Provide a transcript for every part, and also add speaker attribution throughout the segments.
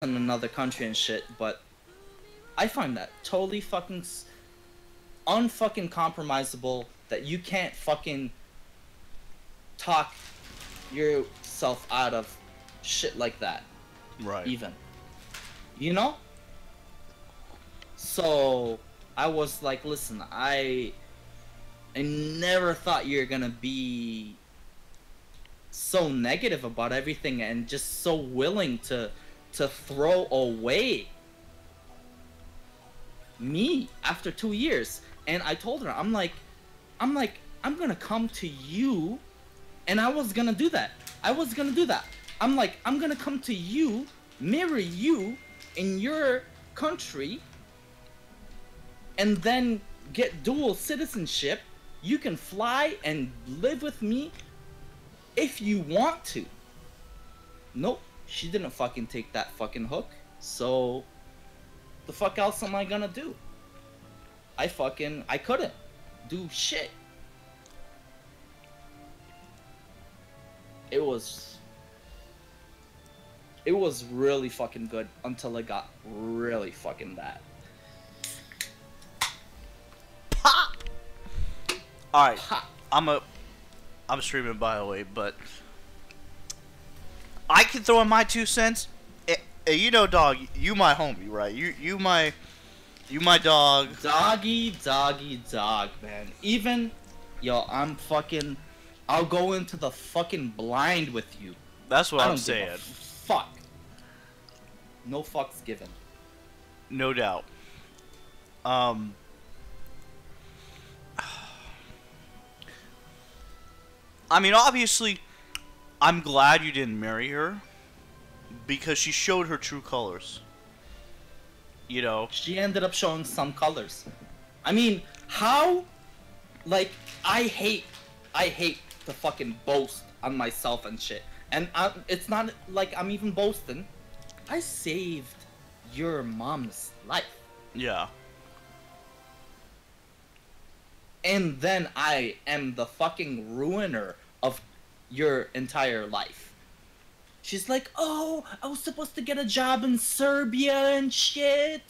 Speaker 1: in another country and shit, but I find that totally fucking unfucking compromisable that you can't fucking talk yourself out of shit like that.
Speaker 2: Right.
Speaker 1: Even. You know? So I was like, listen, I never thought you're gonna be so negative about everything and just so willing to throw away me after 2 years. And I told her, I'm gonna come to you, and I was gonna do that. I'm like, I'm gonna come to you, mirror you in your country, and then get dual citizenship. You can fly and live with me if you want to. Nope, she didn't fucking take that fucking hook. So the fuck else am I gonna do? I couldn't do shit. It was really fucking good until it got really fucking bad.
Speaker 2: Pop! Alright, I'm streaming, by the way, but I can throw in my 2 cents. You know, dog, you my homie, right? You my dog.
Speaker 1: Doggy, man. Even, yo, I'll go into the fucking blind with you.
Speaker 2: That's what
Speaker 1: I
Speaker 2: I'm
Speaker 1: don't give
Speaker 2: saying.
Speaker 1: a fuck. No fucks given.
Speaker 2: No doubt. I mean, obviously, I'm glad you didn't marry her because she showed her true colors. You know?
Speaker 1: She ended up showing some colors. I mean, how? Like, I hate to fucking boast on myself and shit. And it's not like I'm even boasting. I saved your mom's life.
Speaker 2: Yeah.
Speaker 1: And then I am the fucking ruiner of your entire life. She's like, oh, I was supposed to get a job in Serbia and shit,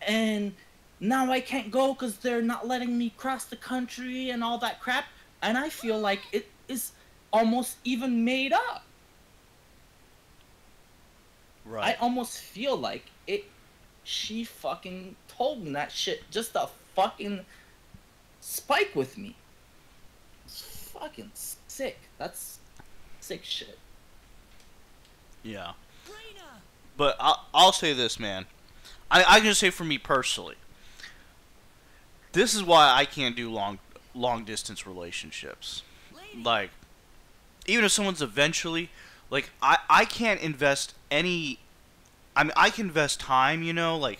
Speaker 1: and now I can't go because they're not letting me cross the country and all that crap. And I feel like it is almost even made up.
Speaker 2: Right.
Speaker 1: I almost feel like she fucking told me that shit just to fucking spike with me. It's fucking sick. That's sick shit.
Speaker 2: Yeah. But I'll say this, man. I can say for me personally, this is why I can't do long distance relationships. Like, even if someone's eventually, like, I can't invest any. I mean, I can invest time, you know, like,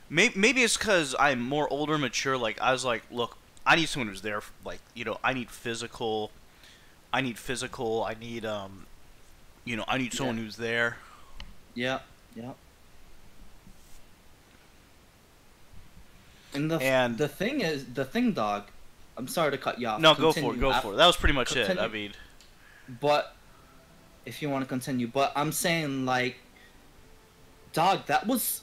Speaker 2: maybe it's because I'm more older, mature. Like, I was like, look, I need someone who's there. Like, you know, I need physical. I need, you know, I need someone who's there.
Speaker 1: Yeah. And the thing, dog. I'm sorry to cut you off.
Speaker 2: No, go for it. That was pretty much it. I mean,
Speaker 1: but if you want to continue, but I'm saying, like, dog, that was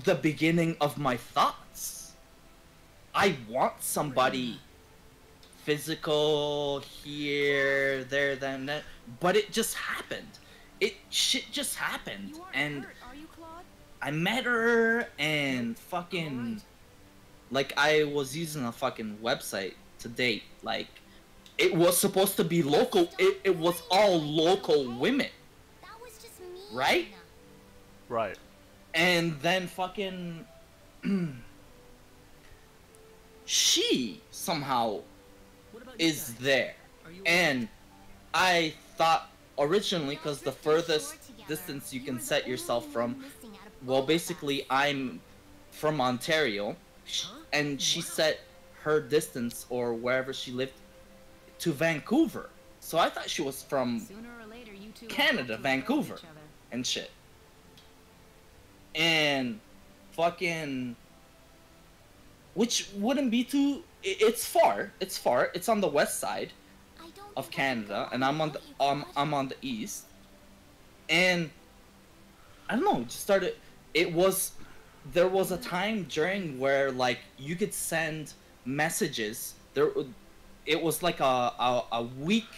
Speaker 1: the beginning of my thoughts. I want somebody physical here, there, then, that, but it just happened. Shit just happened, and I met her, and fucking, like, I was using a fucking website to date. Like, it was supposed to be local. It was all local women, right?
Speaker 2: Right.
Speaker 1: And then fucking she somehow is there. And I thought originally, because the furthest distance you can set yourself from, well, basically I'm from Ontario, and she set her distance, or wherever she lived, to Vancouver. So I thought she was from Canada, Vancouver, and shit. And fucking, which wouldn't be too. It's far. It's on the west side of Canada, and I'm on the east. And I don't know, just started. It was There was a time during where like you could send messages. It was like a week's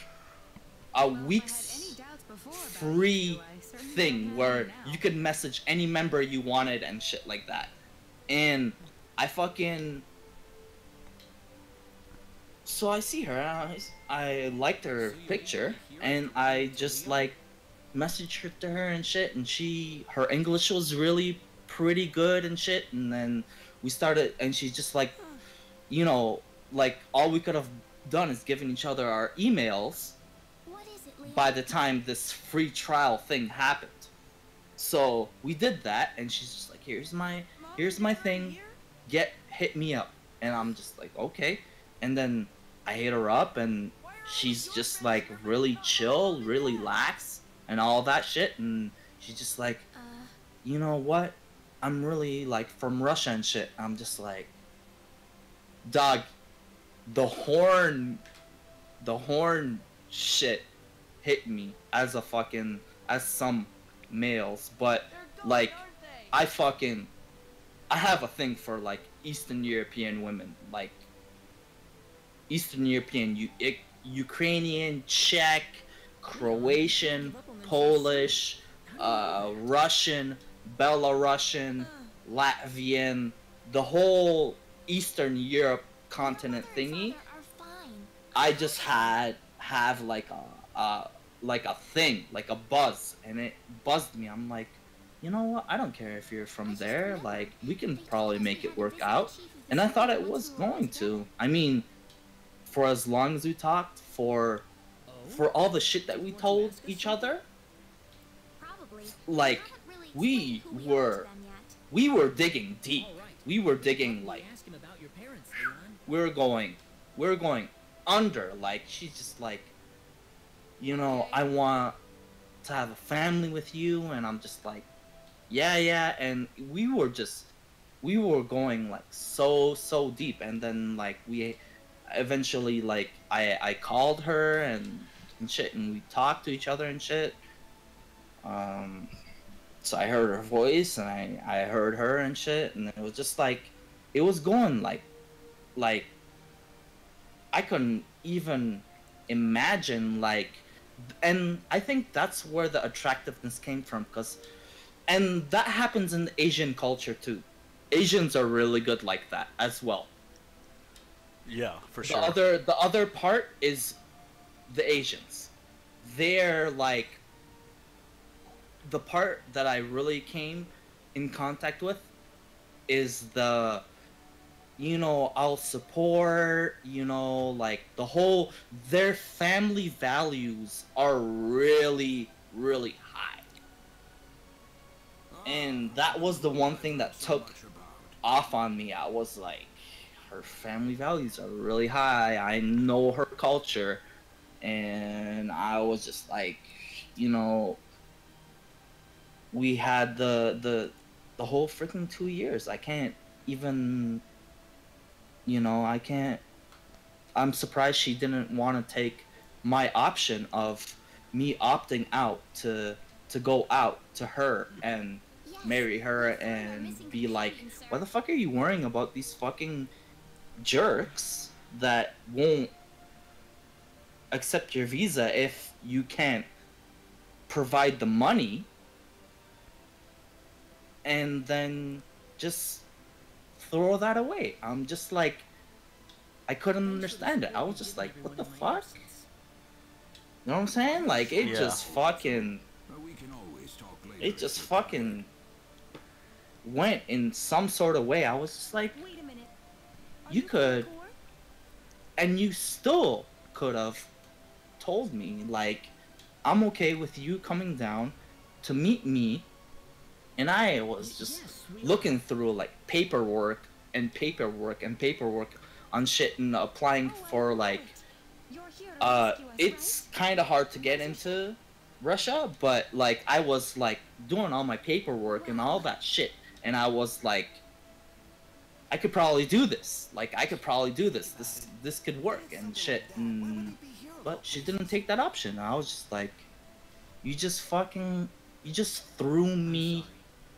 Speaker 1: free thing where you could message any member you wanted and shit like that. And I fucking so I see her and I liked her picture and I just like messaged her to her and shit, and her English was really pretty good and shit, and then we started and she's just like, you know, like all we could have done is given each other our emails by the time this free trial thing happened. So we did that and she's just like, here's my thing, hit me up. And I'm just like, okay. And then I hit her up and she's just like really chill, really lax and all that shit, and she's just like, you know what? I'm really like from Russia and shit. I'm just like, dog, the horn shit hit me as some males, but like I have a thing for like Eastern European women, like Eastern European, Ukrainian, Czech, Croatian, Polish, Russian, Belarusian, Latvian, the whole Eastern Europe continent thingy. I just have like a thing, like a buzz, and it buzzed me. I'm like, you know what? I don't care if you're from there. Like, we can probably make it work out. And I thought it was going to. I mean, for as long as we talked, for all the shit that we told each other, like we were digging deep. We were digging like we were going under. Like she's just like, you know, I want to have a family with you, and I'm just like, yeah, and we were going like so deep, and then like we eventually like I called her and shit, and we talked to each other and shit. So I heard her voice and I heard her and shit, and it was just like it was going like I couldn't even imagine like, and I think that's where the attractiveness came from, and that happens in the Asian culture too. Asians are really good like that as well.
Speaker 2: Yeah, for sure.
Speaker 1: The other part is the Asians. They're like the part that I really came in contact with is the, you know, I'll support, you know, like the whole, their family values are really, really high. And that was the one thing that took off on me. I was like, her family values are really high. I know her culture. And I was just like, you know, we had the whole freaking 2 years. I can't even, you know, I'm surprised she didn't want to take my option of me opting out to go out to her and marry her and be like, why the fuck are you worrying about these fucking jerks that won't accept your visa if you can't provide the money, and then just throw that away. I'm just like, I couldn't understand it. I was just like, what the fuck? You know what I'm saying? Like, it just fucking went in some sort of way. I was just like, you could, and you still could have told me, like, I'm okay with you coming down to meet me. And I was just looking through like paperwork on shit and applying for like, it's kind of hard to get into Russia, but like I was like doing all my paperwork and all that shit, and I was like, I could probably do this. Like I could probably do this. This could work and shit. But she didn't take that option. I was just like, you just fucking you just threw me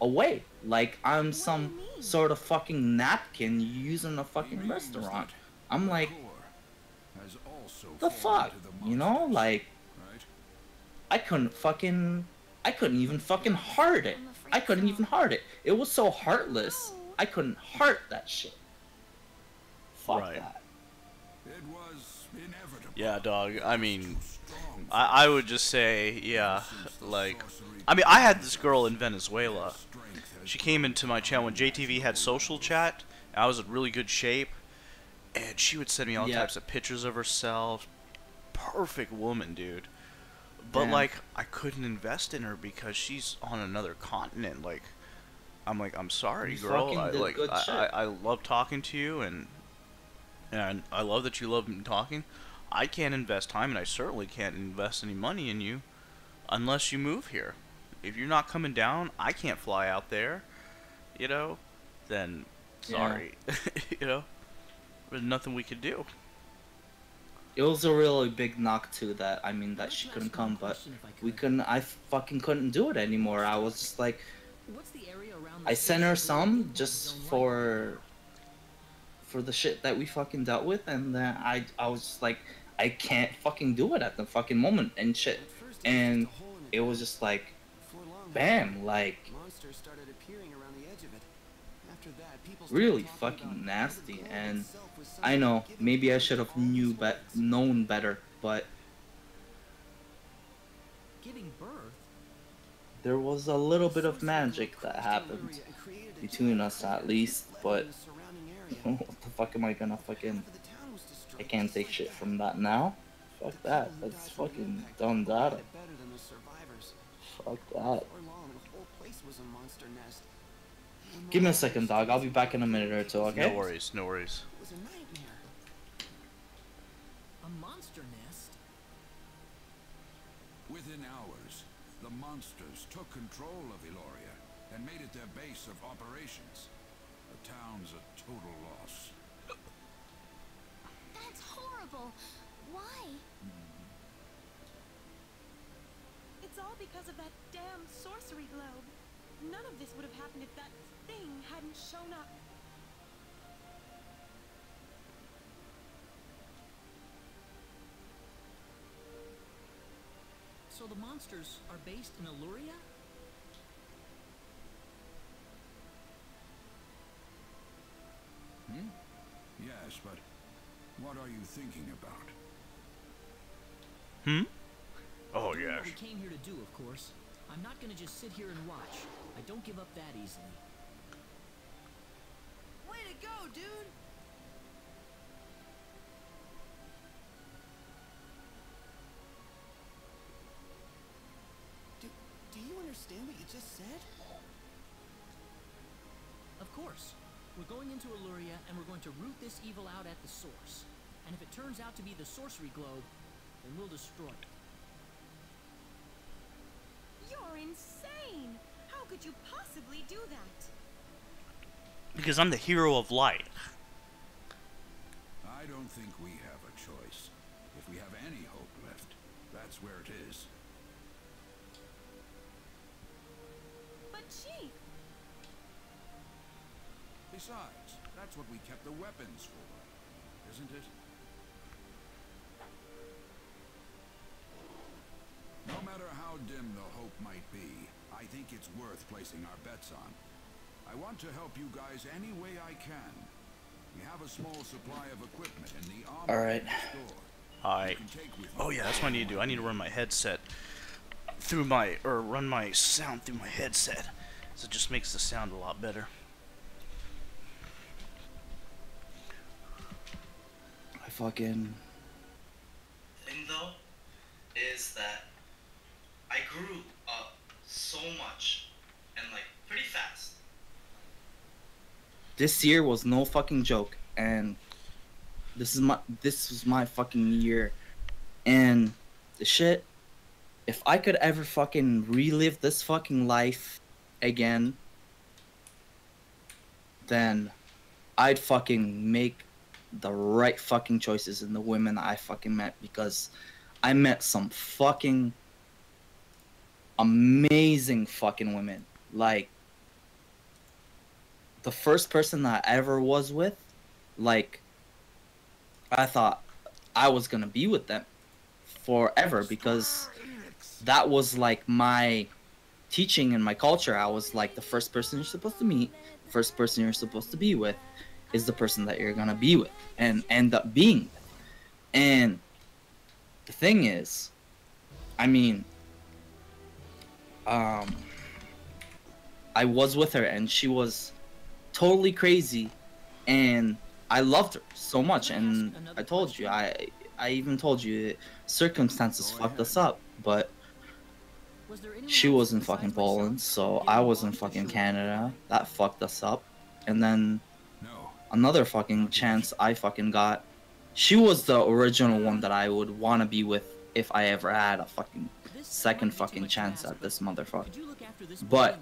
Speaker 1: away like I'm
Speaker 3: What do you
Speaker 1: some
Speaker 3: mean?
Speaker 1: sort of fucking napkin you use in a fucking restaurant. I'm like,
Speaker 4: has also
Speaker 1: the
Speaker 4: fallen
Speaker 1: fuck,
Speaker 4: to the
Speaker 1: you know?
Speaker 4: monsters,
Speaker 1: Like,
Speaker 4: right?
Speaker 1: I couldn't fucking, I couldn't even fucking heart it.
Speaker 3: I'm afraid
Speaker 1: I couldn't
Speaker 3: so.
Speaker 1: even heart it. It was so heartless.
Speaker 3: No.
Speaker 1: I couldn't heart that shit. Fuck
Speaker 2: Right.
Speaker 1: that.
Speaker 4: It was inevitable.
Speaker 2: Yeah, dog. I mean,
Speaker 4: Strong
Speaker 2: I would just say, yeah, like, I mean, I had this girl in Venezuela. She came into my channel when JTV had social chat. I was in really good shape, and she would send me all
Speaker 1: Yeah.
Speaker 2: types of pictures of herself. Perfect woman, dude. But
Speaker 1: Damn.
Speaker 2: like, I couldn't invest in her because she's on another continent. Like, I'm sorry,
Speaker 1: You
Speaker 2: girl.
Speaker 1: fucking did good shit.
Speaker 2: I love talking to you, and I love that you love me talking. I can't invest time, and I certainly can't invest any money in you unless you move here. If you're not coming down, I can't fly out there. You know, then sorry. You know, there's nothing we could do.
Speaker 1: It was a really big knock too that, I mean, that she couldn't come, but I fucking couldn't do it anymore. I was just like,
Speaker 5: What's the area around
Speaker 1: I sent her some just for the shit that we fucking dealt with, and then I was just like, I can't fucking do it at the fucking moment and shit. And it was just like, bam, like,
Speaker 6: Monsters started appearing around the edge of it. After that, people
Speaker 1: really
Speaker 6: started talking
Speaker 1: fucking
Speaker 6: about
Speaker 1: nasty.
Speaker 6: how the globe
Speaker 1: And
Speaker 6: itself was
Speaker 1: I
Speaker 6: somehow
Speaker 1: know,
Speaker 6: giving
Speaker 1: maybe I
Speaker 6: birth
Speaker 1: should
Speaker 6: to
Speaker 1: have
Speaker 6: all these
Speaker 1: known better, but
Speaker 5: Giving birth?
Speaker 1: there was a little bit of magic that happened between us at least, but what the fuck am I gonna fucking... I can't take shit from that now. Fuck that. That's fucking done data. Fuck that. Give me a second, dog. I'll be back in a minute or two, okay?
Speaker 2: No worries, no worries.
Speaker 6: It was a nightmare.
Speaker 5: A monster nest?
Speaker 4: Within hours, the monsters took control of Eloria and made it their base of operations. The town's a total loss.
Speaker 3: That's horrible. Why?
Speaker 7: It's all because of that damn sorcery globe. None of this would have happened if that thing hadn't shown up.
Speaker 5: So the monsters are based in Illuria?
Speaker 4: Yes, but what are you thinking about?
Speaker 2: Hmm? Oh,
Speaker 5: Doing
Speaker 2: yes.
Speaker 5: what we came here to do, of course. I'm not gonna just sit here and watch. I don't give up that easily.
Speaker 6: Way to go, dude! Do you understand what you just said?
Speaker 5: Of course. We're going into Illuria, and we're going to root this evil out at the source. And if it turns out to be the sorcery globe, then we'll destroy it.
Speaker 7: You're insane! How could you possibly do that?
Speaker 2: Because I'm the hero of light.
Speaker 4: I don't think we have a choice. If we have any hope left, that's where it is.
Speaker 7: But Chief,
Speaker 4: Besides, that's what we kept the weapons for, isn't it? No matter how dim the hope might be, I think it's worth placing our bets on. I want to help you guys any way I can. We have a small supply of equipment in the armor
Speaker 1: Alright.
Speaker 4: store.
Speaker 2: Alright. Oh yeah, that's what I need to do. I need to run my headset through my, or run my sound through my headset. So it just makes the sound a lot better.
Speaker 1: I fucking... thing though is that I grew up so much and like pretty fast. This year was no fucking joke, and this was my fucking year. And the shit, if I could ever fucking relive this fucking life again, then I'd fucking make the right fucking choices in the women I fucking met, because I met some fucking amazing fucking women. Like, the first person that I ever was with, like, I thought I was gonna be with them forever because that was like my teaching and my culture. I was like, the first person you're supposed to meet, first person you're supposed to be with, is the person that you're gonna be with and end up being with. And the thing is, I mean, I was with her and she was totally crazy, and I loved her so much. And I told you, I even told you, circumstances fucked us up, but she was in fucking Poland, so I was in fucking Canada. That fucked us up. And then another fucking chance I fucking got. She was the original one that I would want to be with if I ever had a fucking second fucking chance at this motherfucker. But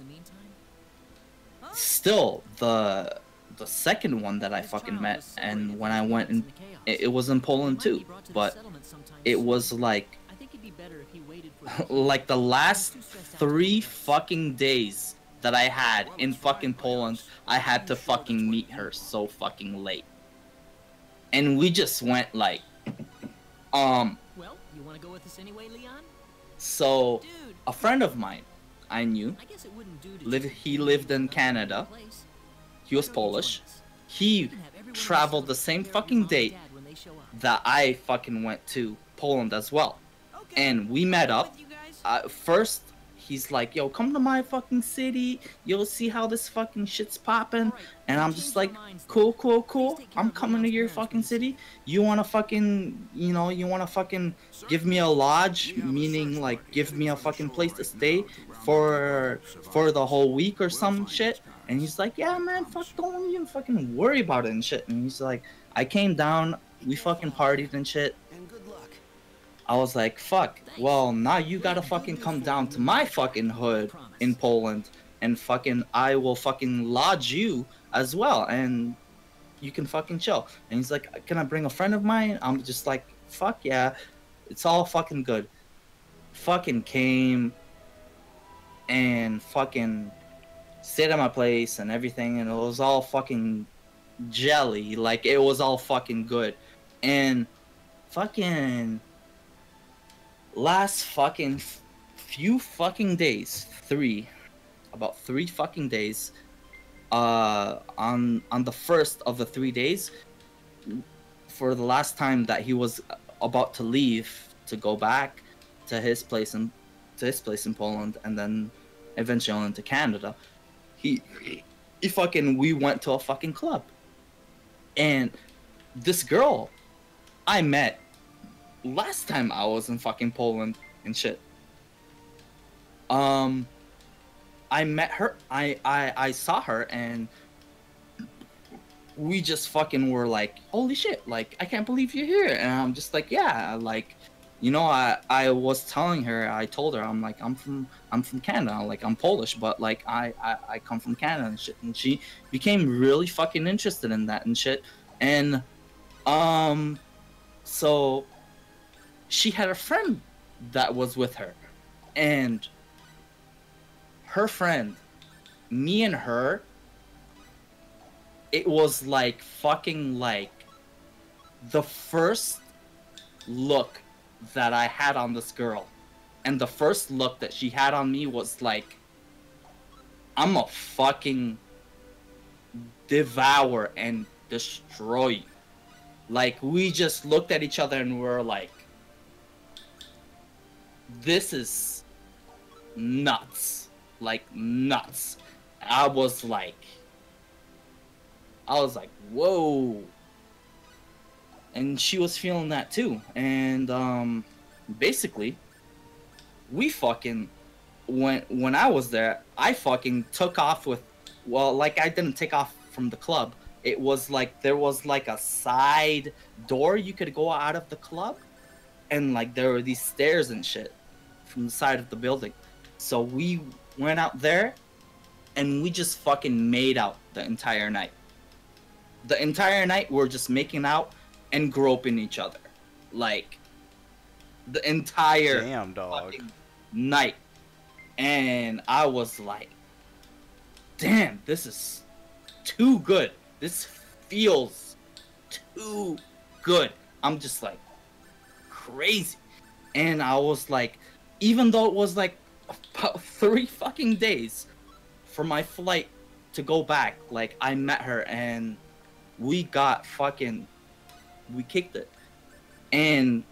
Speaker 1: still, the second one that I fucking met, and when I went in, it was in Poland too, but it was like like the last 3 fucking days that I had in fucking Poland, I had to fucking meet her so fucking late. And we just went like,
Speaker 5: Well, you want to go with us anyway, Leon?
Speaker 1: so a friend of mine I knew,
Speaker 5: I guess it wouldn't do to
Speaker 1: he lived in Canada. He was Polish. He traveled the same fucking date that I fucking went to Poland as well. And we met up. First, he's like, yo, come to my fucking city. You'll see how this fucking shit's popping. And I'm just like, cool, cool, cool. I'm coming to your fucking city. You wanna fucking, you know, you wanna fucking give me a lodge, meaning like give me a fucking place to stay for the whole week or some shit. And he's like, yeah, man, fuck, don't even fucking worry about it and shit. And he's like, I came down, we fucking partied and shit. I was like, fuck, well, now you gotta fucking come down to my fucking hood in Poland, and fucking, I will fucking lodge you as well, and you can fucking chill. And he's like, can I bring a friend of mine? I'm just like, fuck yeah, it's all fucking good. Fucking came, and fucking stayed at my place and everything, and it was all fucking jelly, like, it was all fucking good. And fucking last fucking few fucking days, about 3 fucking days, on the first of the 3 days, for the last time that he was about to leave to go back to his place in Poland, and then eventually on into Canada, he fucking, we went to a fucking club, and this girl I met last time I was in fucking Poland and shit. I met her, I saw her, and we just fucking were like, holy shit, like, I can't believe you're here. And I'm just like, yeah, like, you know, I was telling her, I told her, I'm like, I'm from Canada, like, I'm Polish, but like, I come from Canada and shit. And she became really fucking interested in that and shit. And so she had a friend that was with her, and her friend, me and her, it was like fucking like the first look that I had on this girl, and the first look that she had on me was like, I'm a fucking devour and destroy you. Like, we just looked at each other and we were like, this is nuts. Like, nuts. I was like, whoa. And she was feeling that too. And basically, we fucking, when I was there, I fucking took off with, well, like, I didn't take off from the club. It was like, there was like a side door you could go out of the club, and like there were these stairs and shit from the side of the building. So we went out there, and we just fucking made out the entire night. The entire night we're just making out and groping each other, like, the entire
Speaker 2: damn dog
Speaker 1: fucking night. And I was like, damn, this is too good. This feels too good. I'm just like crazy. And I was like, even though it was like about 3 fucking days for my flight to go back, like I met her and we kicked it. And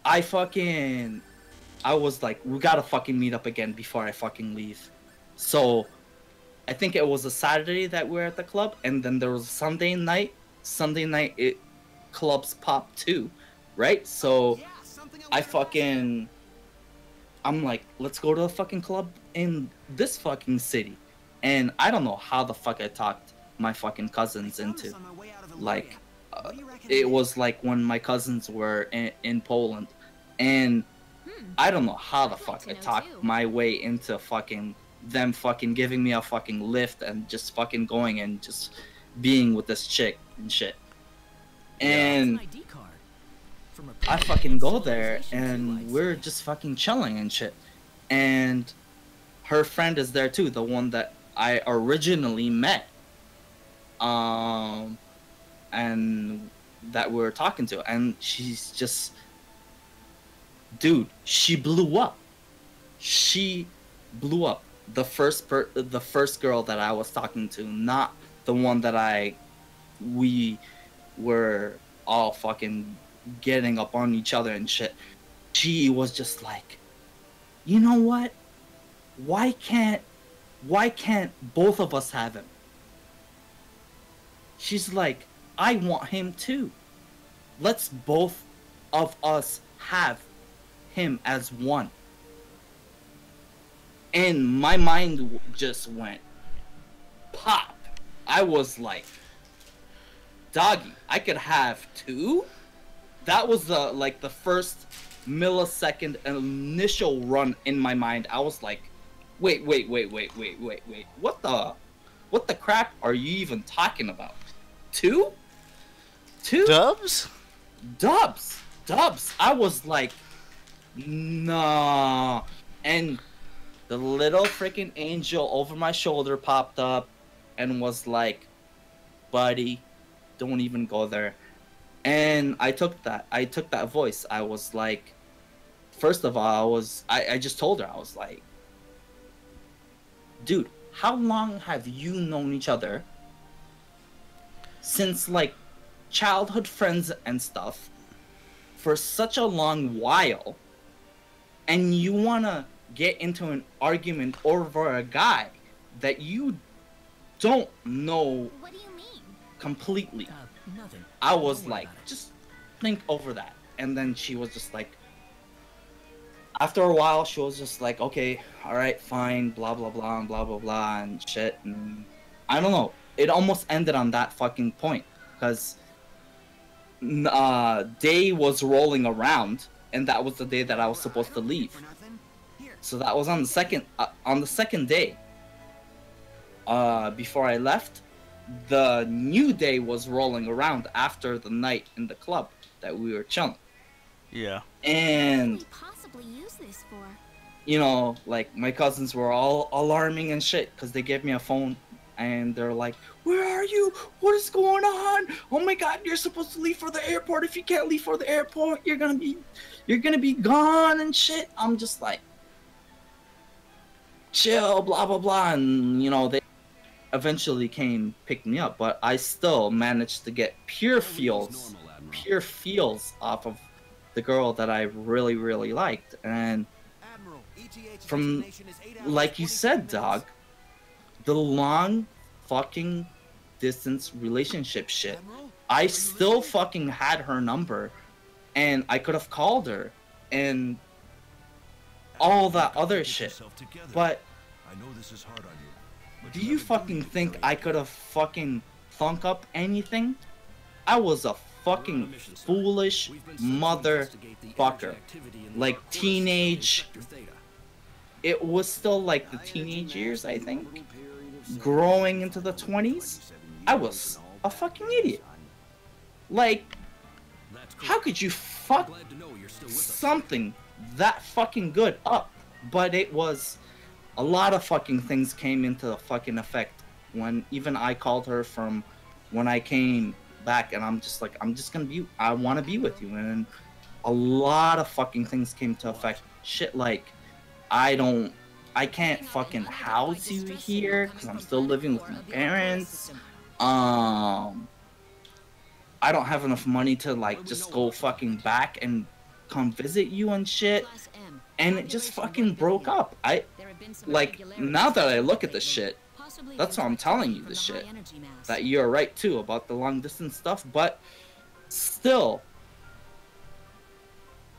Speaker 1: I was like, we gotta fucking meet up again before I fucking leave. So I think it was a Saturday that we were at the club, and then there was a Sunday night. Clubs pop too, right? So I'm like, let's go to a fucking club in this fucking city. And I don't know how the fuck I talked my fucking cousins into, like, it was like when my cousins were in Poland, and I don't know how the fuck I talked my way into fucking them fucking giving me a fucking lift and just fucking going and just being with this chick and shit. And I fucking go there and we're just fucking chilling and shit. And her friend is there too, the one that I originally met. And that we were talking to, and she's just, dude, she blew up. She blew up. The first girl that I was talking to, not the one that we were all fucking getting up on each other and shit. She was just like, you know what? Why can't both of us have him? She's like, I want him too. Let's both of us have him as one. And my mind just went pop. I was like, doggy, I could have two? That was the first millisecond initial run in my mind. I was like, wait. What the crap are you even talking about? Two?
Speaker 2: Dubs?
Speaker 1: Dubs. I was like, nah. And the little freaking angel over my shoulder popped up and was like, buddy, don't even go there. And I took that voice. I was like, first of all, I just told her, I was like, dude, how long have you known each other? Since like childhood friends and stuff for such a long while, and you wanna get into an argument over a guy that you don't know
Speaker 3: What do you mean?
Speaker 1: completely.
Speaker 5: Nothing.
Speaker 1: I
Speaker 5: Don't
Speaker 1: was
Speaker 5: worry
Speaker 1: like,
Speaker 5: about it.
Speaker 1: just think over that. And then she was just like, after a while, she was just like, okay, alright, fine, blah, blah, blah, and blah, blah, blah, and shit. And I don't know. It almost ended on that fucking point. Because day was rolling around, and that was the day that I was supposed to leave. So that was on the second day. Before I left, the new day was rolling around after the night in the club that we were chilling.
Speaker 2: Yeah.
Speaker 1: And
Speaker 3: What could we possibly use this for?
Speaker 1: you know, like my cousins were all alarming and shit because they gave me a phone and they're like, "Where are you? What is going on? Oh my God, you're supposed to leave for the airport. If you can't leave for the airport, you're gonna be gone and shit." I'm just like, chill, blah blah blah, and you know they eventually came pick me up, but I still managed to get pure feels off of the girl that I really liked. And from, like you said, dog, the long fucking distance relationship shit, I still fucking had her number and I could have called her and all that other shit. But do you fucking think I could have fucking thunk up anything? I was a fucking foolish motherfucker. Like teenage. It was still like the teenage years, I think. Growing into the 20s. I was a fucking idiot. Like, how could you fuck something that fucking good up? But it was a lot of fucking things came into fucking effect when even I called her from when I came back, and I'm just like, I want to be with you, and a lot of fucking things came to effect. Shit like, I can't fucking house you here because I'm still living with my parents. I don't have enough money to like just go fucking back and come visit you and shit. And it just fucking broke up. Like, now that I look at this shit, that's why I'm telling you this shit. That you're right too about the long distance stuff, but still,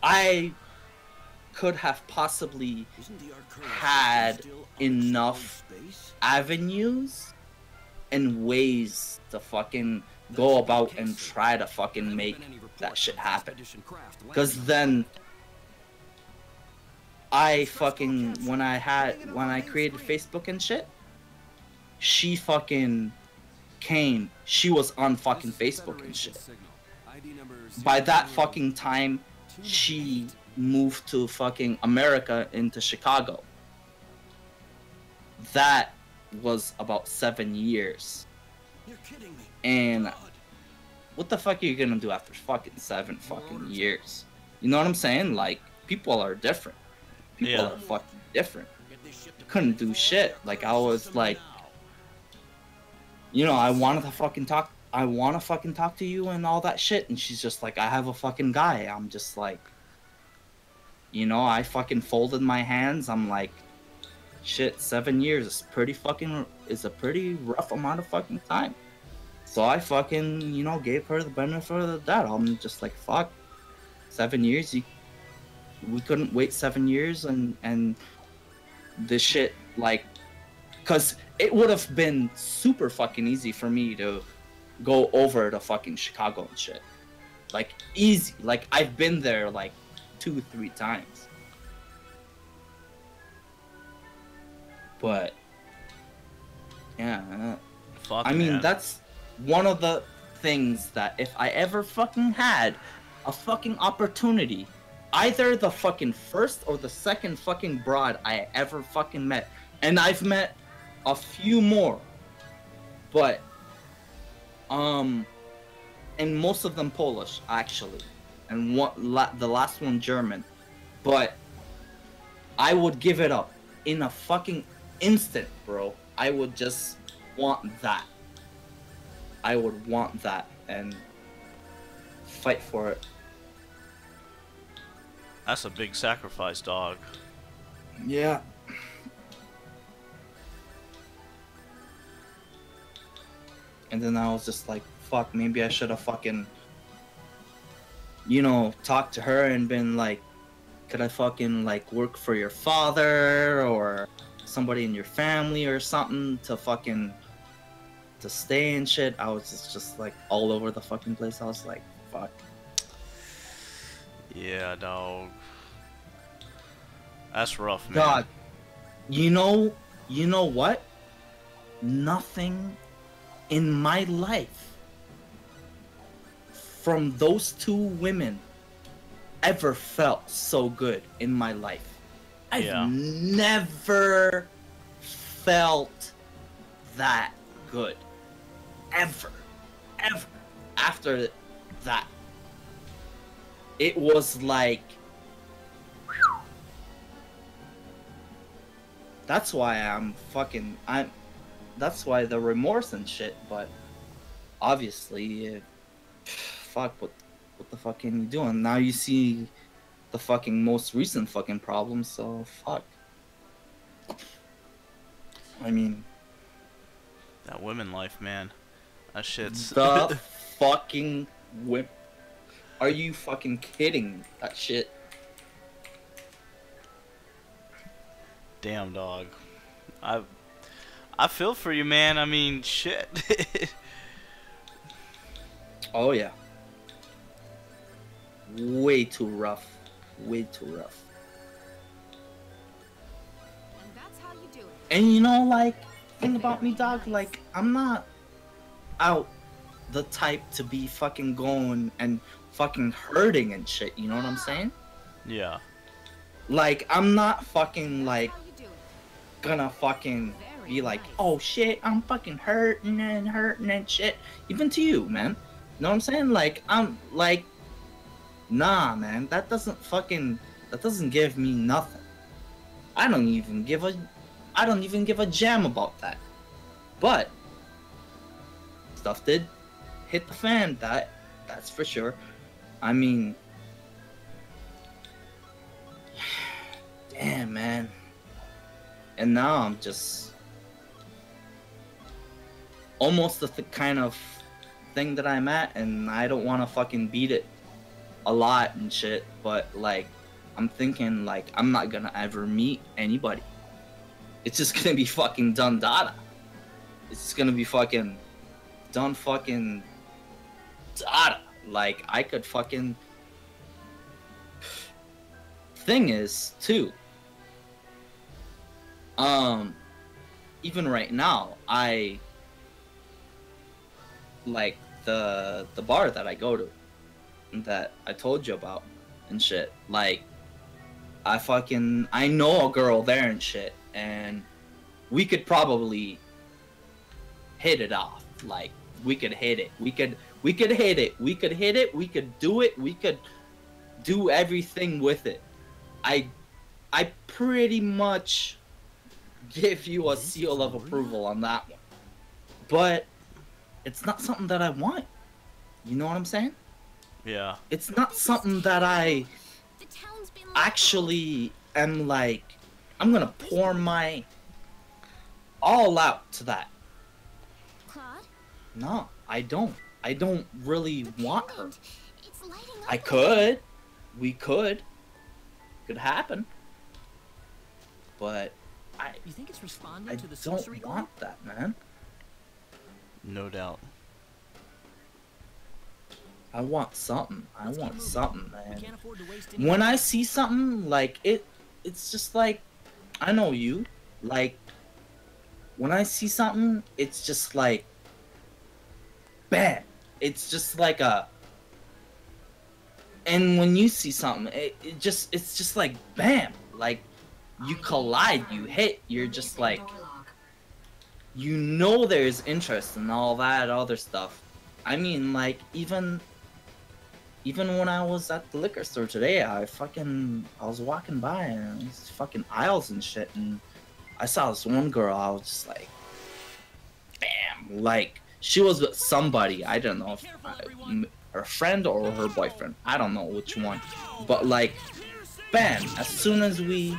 Speaker 1: I could have possibly had enough avenues and ways to fucking go about and try to fucking make that shit happen. Because then I fucking, when I created Facebook and shit, she fucking came, she was on fucking Facebook and shit. By that fucking time, she moved to fucking America, into Chicago. That was about 7 years.
Speaker 6: You're kidding me.
Speaker 1: And what the fuck are you gonna do after fucking 7 fucking years? You know what I'm saying? Like, people are different. People are fucking different. Couldn't do shit. Like, I was like, you know, I wanted to fucking talk. I want to fucking talk to you and all that shit. And she's just like, I have a fucking guy. I'm just like, you know, I fucking folded my hands. I'm like, shit, 7 years is a pretty rough amount of fucking time. So I fucking, you know, gave her the benefit of the doubt. I'm just like, fuck, 7 years. We couldn't wait 7 years and this shit, like, cause it would have been super fucking easy for me to go over to fucking Chicago and shit. Like, easy. Like, I've been there like 2-3 times. But yeah, I mean,
Speaker 2: man.
Speaker 1: that's one of the things that if I ever fucking had a fucking opportunity, either the fucking first or the second fucking broad I ever fucking met, and I've met a few more, but and most of them Polish actually, and the last one German, but I would give it up in a fucking instant, bro. I would just want that. I would want that and fight for it.
Speaker 2: That's a big sacrifice, dog.
Speaker 1: Yeah. And then I was just like, fuck, maybe I should have fucking, you know, talked to her and been like, could I fucking like work for your father or somebody in your family or something to fucking to stay and shit. I was just like all over the fucking place. I was like, fuck.
Speaker 2: Yeah, dog. That's rough, man.
Speaker 1: God, you know what? Nothing in my life from those two women ever felt so good in my life. I've never felt that good. Ever. After that. It was like... That's why that's why the remorse and shit, but obviously, fuck, what the fuck can you do? And now you see the fucking most recent fucking problem, so fuck. I mean...
Speaker 2: That women life, man. That shit's...
Speaker 1: The fucking whip. Are you fucking kidding me? That shit.
Speaker 2: Damn, dog. I feel for you, man. I mean, shit.
Speaker 1: Oh yeah. Way too rough. Way too rough.
Speaker 3: And that's how you do it.
Speaker 1: And you know, like, thing about me, dog, like, I'm not out the type to be fucking going and fucking hurting and shit, you know what I'm saying?
Speaker 2: Yeah.
Speaker 1: Like, I'm not fucking, like,
Speaker 3: How you do it.
Speaker 1: gonna fucking be like, oh shit, I'm fucking hurting and shit. Even to you, man. You know what I'm saying? Like, I'm like, nah, man. That doesn't give me nothing. I don't even give a jam about that. But stuff did hit the fan. That's for sure. I mean, damn, man. And now I'm just almost the kind of thing that I'm at, and I don't want to fucking beat it a lot and shit, but like, I'm thinking like I'm not gonna ever meet anybody. It's just gonna be fucking done data. It's just gonna be fucking done fucking data. Like, I could fucking... Thing is, too, even right now, I like the bar that I go to, that I told you about and shit. Like, I know a girl there and shit, and we could probably hit it off. Like, we could hit it. We could hit it. We could hit it. We could do it. We could do everything with it. I pretty much give you a seal of approval on that one. But it's not something that I want. You know what I'm saying?
Speaker 2: Yeah.
Speaker 1: It's not something that I actually am like, I'm gonna pour my all out to that.
Speaker 3: Claude?
Speaker 1: No, I don't. I don't really want her.
Speaker 3: It's lighting up.
Speaker 1: I could. We could. Could happen. But
Speaker 5: You think it's responding
Speaker 1: I
Speaker 5: to the sorcery
Speaker 1: don't
Speaker 5: globe?
Speaker 1: want that, man.
Speaker 2: No doubt.
Speaker 1: I want something. I
Speaker 5: Let's keep
Speaker 1: want
Speaker 5: moving.
Speaker 1: something,
Speaker 5: We
Speaker 1: man.
Speaker 5: can't afford to waste any
Speaker 1: When
Speaker 5: time.
Speaker 1: I see something, like, it's just like, I know you. Like, when I see something, it's just like, bam. It's just like a... And when you see something, it's just like, bam. Like, you collide, you hit, you're just like... You know there's interest and all that other stuff. I mean, like, even when I was at the liquor store today, I was walking by and these fucking aisles and shit, and I saw this one girl. I was just like, bam, like, she was with somebody. I don't know if her friend or her boyfriend. I don't know which one, but like, bam. As soon as we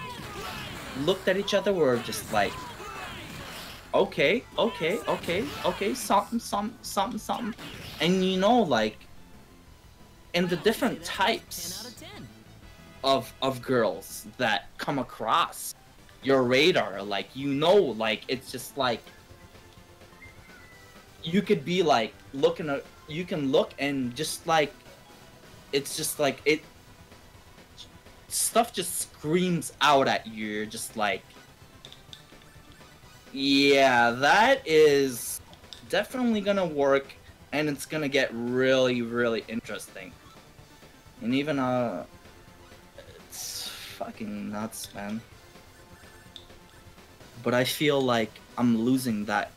Speaker 1: looked at each other, we were just like, okay, something, and you know, like, in the different
Speaker 5: 10 out
Speaker 1: types
Speaker 5: of 10.
Speaker 1: of girls that come across your radar, like, you know, like, it's just like, you could be like looking at, you can look and just like, it's just like, it stuff just screams out at you. You're just like, yeah, that is definitely gonna work, and it's gonna get really, really interesting. And even, it's fucking nuts, man. But I feel like I'm losing that.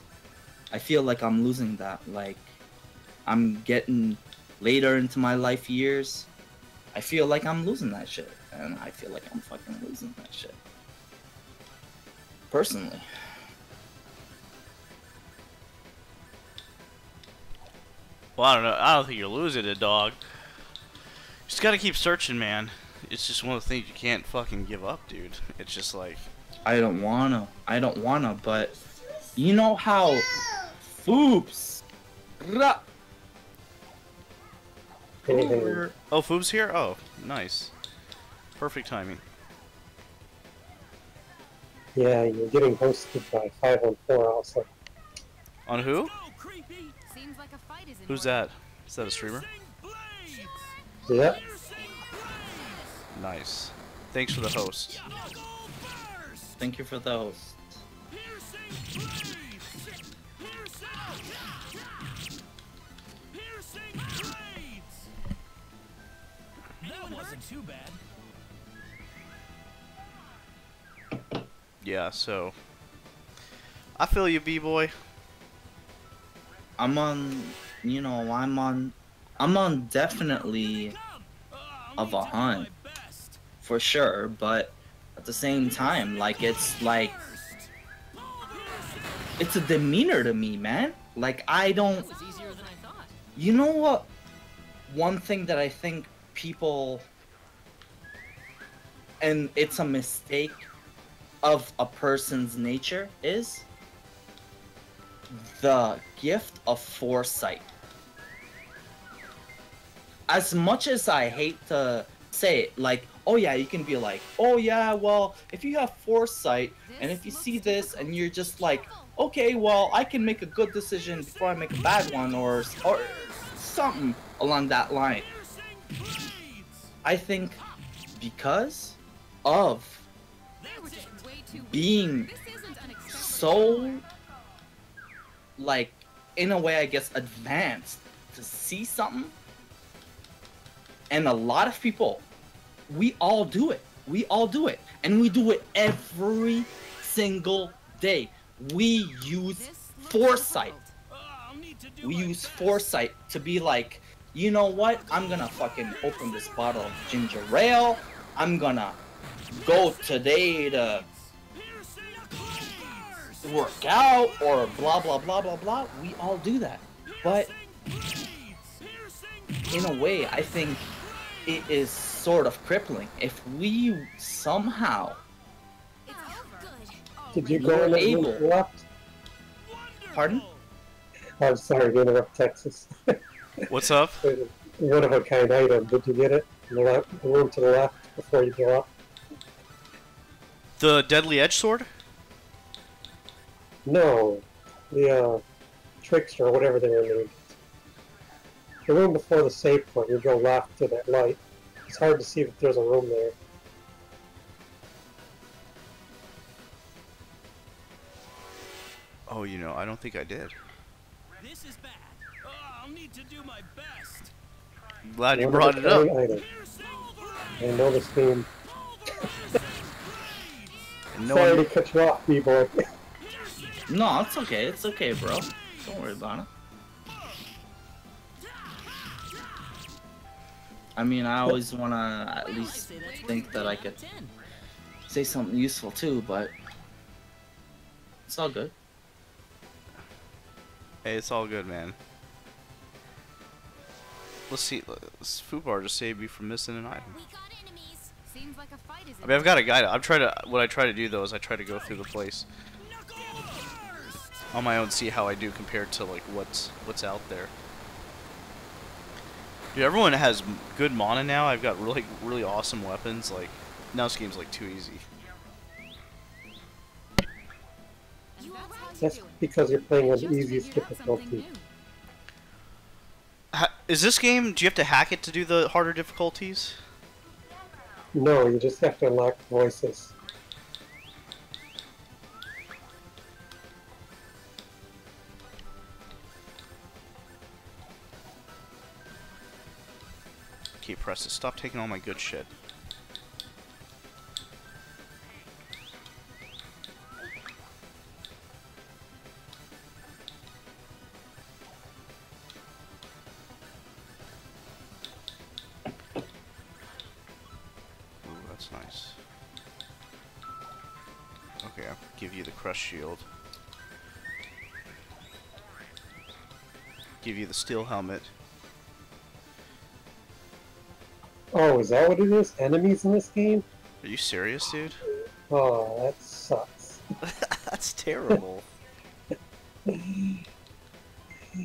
Speaker 1: I feel like I'm losing that. Like, I'm getting later into my life years. I feel like I'm losing that shit. And I feel like I'm fucking losing that shit. Personally.
Speaker 2: Well, I don't know. I don't think you're losing it, dog. You just gotta keep searching, man. It's just one of the things you can't fucking give up, dude. It's just like...
Speaker 1: I don't wanna, but you know how Foops.
Speaker 8: Anything.
Speaker 2: Oh, Foob's here? Oh, nice. Perfect timing.
Speaker 8: Yeah, you're getting hosted by 514 also.
Speaker 2: On who?
Speaker 3: Seems like a fight is in
Speaker 2: Who's
Speaker 3: order.
Speaker 2: that? Is that a streamer?
Speaker 8: Yeah.
Speaker 2: Nice. Thanks for the host.
Speaker 1: Thank you for those.
Speaker 5: That wasn't too bad.
Speaker 2: Yeah, so I feel you, B-boy.
Speaker 1: I'm on, you know, I'm on definitely of a hunt for sure, but at the same time, like it's a demeanor to me, man. Like I don't.
Speaker 5: That was easier than I thought.
Speaker 1: You know what? One thing that I think people, and it's a mistake of a person's nature, is the gift of foresight. As much as I hate to say it, like, oh yeah, you can be like, oh yeah, well, if you have foresight, and if you see this, and you're just like, okay, well, I can make a good decision before I make a bad one, or something along that line. I think because of being so, like, in a way, I guess, advanced to see something, and a lot of people, we all do it. We all do it. And we do it every single day. We use foresight. We use foresight to be like, you know what? I'm gonna fucking open this bottle of ginger ale. I'm gonna go today to work out or blah, blah, blah, blah, blah. We all do that. But in a way, I think it is sort of crippling. If we somehow
Speaker 8: Did you go in and left?
Speaker 1: Pardon?
Speaker 8: I'm sorry to interrupt, Texas.
Speaker 2: What's up?
Speaker 8: One of a kind item. Did you get it? The room to the left before you go up?
Speaker 2: The Deadly Edge Sword?
Speaker 8: No. The Trickster, or whatever they were named. The room before the safe point, you go left to that light. It's hard to see if there's a room there.
Speaker 2: Oh, you know, I don't think I did.
Speaker 5: This is bad. I'll need to do my best.
Speaker 2: Glad you
Speaker 8: One
Speaker 2: brought
Speaker 8: of
Speaker 2: it
Speaker 8: a
Speaker 2: up.
Speaker 8: kind item. I know this theme.
Speaker 2: No
Speaker 8: Sorry
Speaker 2: one...
Speaker 8: to cut you off, B-boy.
Speaker 1: No, it's okay. It's okay, bro. Don't worry about it. I mean, I always want to at least think that I could say something useful too, but it's all good.
Speaker 2: Hey, it's all good, man. Let's see. This food bar just saved me from missing an item.
Speaker 3: We got enemies. Seems like a fight is
Speaker 2: I mean, I've got a guide. What I try to do though is I try to go through the place on my own, see how I do compared to like what's out there. Dude, everyone has good mana now. I've got really awesome weapons. Like now, this game's like too easy.
Speaker 8: That's because you're playing on the easiest difficulty.
Speaker 2: Is this game? Do you have to hack it to do the harder difficulties?
Speaker 8: No, you just have to unlock voices.
Speaker 2: Keep pressing. Stop taking all my good shit. Ooh, that's nice. Okay, I'll give you the crush shield. Give you the steel helmet.
Speaker 8: Oh, is that what it is? Enemies in this game?
Speaker 2: Are you serious, dude?
Speaker 8: Oh, that sucks.
Speaker 2: That's terrible.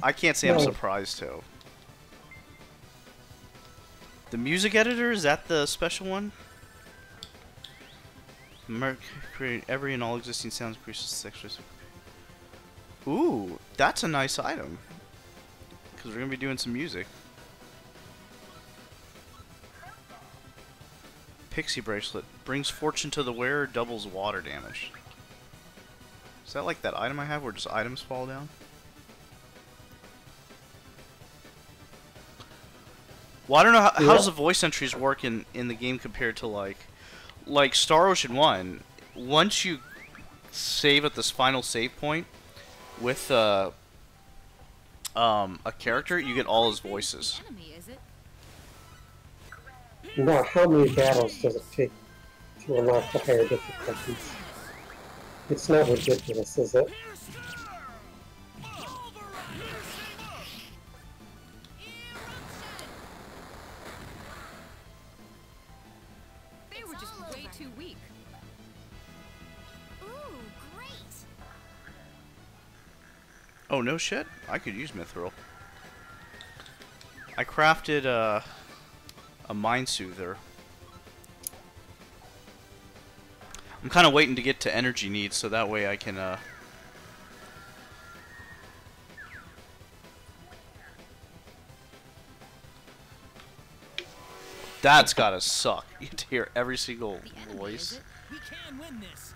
Speaker 2: I can't say I'm
Speaker 8: No.
Speaker 2: surprised, too. The music editor, is that the special one? Create every and all existing sounds increases sexual. Ooh, that's a nice item. Because we're going to be doing some music. Pixie bracelet brings fortune to the wearer, doubles water damage. Is that like that item I have where just items fall down? Well, I don't know how does the voice entries work in the game compared to like Star Ocean 1. Once you save at this final save point with a character, you get all his voices.
Speaker 3: Enemy, is it?
Speaker 8: Now, how many battles does it take to unlock the higher difficulties? It's not ridiculous, is it?
Speaker 3: They were just way too weak. Ooh, great!
Speaker 2: Oh, no shit? I could use Mithril. I crafted a Mind Soother. I'm kind of waiting to get to energy needs so that way I can, That's gotta suck. You get to hear every single voice.
Speaker 5: We can win this.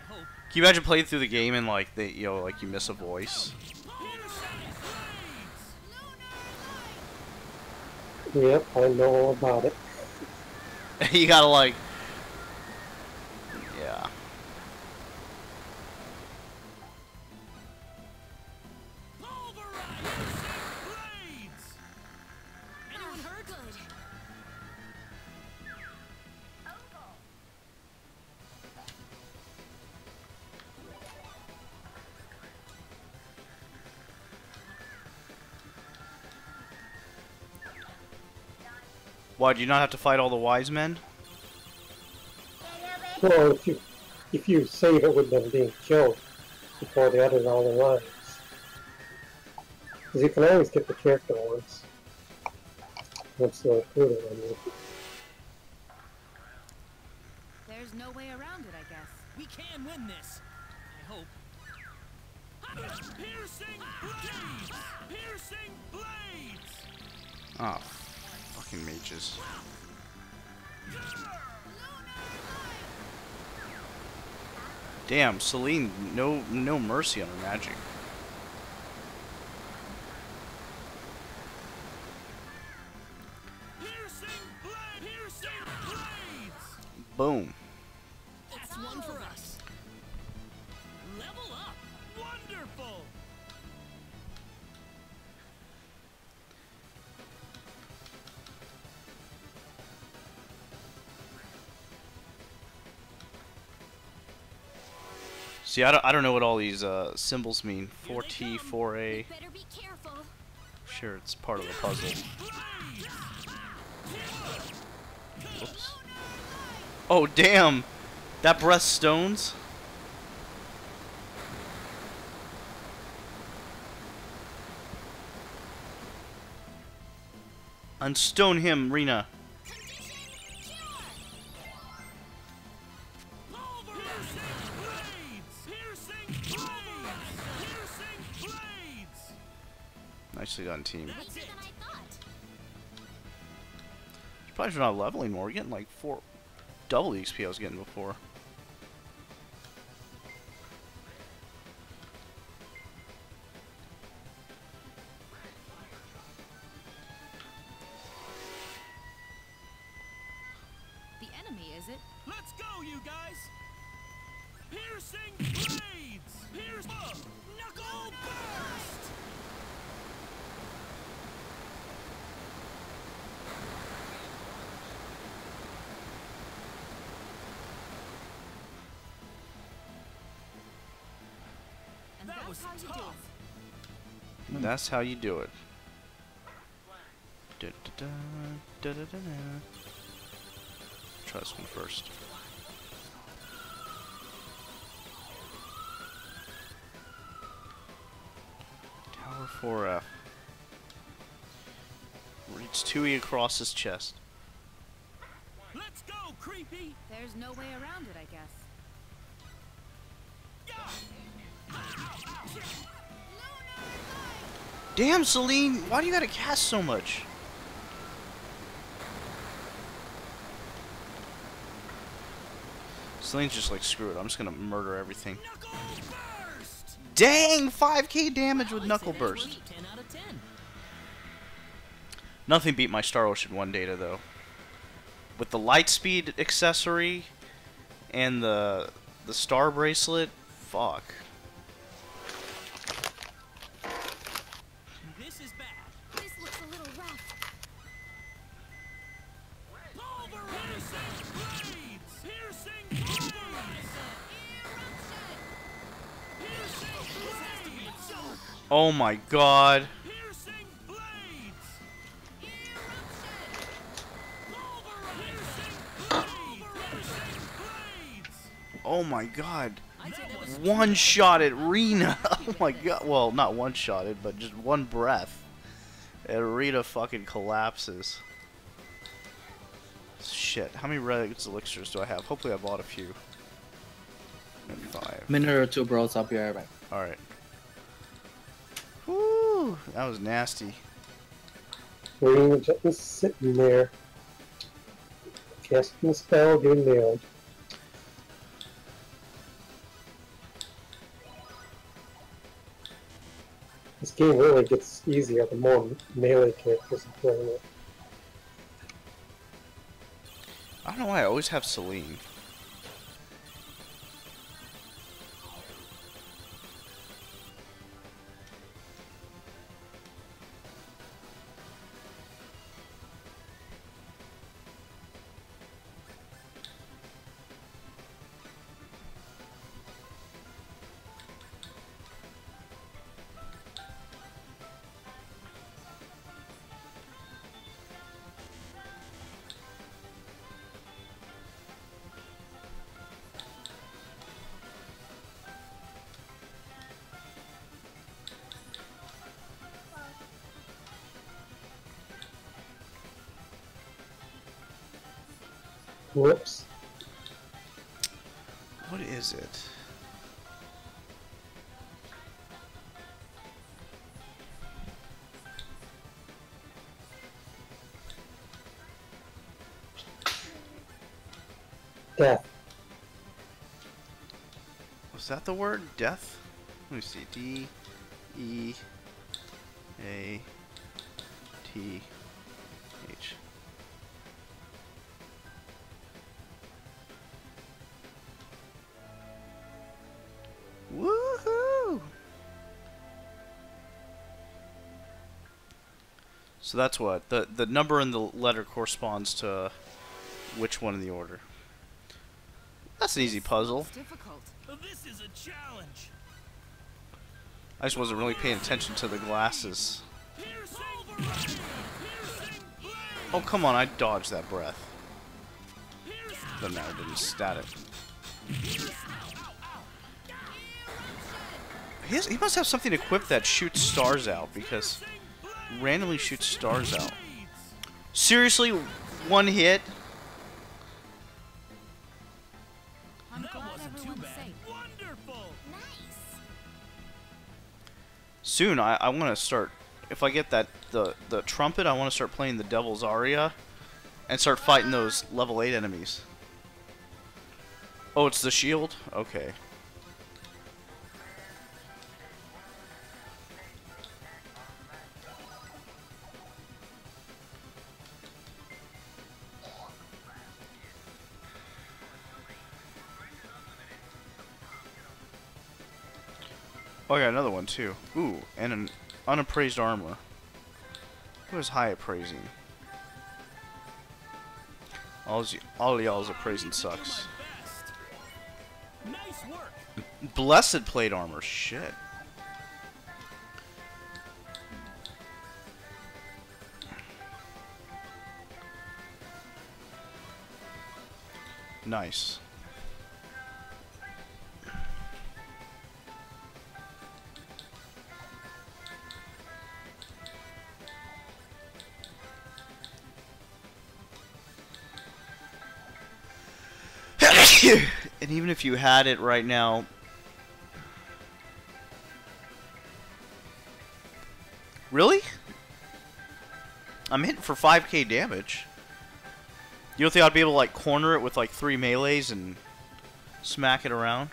Speaker 5: I hope.
Speaker 2: Can you imagine playing through the game and like like you miss a voice?
Speaker 8: Yep, I know all about it.
Speaker 2: You gotta like, yeah.
Speaker 5: Anyone hurt? Good.
Speaker 2: Why, do you not have to fight all the wise men?
Speaker 8: Well, if you save it with them being killed before they utter all their lines. Because you can always get the character once they're included, I mean.
Speaker 3: There's no way around it, I guess.
Speaker 5: We can win this. I hope. Piercing blades! Piercing blades!
Speaker 2: Oh, fucking mages. Damn, Celine, no mercy on her magic. Boom.
Speaker 5: That's one for us. Level up. Wonderful.
Speaker 2: See, I don't know what all these symbols mean. 4T, 4A.
Speaker 3: Better be careful.
Speaker 2: Sure, it's part of the puzzle. Oops. Oh, damn! That breath stones? Unstone him, Rena. Nicely done, team. Probably should not leveling more. We're getting like double the XP I was getting before.
Speaker 3: The enemy, is it?
Speaker 5: Let's go, you guys. Piercing blades. Pierce. Knuckle burst.
Speaker 3: And
Speaker 5: That was
Speaker 3: that's how you do
Speaker 5: tough.
Speaker 3: it.
Speaker 2: That's how you do it. Da-da-da, da-da-da-da. Try this one first. Tower 4F. Reads 2E across his chest.
Speaker 5: Let's go, creepy.
Speaker 3: There's no way around it, I guess.
Speaker 2: Damn, Celine! Why do you gotta cast so much? Celine's just like, screw it, I'm just gonna murder everything.
Speaker 5: Knuckle burst.
Speaker 2: Dang! 5k damage with Knuckle Burst.
Speaker 5: 10 out of 10.
Speaker 2: Nothing beat my Star Ocean 1 data, though. With the Lightspeed accessory and the Star Bracelet, fuck?
Speaker 5: This is bad.
Speaker 3: This looks a little rough.
Speaker 5: Piercing blades! Piercing blades!
Speaker 2: Oh my god.
Speaker 5: Piercing blades!
Speaker 2: Oh my god. One shot at Rena. Oh my god. Well, not one shotted, but just one breath. And Rena fucking collapses. Shit. How many red elixirs do I have? Hopefully I bought a few. And 5.
Speaker 1: Minute or two, bros. I'll be right back.
Speaker 2: Alright. Woo! That was nasty.
Speaker 8: Green just sitting there. Casting the spell, getting nailed. This game really gets easier the more melee characters are playing it.
Speaker 2: I don't know why I always have Celine.
Speaker 8: Whoops.
Speaker 2: What is it?
Speaker 8: Death.
Speaker 2: Was that the word? Death? Let me see. D E A T H. Woohoo! So that's what the number in the letter corresponds to which one in the order. That's an easy puzzle.
Speaker 3: Looks difficult.
Speaker 5: This is a challenge.
Speaker 2: I just wasn't really paying attention to the glasses. Oh come on! I dodged that breath. But no, I didn't stat it. He must have something equipped that shoots stars out, because randomly shoots stars out. Seriously, one hit?
Speaker 3: I'm glad everyone's safe.
Speaker 5: Wonderful.
Speaker 3: Nice.
Speaker 2: Soon, I want to start. If I get that the trumpet, I want to start playing the Devil's Aria and start fighting those level 8 enemies. Oh, it's the shield? Okay. Oh, I got another one too. Ooh, and an unappraised armor. Who is high appraising? All y'all's appraising sucks.
Speaker 5: Nice work.
Speaker 2: Blessed plate armor. Shit. Nice. And even if you had it right now, really? I'm hitting for 5k damage. You don't think I'd be able to like corner it with like 3 melees and smack it around?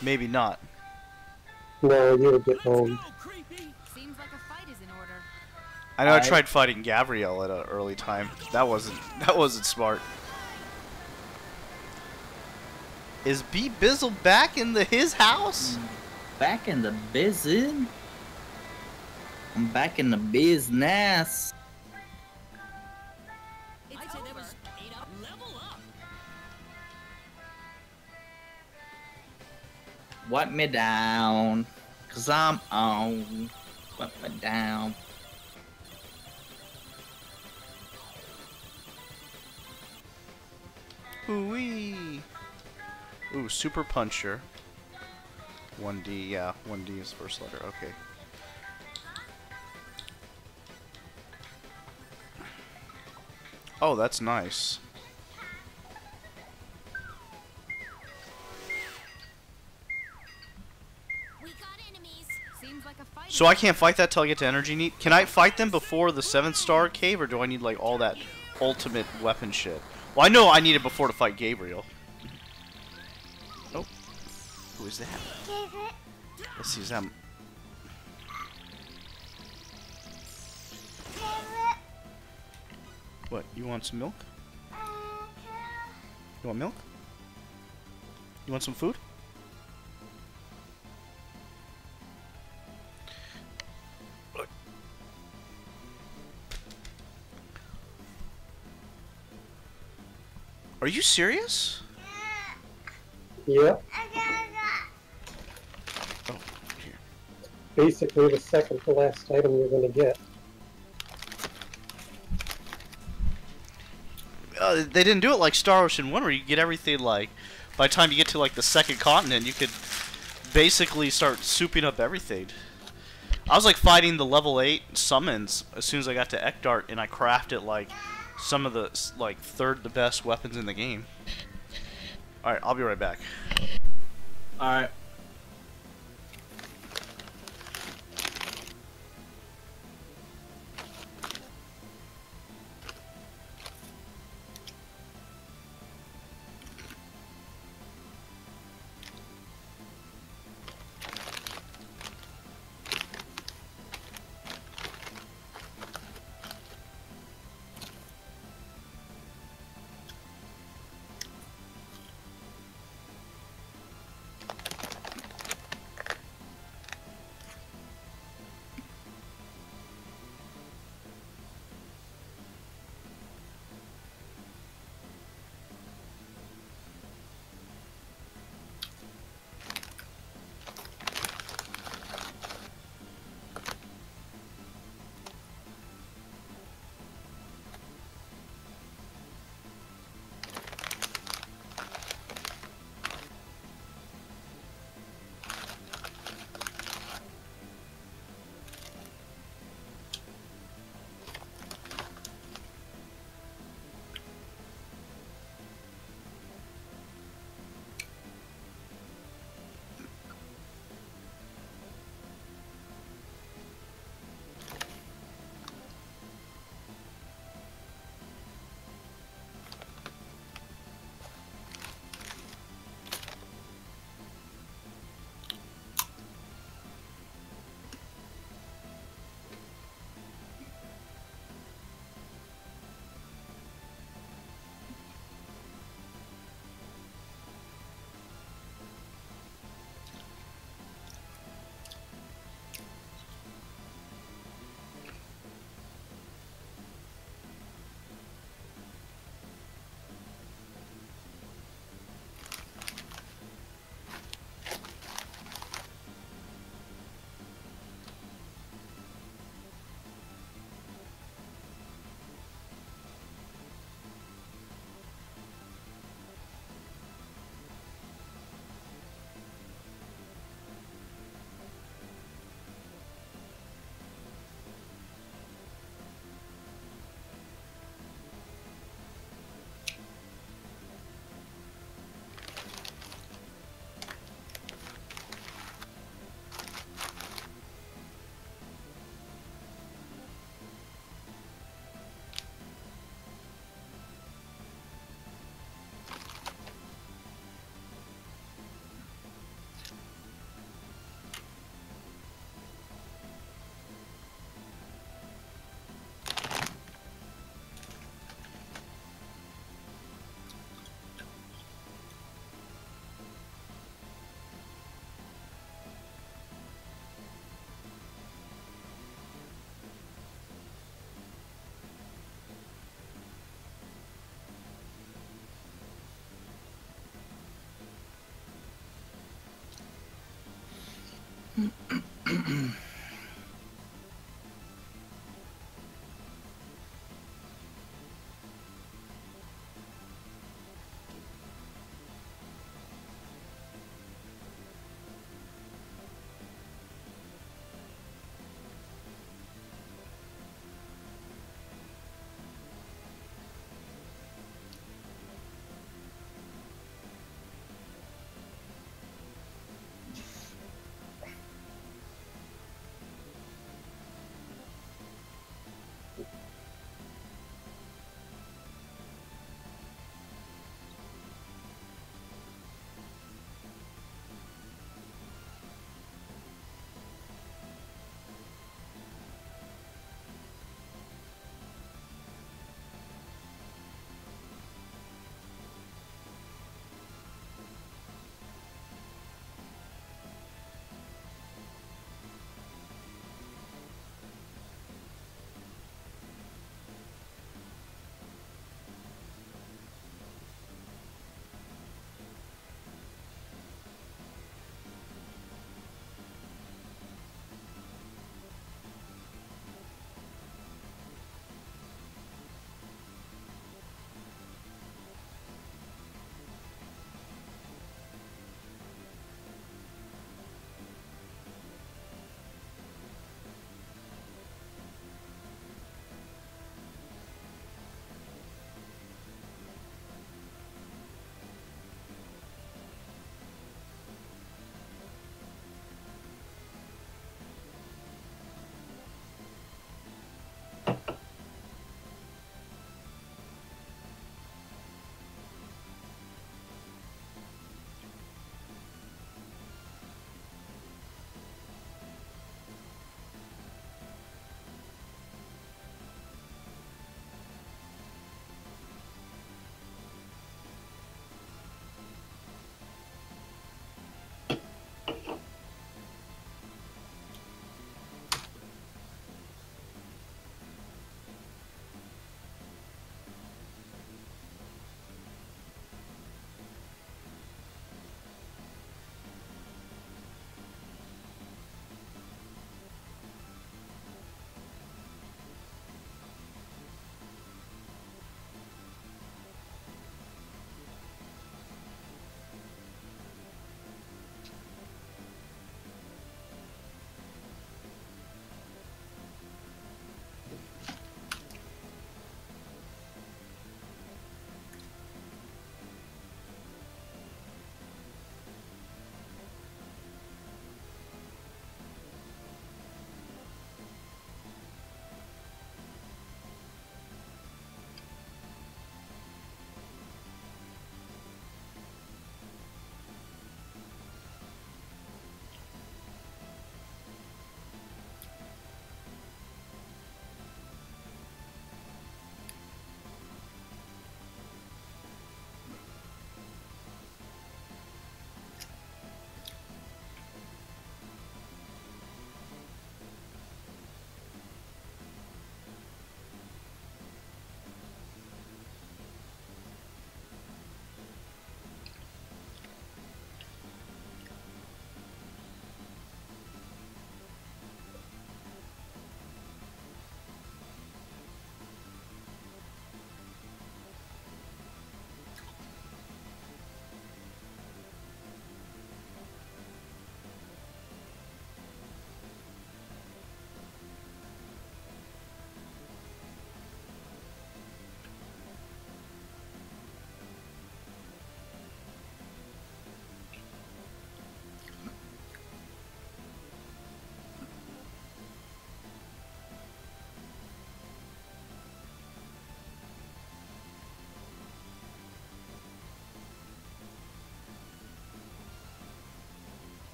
Speaker 2: Maybe not.
Speaker 8: No, you would get home.
Speaker 3: Seems like a fight is in order.
Speaker 2: I know I tried fighting Gabrielle at an early time. That wasn't smart. Is B Bizzle back in his house?
Speaker 1: Back in the business. I'm back in the business.
Speaker 5: I'd say that was 8 up. Level up.
Speaker 1: Wipe me down, 'cause I'm on. Wipe me down.
Speaker 2: Ooh-wee. Ooh, Super Puncher. 1D, yeah, 1D is first letter, okay. Oh, that's nice.
Speaker 3: We got enemies. Seems like a fight.
Speaker 2: So I can't fight that till I get to Energy Neat? Can I fight them before the 7-star cave, or do I need, like, all that ultimate weapon shit? Well, I know I need it before to fight Gabriel. Oh. Who is that? Let's see, is that... What, you want some milk? You want milk? You want some food? Are you serious?
Speaker 8: Yep.
Speaker 2: Oh, here.
Speaker 8: Basically the second to last item you're going to get.
Speaker 2: They didn't do it like Star Ocean 1 where you get everything like... By the time you get to like the second continent, you could basically start souping up everything. I was like fighting the level 8 summons as soon as I got to Ekdart, and I crafted like some of the like third the best weapons in the game. Alright, I'll be right back.
Speaker 1: Alright.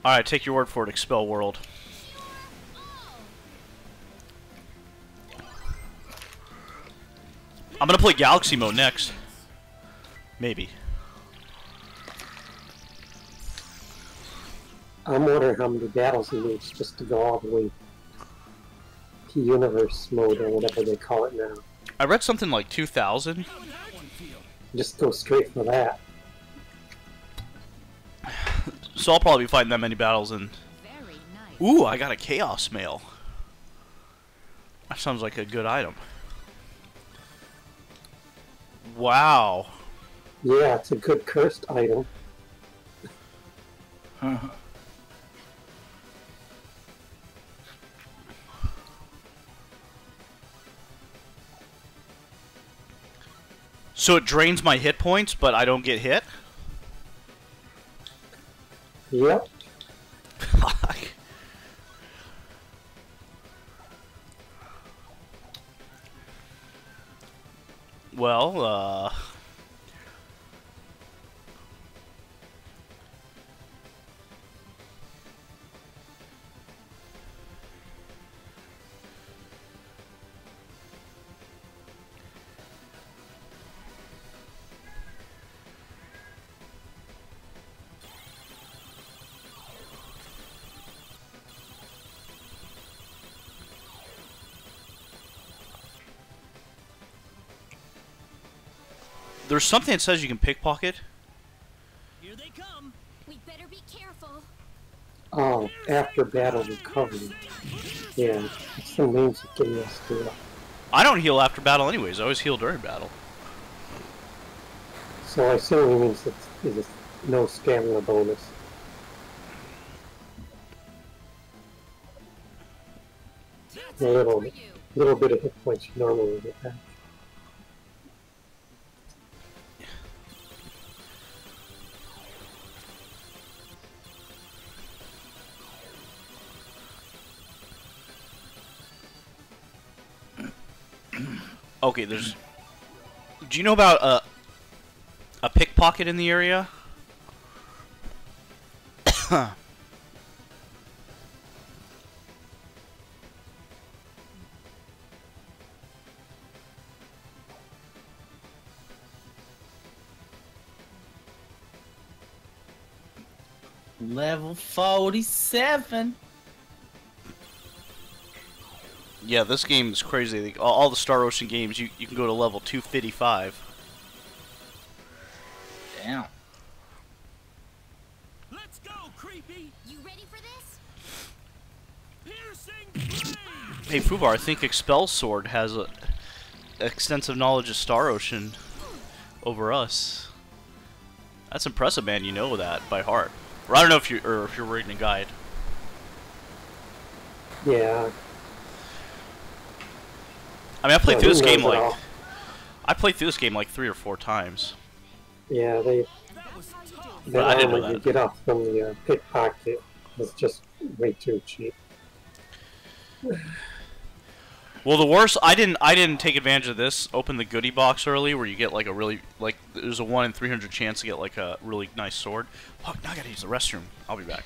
Speaker 2: Alright, take your word for it, Expel World. I'm gonna play Galaxy Mode next. Maybe.
Speaker 8: I'm wondering how many battles he needs just to go all the way to Universe Mode or whatever they call it now.
Speaker 2: I read something like 2,000.
Speaker 8: Just go straight for that.
Speaker 2: So I'll probably be fighting that many battles and...
Speaker 3: Very nice.
Speaker 2: Ooh, I got a Chaos Mail. That sounds like a good item. Wow.
Speaker 8: Yeah, it's a good cursed item.
Speaker 2: So it drains my hit points, but I don't get hit?
Speaker 8: Yep.
Speaker 2: Fuck. Well, there's something that says you can pickpocket.
Speaker 5: Here they come.
Speaker 3: We better be careful.
Speaker 8: Oh, after battle recovery. Yeah, it's the names that give us the.
Speaker 2: I don't heal after battle anyways. I always heal during battle.
Speaker 8: So I assume he means it's no stamina bonus. A little bit of hit points you normally get back.
Speaker 2: Okay, there's... Do you know about a pickpocket in the area?
Speaker 1: Level 47.
Speaker 2: Yeah, this game is crazy. Like, all the Star Ocean games, you can go to level 255.
Speaker 1: Damn.
Speaker 5: Let's go, creepy.
Speaker 3: You ready for this?
Speaker 5: Piercing flame.
Speaker 2: Hey, Fubar, I think Expel Sword has a extensive knowledge of Star Ocean over us. That's impressive, man. You know that by heart. Or I don't know if you're reading a guide.
Speaker 8: Yeah.
Speaker 2: I mean, I played through this game
Speaker 8: knows it
Speaker 2: like...
Speaker 8: all.
Speaker 2: I played through this game like 3 or 4 times.
Speaker 8: Yeah, they.
Speaker 5: That was tough.
Speaker 8: The
Speaker 2: I didn't know
Speaker 8: armor you
Speaker 2: that.
Speaker 8: get off from the pickpocket is just way too cheap.
Speaker 2: Well, the worst, I didn't take advantage of this. Open the goodie box early, where you get like a really there's a 1 in 300 chance to get like a really nice sword. Fuck, now I gotta use the restroom. I'll be back.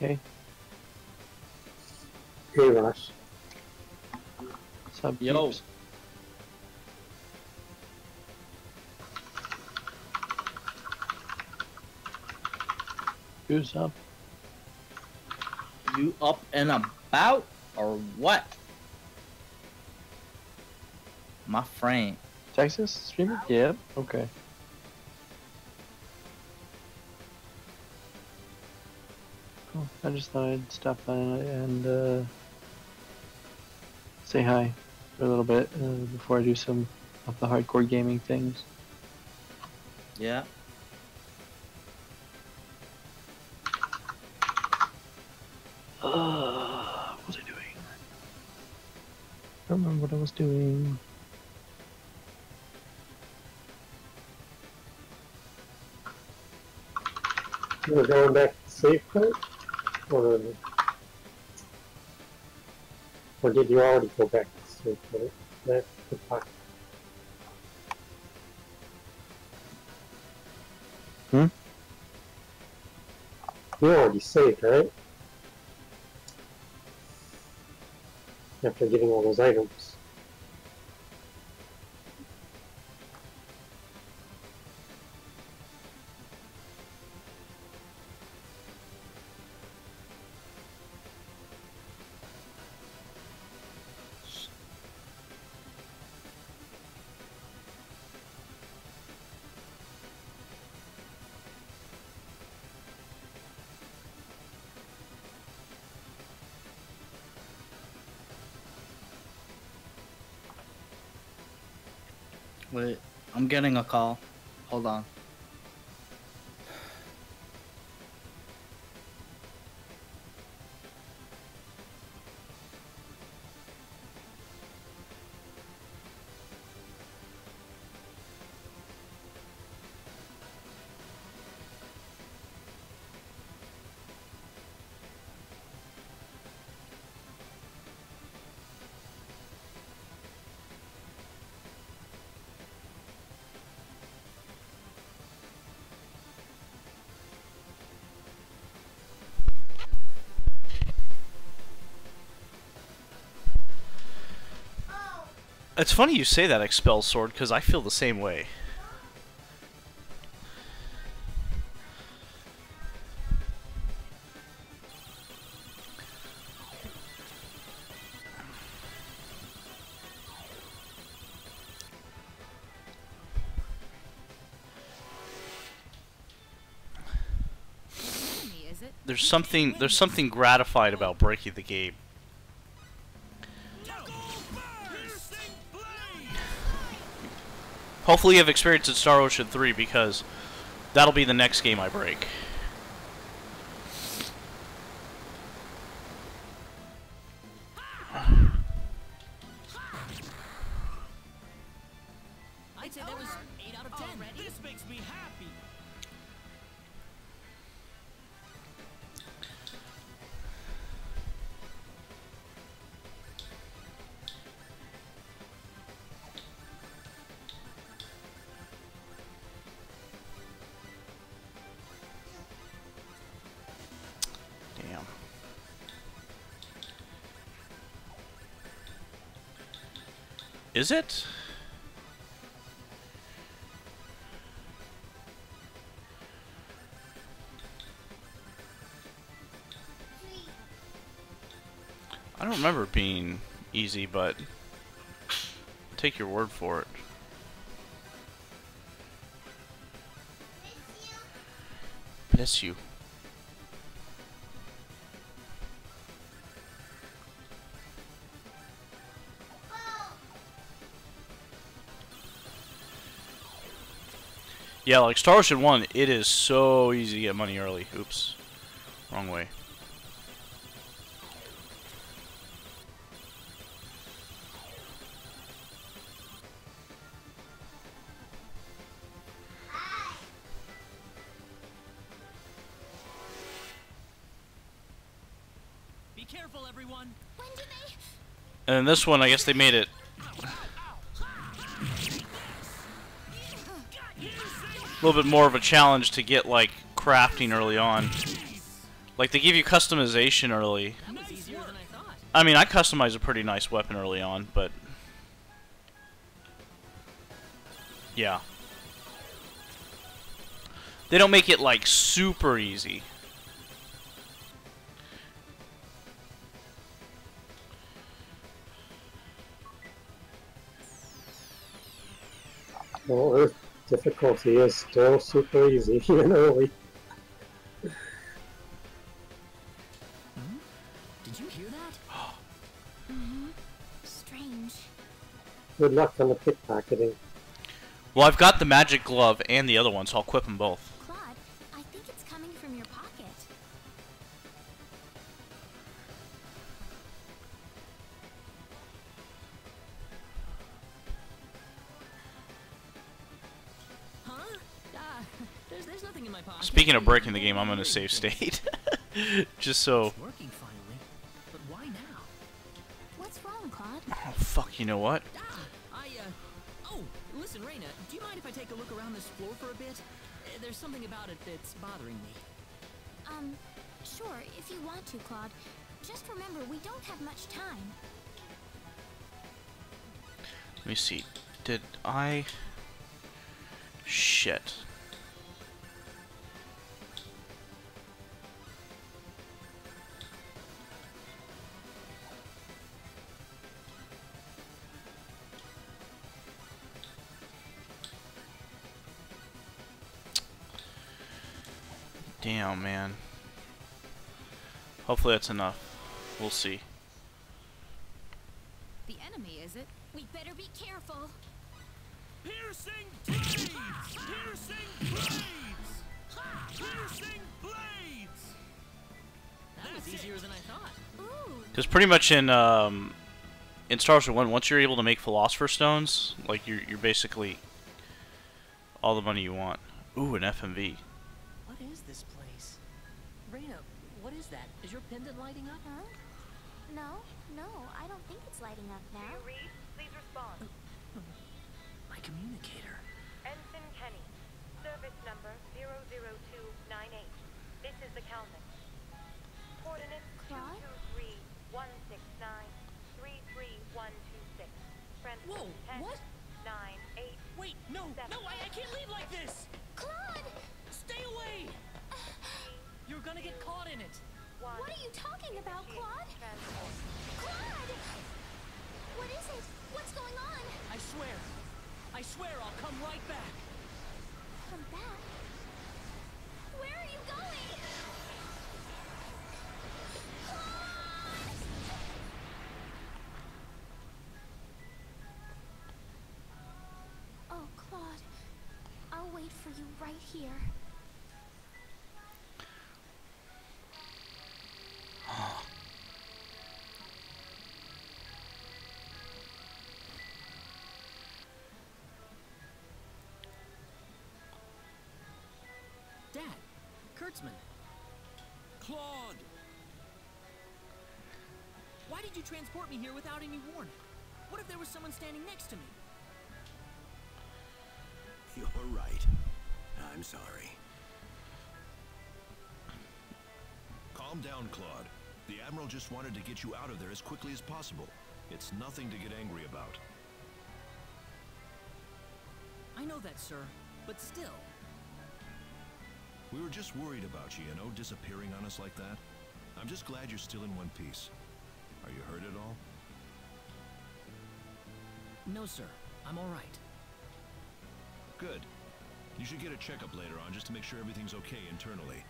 Speaker 9: okay?
Speaker 8: Hey, Rush.
Speaker 9: Sub
Speaker 1: Yo.
Speaker 9: peeps. Who's up?
Speaker 1: You up and about or what? My friend.
Speaker 9: Texas streamer? Yeah. Okay. Cool. I just thought I'd stop by and say hi for a little bit before I do some of the hardcore gaming things.
Speaker 1: Yeah.
Speaker 9: What was I doing? I don't remember what I was doing.
Speaker 8: You were going back to the safe code? Or did you already go back to the safe code? That's the part.
Speaker 9: Hmm?
Speaker 8: You already saved, right? After getting all those items.
Speaker 1: Wait, I'm getting a call. Hold on.
Speaker 2: It's funny you say that, Expel Sword, because I feel the same way.
Speaker 3: Me, is it?
Speaker 2: There's something gratified about breaking the game. Hopefully you have experience in Star Ocean 3 because that'll be the next game I break.
Speaker 5: I'd say that was 8 out of 10. This makes me happy.
Speaker 2: Damn. Is it? I don't remember it being easy, but take your word for it. Bless you. Yeah, like Star Ocean 1, it is so easy to get money early. Oops. Wrong way.
Speaker 5: Be careful, everyone.
Speaker 7: When do they?
Speaker 2: And in this one, I guess they made it a little bit more of a challenge to get, like, crafting early on. Like, they give you customization early.
Speaker 5: That was easier than I thought.
Speaker 2: I mean, I customized a pretty nice weapon early on, but... yeah. They don't make it, like, super easy.
Speaker 8: Well, Earth difficulty is still super easy, even early.
Speaker 5: Did you hear that?
Speaker 10: Mm-hmm. Strange.
Speaker 8: Good luck on the pickpocketing.
Speaker 2: Well, I've got the magic glove and the other one, so I'll equip them both.
Speaker 10: Claude, I think it's coming from your pocket.
Speaker 5: Huh? There's nothing in my pocket.
Speaker 2: Speaking of breaking the game, I'm going to save state. Just so...
Speaker 5: It's working finally. But why now?
Speaker 10: What's wrong, Claude?
Speaker 2: Oh, fuck, you know what?
Speaker 5: Oh, listen, Reina, do you mind if I take a look around this floor for a bit? There's something about it that's bothering me.
Speaker 10: Sure, if you want to, Claude. Just remember, we don't have much time.
Speaker 2: Let me see. Did I... Shit. Damn, man. Hopefully that's enough. We'll see.
Speaker 3: The enemy, is it?
Speaker 10: We better be careful.
Speaker 11: Piercing blades! Piercing blades! Piercing blades!
Speaker 5: That was easier than I thought.
Speaker 10: Ooh.
Speaker 2: Because pretty much in Star Wars 1, once you're able to make Philosopher's Stones, like you're basically all the money you want. Ooh, an FMV.
Speaker 5: What is this place? Reina, what is that? Is your pendant lighting up?
Speaker 10: Huh? No, I don't think it's lighting up now.
Speaker 12: Do you read? Please respond.
Speaker 5: My communicator.
Speaker 12: Ensign Kenny, service number 00298. This is the Calvin. Coordinates
Speaker 10: Claude?
Speaker 12: 223-169-33126.
Speaker 5: Whoa,
Speaker 12: 10,
Speaker 5: what?
Speaker 12: 9, 8.
Speaker 5: Wait, no, I can't leave like this!
Speaker 10: Claude!
Speaker 5: Stay away! You're gonna get caught in it.
Speaker 10: What are you talking about, Claude? Claude! What is it? What's going on?
Speaker 5: I swear I'll come right back.
Speaker 10: Come back? Where are you going? Oh, Claude. I'll wait for you right here.
Speaker 5: Dad, Kurtzman,
Speaker 11: Claude!
Speaker 5: why did you transport me here without any warning? What if there was someone standing next to me?
Speaker 6: You're right. I'm sorry.
Speaker 13: Calm down, Claude. The Admiral just wanted to get you out of there as quickly as possible. It's nothing to get angry about.
Speaker 5: I know that, sir, but still.
Speaker 13: We were just worried about you, disappearing on us like that. I'm just glad you're still in one piece. Are you hurt at all?
Speaker 5: No, sir. I'm all right.
Speaker 13: Good. You should get a checkup later on just to make sure everything's okay internally.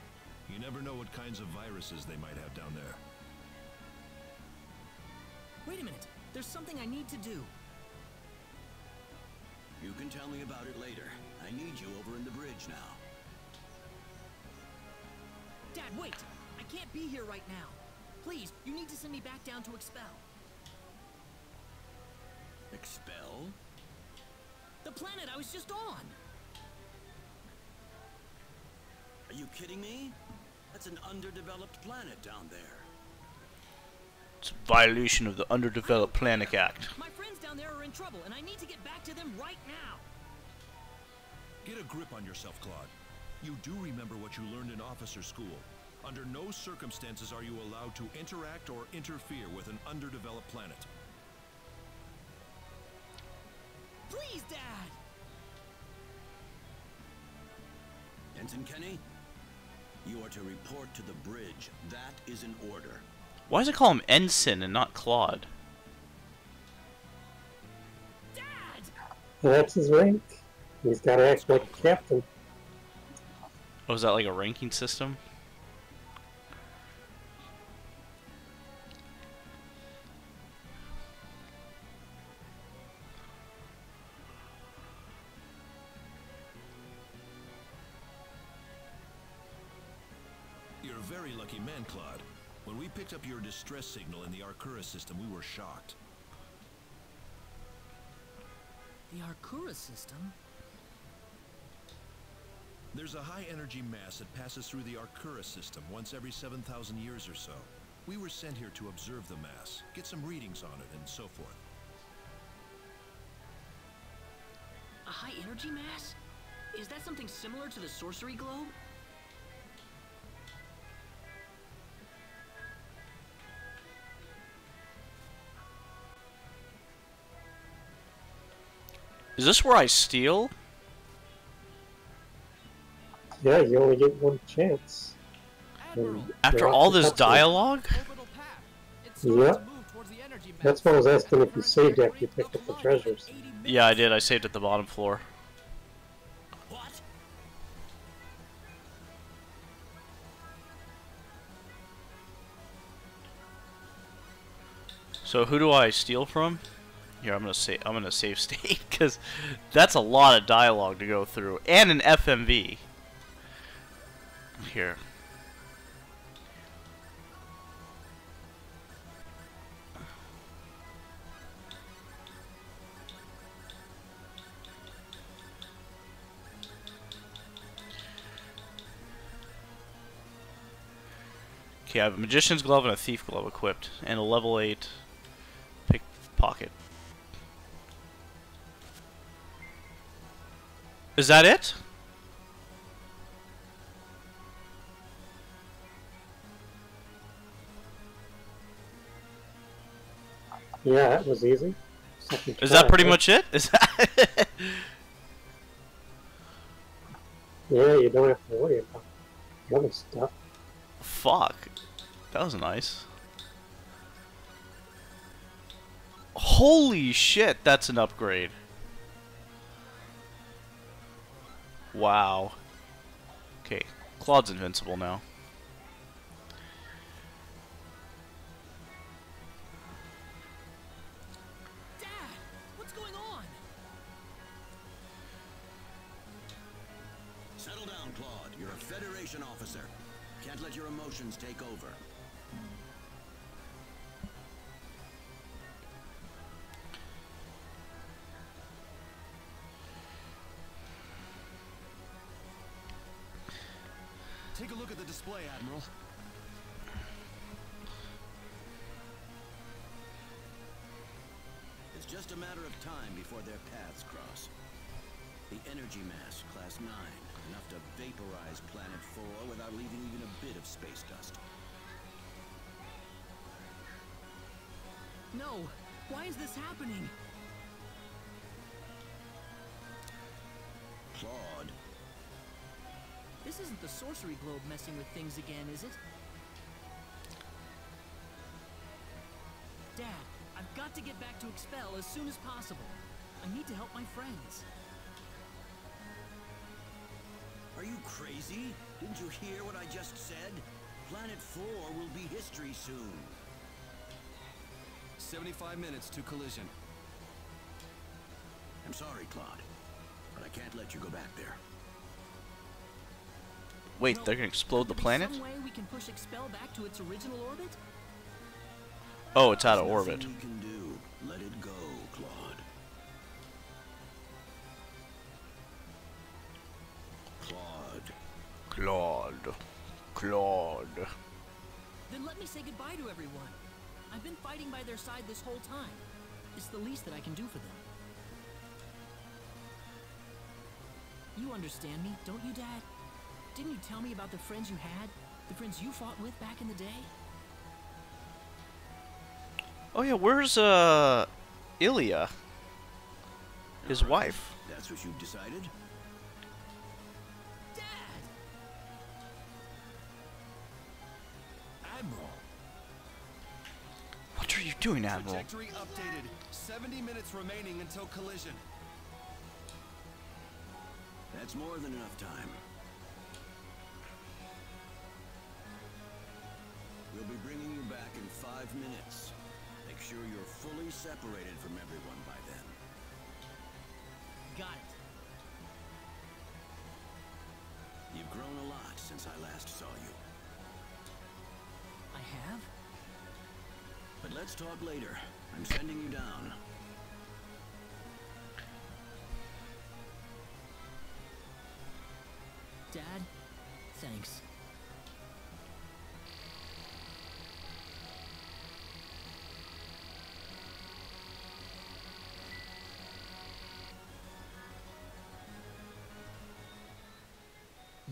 Speaker 13: You never know what kinds of viruses they might have down there.
Speaker 5: Wait a minute. There's something I need to do.
Speaker 6: You can tell me about it later. I need you over in the bridge now.
Speaker 5: Dad, wait! I can't be here right now. Please, you need to send me back down to Expel.
Speaker 6: Expel?
Speaker 5: The planet I was just on!
Speaker 6: Are you kidding me? That's an underdeveloped planet down there.
Speaker 2: It's a violation of the Underdeveloped Planet Act.
Speaker 5: My friends down there are in trouble, and I need to get back to them right now!
Speaker 13: Get a grip on yourself, Claude. You do remember what you learned in officer school. Under no circumstances are you allowed to interact or interfere with an underdeveloped planet.
Speaker 5: Please, Dad!
Speaker 6: Ensign Kenny, you are to report to the bridge. That is an order.
Speaker 2: Why does it call him Ensign and not Claude?
Speaker 8: Well, that's his rank. He's got to act like a captain.
Speaker 2: Oh, is that like a ranking system?
Speaker 13: You're a very lucky man, Claude. When we picked up your distress signal in the Arcura system, we were shocked.
Speaker 5: The Arcura system?
Speaker 13: There's a high-energy mass that passes through the Arcura system once every 7,000 years or so. We were sent here to observe the mass, get some readings on it, and so forth.
Speaker 5: A high-energy mass? Is that something similar to the sorcery globe?
Speaker 2: Is this where I steal?
Speaker 8: Yeah, you only get one chance.
Speaker 2: After all this dialogue?
Speaker 8: Yeah. That's why I was asking if you saved after you picked up the treasures.
Speaker 2: Yeah, I did. I saved at the bottom floor. So who do I steal from? Here, I'm gonna save state because that's a lot of dialogue to go through, and an FMV. Here. Okay, I have a magician's glove and a thief glove equipped, and a level 8 pickpocket. Is that it?
Speaker 8: Yeah, that was easy.
Speaker 2: Is that pretty much it? Is that
Speaker 8: Yeah, you don't have to worry about the other stuff.
Speaker 2: Fuck. That was nice. Holy shit, that's an upgrade. Wow. Okay, Claude's invincible now.
Speaker 5: Dad, what's going on?
Speaker 6: Settle down, Claude. You're a Federation officer. Can't let your emotions take over.
Speaker 11: Take a look at the display, Admiral.
Speaker 6: It's just a matter of time before their paths cross. The energy mass, Class 9, enough to vaporize Planet 4 without leaving even a bit of space dust.
Speaker 5: No! Why is this happening?
Speaker 6: Claude.
Speaker 5: This isn't the sorcery globe messing with things again, is it? Dad, I've got to get back to Expel as soon as possible. I need to help my friends.
Speaker 6: Are you crazy? Didn't you hear what I just said? Planet 4 will be history soon.
Speaker 11: 75 minutes to collision.
Speaker 6: I'm sorry, Claude, but I can't let you go back there.
Speaker 2: Wait, they're gonna explode the planet?
Speaker 5: Some way we can push Expel back to its original orbit?
Speaker 2: Oh, it's out of
Speaker 6: There's
Speaker 2: orbit.
Speaker 6: nothing we can do. Let it go, Claude.
Speaker 2: Claude.
Speaker 5: Then let me say goodbye to everyone. I've been fighting by their side this whole time. It's the least that I can do for them. You understand me, don't you, Dad? Didn't you tell me about the friends you had? The friends you fought with back in the day?
Speaker 2: Oh yeah, where's Ilya? His
Speaker 6: All right,
Speaker 2: wife.
Speaker 6: That's what you've decided?
Speaker 5: Dad!
Speaker 11: Admiral.
Speaker 2: What are you doing, Admiral?
Speaker 11: Trajectory updated. 70 minutes remaining until collision.
Speaker 6: That's more than enough time. We'll be bringing you back in 5 minutes. Make sure you're fully separated from everyone by then.
Speaker 5: Got it.
Speaker 6: You've grown a lot since I last saw you.
Speaker 5: I have?
Speaker 6: But let's talk later. I'm sending you down.
Speaker 5: Dad, thanks.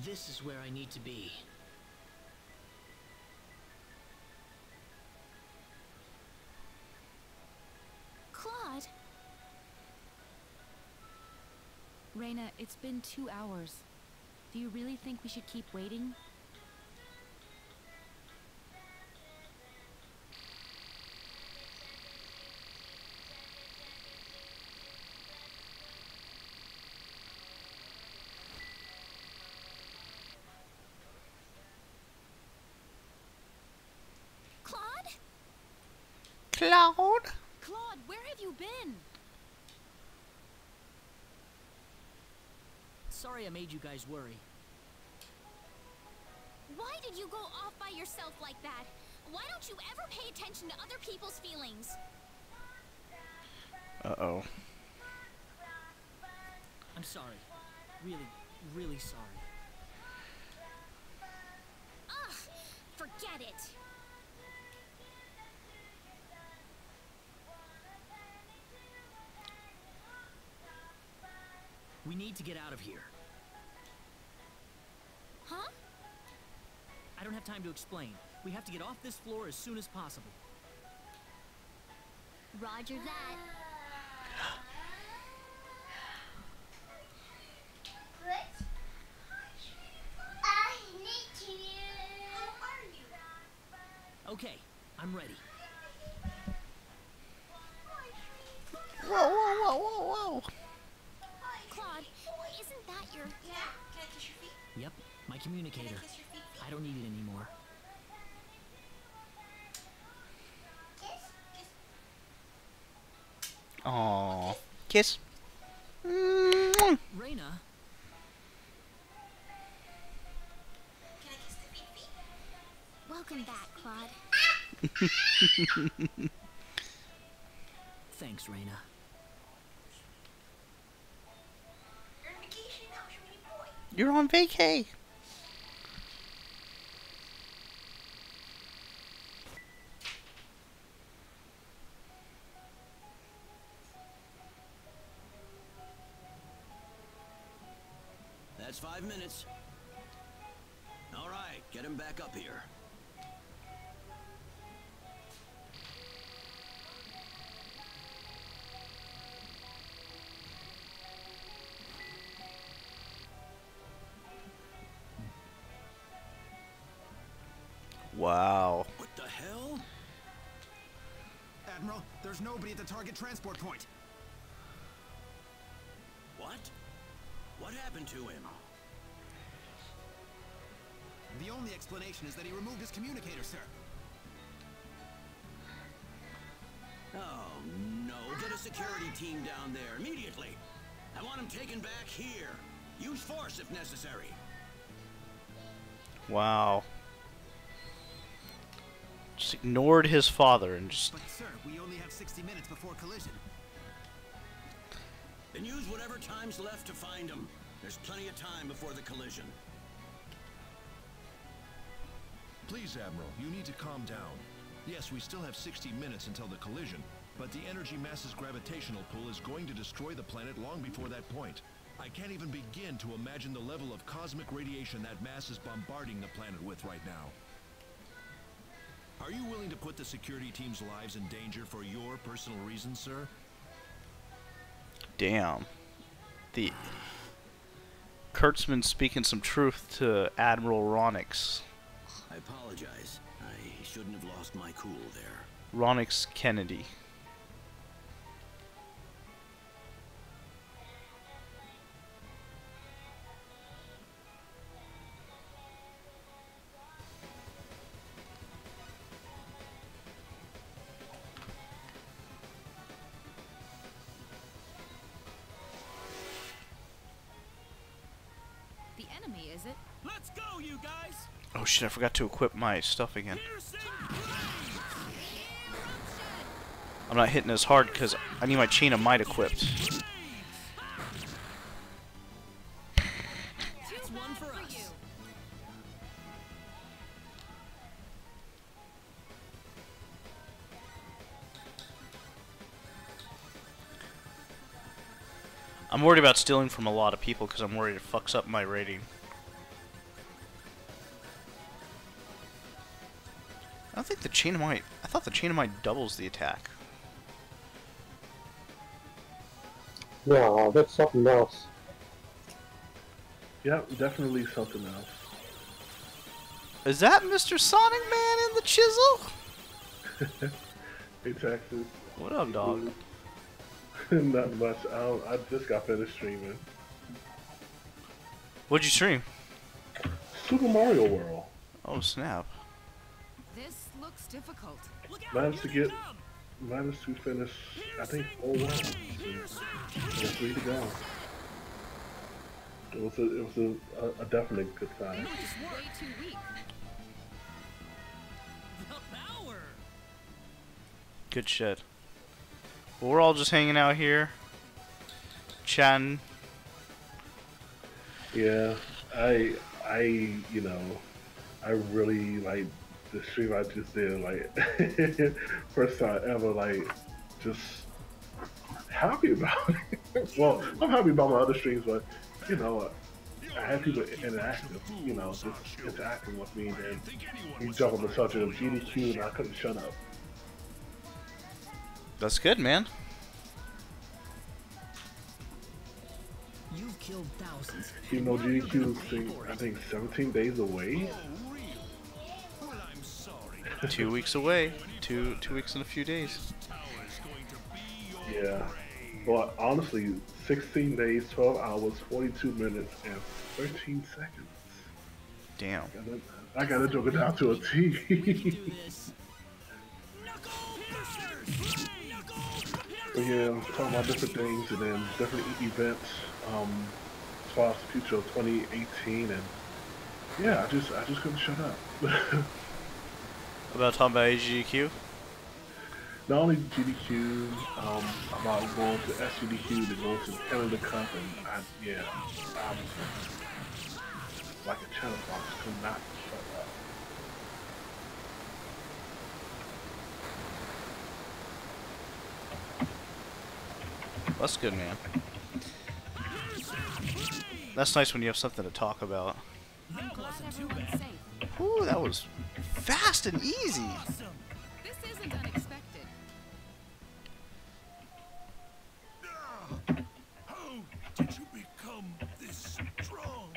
Speaker 5: This is where I need to be.
Speaker 10: Claude!
Speaker 3: Reina, it's been 2 hours. Do you really think we should keep waiting?
Speaker 10: Claude?
Speaker 2: Cloud?
Speaker 3: Claude, where have you been?
Speaker 5: Sorry I made you guys worry.
Speaker 10: Why did you go off by yourself like that? Why don't you ever pay attention to other people's feelings?
Speaker 2: Uh-oh.
Speaker 5: I'm sorry. Really, really sorry.
Speaker 10: Ugh! Forget it!
Speaker 5: We need to get out of here.
Speaker 10: Huh?
Speaker 5: I don't have time to explain. We have to get off this floor as soon as possible.
Speaker 10: Roger that.
Speaker 5: Okay, I'm ready.
Speaker 2: Whoa, whoa, whoa, whoa, whoa.
Speaker 10: Claude, isn't that your...
Speaker 14: Yeah, can I kiss your feet?
Speaker 5: Yep, my communicator.
Speaker 14: Can I kiss your feet?
Speaker 5: I don't need it anymore.
Speaker 14: Kiss? Kiss?
Speaker 2: Aww. Kiss. Mwah.
Speaker 5: Reina,
Speaker 14: Can I kiss the feet?
Speaker 10: Welcome back, Claude.
Speaker 5: thanks, Reina.
Speaker 14: You're on vacation now, sweetie boy.
Speaker 2: You're on vacay.
Speaker 6: That's 5 minutes. All right, get him back up here.
Speaker 2: Wow.
Speaker 6: What the hell?
Speaker 11: Admiral, there's nobody at the target transport point.
Speaker 6: What? What happened to him?
Speaker 11: The only explanation is that he removed his communicator, sir.
Speaker 6: Oh, no. Get a security team down there immediately. I want him taken back here. Use force if necessary.
Speaker 2: Wow. Just ignored his father and just...
Speaker 11: But, sir, we only have 60 minutes before collision.
Speaker 6: Then use whatever time's left to find him. There's plenty of time before the collision.
Speaker 13: Please, Admiral, you need to calm down. Yes, we still have 60 minutes until the collision, but the energy mass's gravitational pull is going to destroy the planet long before that point. I can't even begin to imagine the level of cosmic radiation that mass is bombarding the planet with right now. Are you willing to put the security team's lives in danger for your personal reasons, sir?
Speaker 2: Damn. The Kurtzman speaking some truth to Admiral Ronix.
Speaker 6: I apologize. I shouldn't have lost my cool there.
Speaker 2: Ronix Kennedy.
Speaker 3: The enemy, is it?
Speaker 5: Let's go, you guys!
Speaker 2: Oh shit, I forgot to equip my stuff again. I'm not hitting as hard because I need my chain of might equipped.
Speaker 5: That's one for us.
Speaker 2: I'm worried about stealing from a lot of people because I'm worried it fucks up my rating. I don't think the chain of might... I thought the chain of might doubles the attack.
Speaker 8: No, that's something else.
Speaker 15: Yeah, definitely something else.
Speaker 2: Is that Mr. Sonic Man in the chisel?
Speaker 15: Hey, Texas.
Speaker 2: What up, dog?
Speaker 15: Not much. I just got finished streaming.
Speaker 2: What'd you stream?
Speaker 15: Super Mario World.
Speaker 2: Oh, snap.
Speaker 3: This looks difficult.
Speaker 15: Managed to finish, I think, 4 rounds. We're 3 to go. It was a definite good time.
Speaker 3: Way too weak.
Speaker 5: The power!
Speaker 2: Good shit. Well, we're all just hanging out here, chatting.
Speaker 15: Yeah, I you know, I really like the stream I just did. Like, first time ever, like, just happy about it. Well, I'm happy about my other streams, but you know, I had people interactive, you know, just interacting with me, and then you jump on the subject of GDQ, and I couldn't shut up.
Speaker 2: That's good, man.
Speaker 5: You've killed thousands.
Speaker 15: You know, GDQ is, I think, 17 days away.
Speaker 2: 2 weeks away. Two weeks and a few days.
Speaker 15: Yeah. Well, honestly, 16 days, 12 hours, 42 minutes, and 13 seconds.
Speaker 2: Damn.
Speaker 15: I gotta joke it down to a T. But yeah, talking about different things and then different events as far as the future of 2018, and yeah, I just couldn't shut up.
Speaker 2: About talking about AGDQ?
Speaker 15: Not only GDQ, about going to SGDQ, to go to the Canada Cup, and I'm like a chatterbox, could not shut up.
Speaker 2: That's good, man. That's nice when you have something to talk about.
Speaker 3: I'm glad everyone's safe.
Speaker 2: Ooh, that was fast and easy.
Speaker 3: This isn't unexpected.
Speaker 13: How did you become this strong?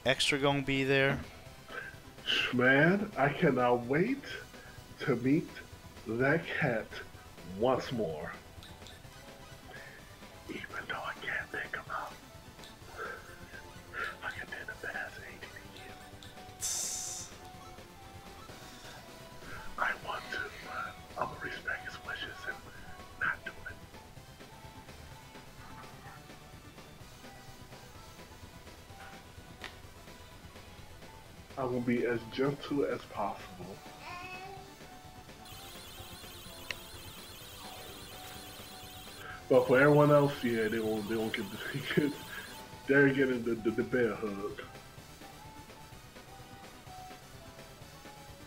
Speaker 2: Extra gonna be there.
Speaker 15: Man, I cannot wait to meet that cat once more. Even though I can't pick him up. Like I did in the past ADDQ. I want to, but I'm gonna respect his wishes and not do it. I will be as gentle as possible. But for everyone else, yeah, they won't get the they're getting the bear hug.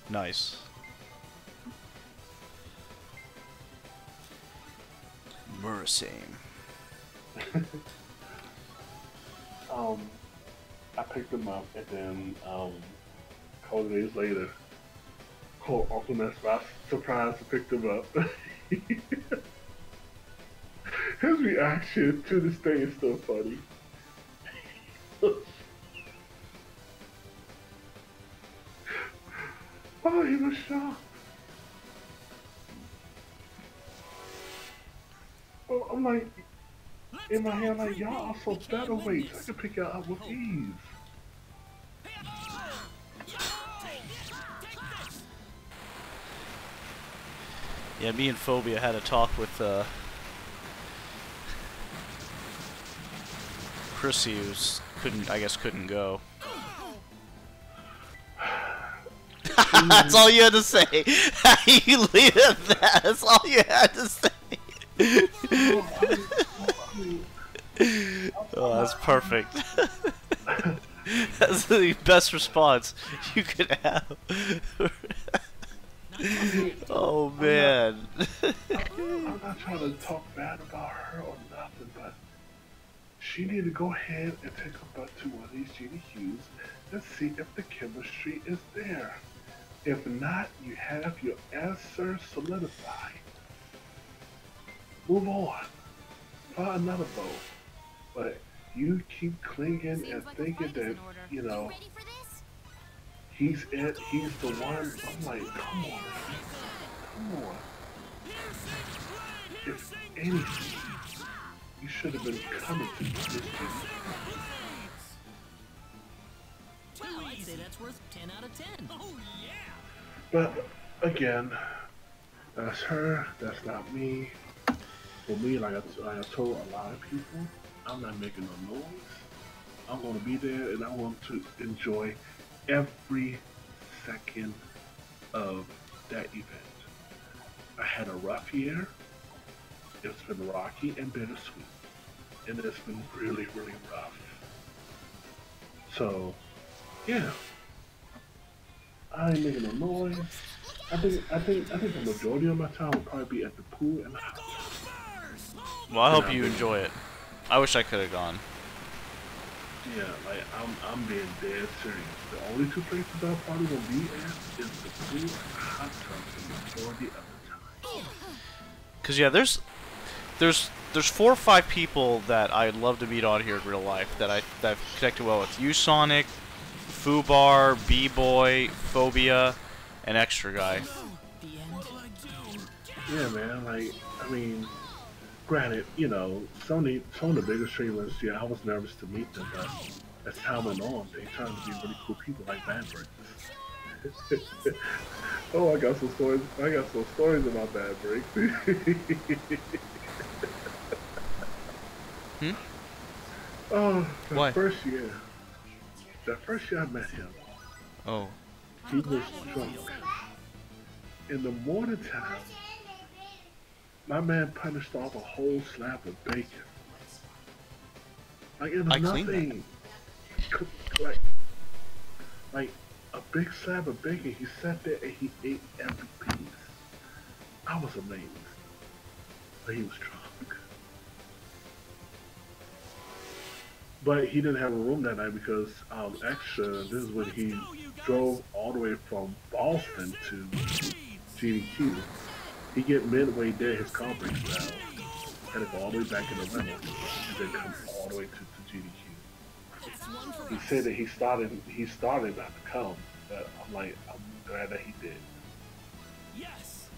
Speaker 2: Nice. Murasame.
Speaker 15: I picked him up, and then a couple days later, called Uncle Ness by surprise to pick him up. His reaction to this thing is still funny. Oh, he was shocked. Oh, I'm like, in my head, like, y'all are so featherweights. I can pick y'all up with ease.
Speaker 2: Yeah, me and Phobia had a talk with Chrissy, who's I guess couldn't go. That's all you had to say. You leave it at that. That's all you had to say. Oh, that's perfect. That's the best response you could have. Oh man.
Speaker 15: I'm not trying to talk bad about her or nothing, but she need to go ahead and take her butt to one of these GDQs and see if the chemistry is there. If not, you have your answer solidified. Move on. Find another bow. But you keep clinging and thinking that, you know, he's it, he's the one. I'm like, come on. Come on. If anything, you should have been coming to this thing.
Speaker 5: Well, I'd say that's worth 10 out of 10. Oh, yeah!
Speaker 15: But, again, that's her, that's not me. For me, like I told a lot of people, I'm not making no noise. I'm going to be there and I want to enjoy every second of that event. I had a rough year. It's been rocky and bittersweet. And it's been really, really rough. So, yeah. I ain't making no noise. I think the majority of my time will probably be at the pool and the house.
Speaker 2: Well, I hope you enjoy it. I wish I could have gone.
Speaker 15: Yeah, like I'm being dead serious. The only two places I'm probably gonna be at is the pool and the hot tub the majority of the time.
Speaker 2: Cause yeah, there's 4 or 5 people that I'd love to meet on here in real life that I've connected well with. You, Sonic, Fubar, B-Boy, Phobia, and Extra Guy.
Speaker 15: Yeah, man. Like, I mean, granted, you know, some of the bigger streamers, yeah, I was nervous to meet them, but as time went on, they turned to be really cool people like Bad Breaks. Oh, I got some stories. I got some stories about Bad Breaks. Oh,
Speaker 2: Why?
Speaker 15: That first year I met him.
Speaker 2: Oh.
Speaker 15: He was drunk. In the morning time, my man punished off a whole slab of bacon. Like it was nothing. Like a big slab of bacon. He sat there and he ate every piece. I was amazed. But he was drunk. But he didn't have a room that night because Extra, this is when he drove all the way from Boston to GDQ. He get midway there, his car breaks down. Had to go all the way back in the rental and then come all the way to GDQ. He said that he started not to come, but I'm like, I'm glad that he did.
Speaker 5: Yes.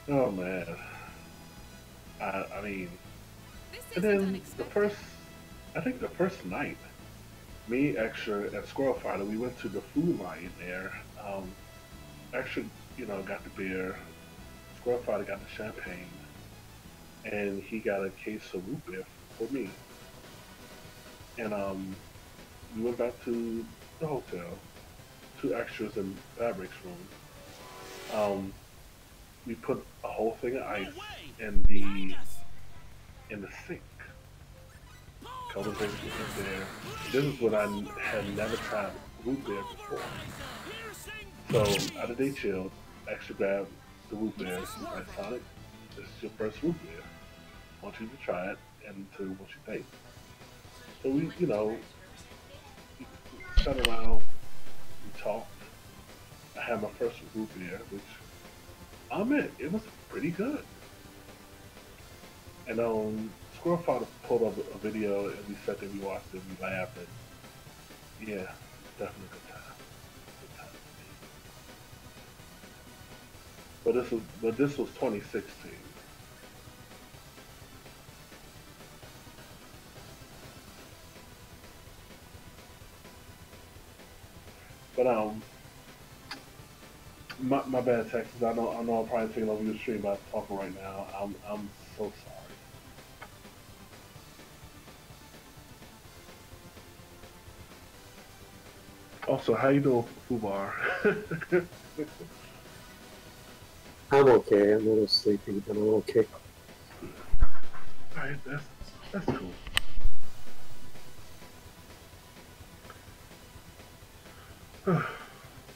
Speaker 15: Oh man. I mean, and then I think the first night, me, Extra, and Squirrel Fighter, we went to the food line there. Extra, you know, got the beer. Squirrel Fighter got the champagne. And he got a case of root beer for me. And we went back to the hotel, 2 Extras in Fabric's room. We put a whole thing of ice in the sink. Couple things in there. This is what I had never tried root beer before. So after they chilled, Extra grabbed the root beer. He's like, Sonic, This is your first root beer. I want you to try it and tell me what you think. So we, we sat around, we talked. I had my first root beer, which I admit it was pretty good. And Squirrel Father pulled up a video and we sat there, we watched it, we laughed, and yeah, definitely a good time. Good time for me. But this was 2016. But my bad, Texas. I know I'm probably taking over your stream by talking right now. I'm so sorry. Also, how you doing, Fubar?
Speaker 8: I'm okay. I'm a little sleepy, but I'm okay.
Speaker 15: Alright, that's cool.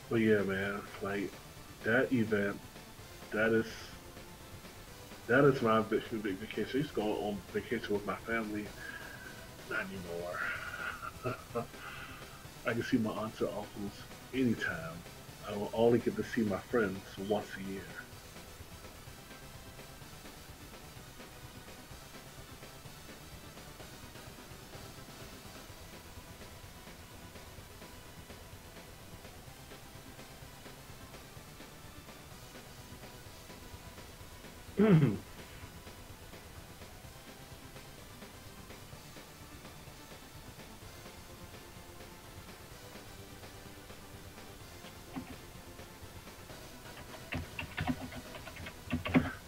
Speaker 15: But yeah, man, like that event, that is that is my big vacation. I used to go on vacation with my family. Not anymore. I can see my aunts and uncles anytime. I will only get to see my friends once a year.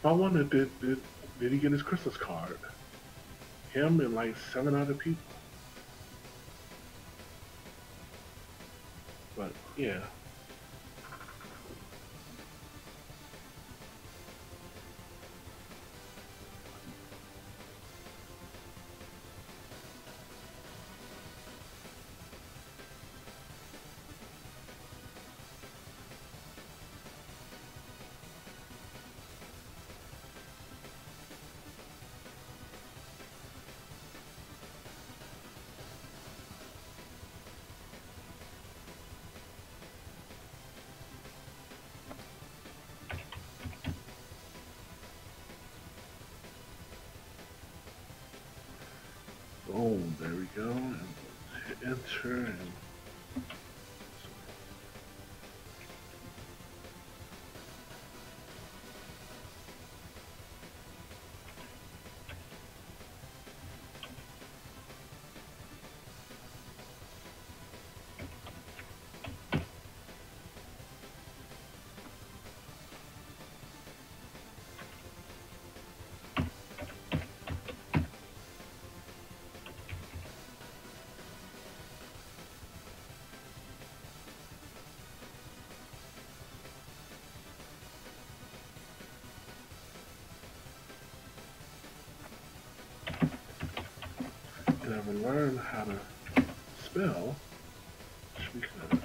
Speaker 15: I wonder did he get his Christmas card? Him and like 7 other people. But yeah. Oh, there we go. And hit enter and never learn how to spell. Should be good.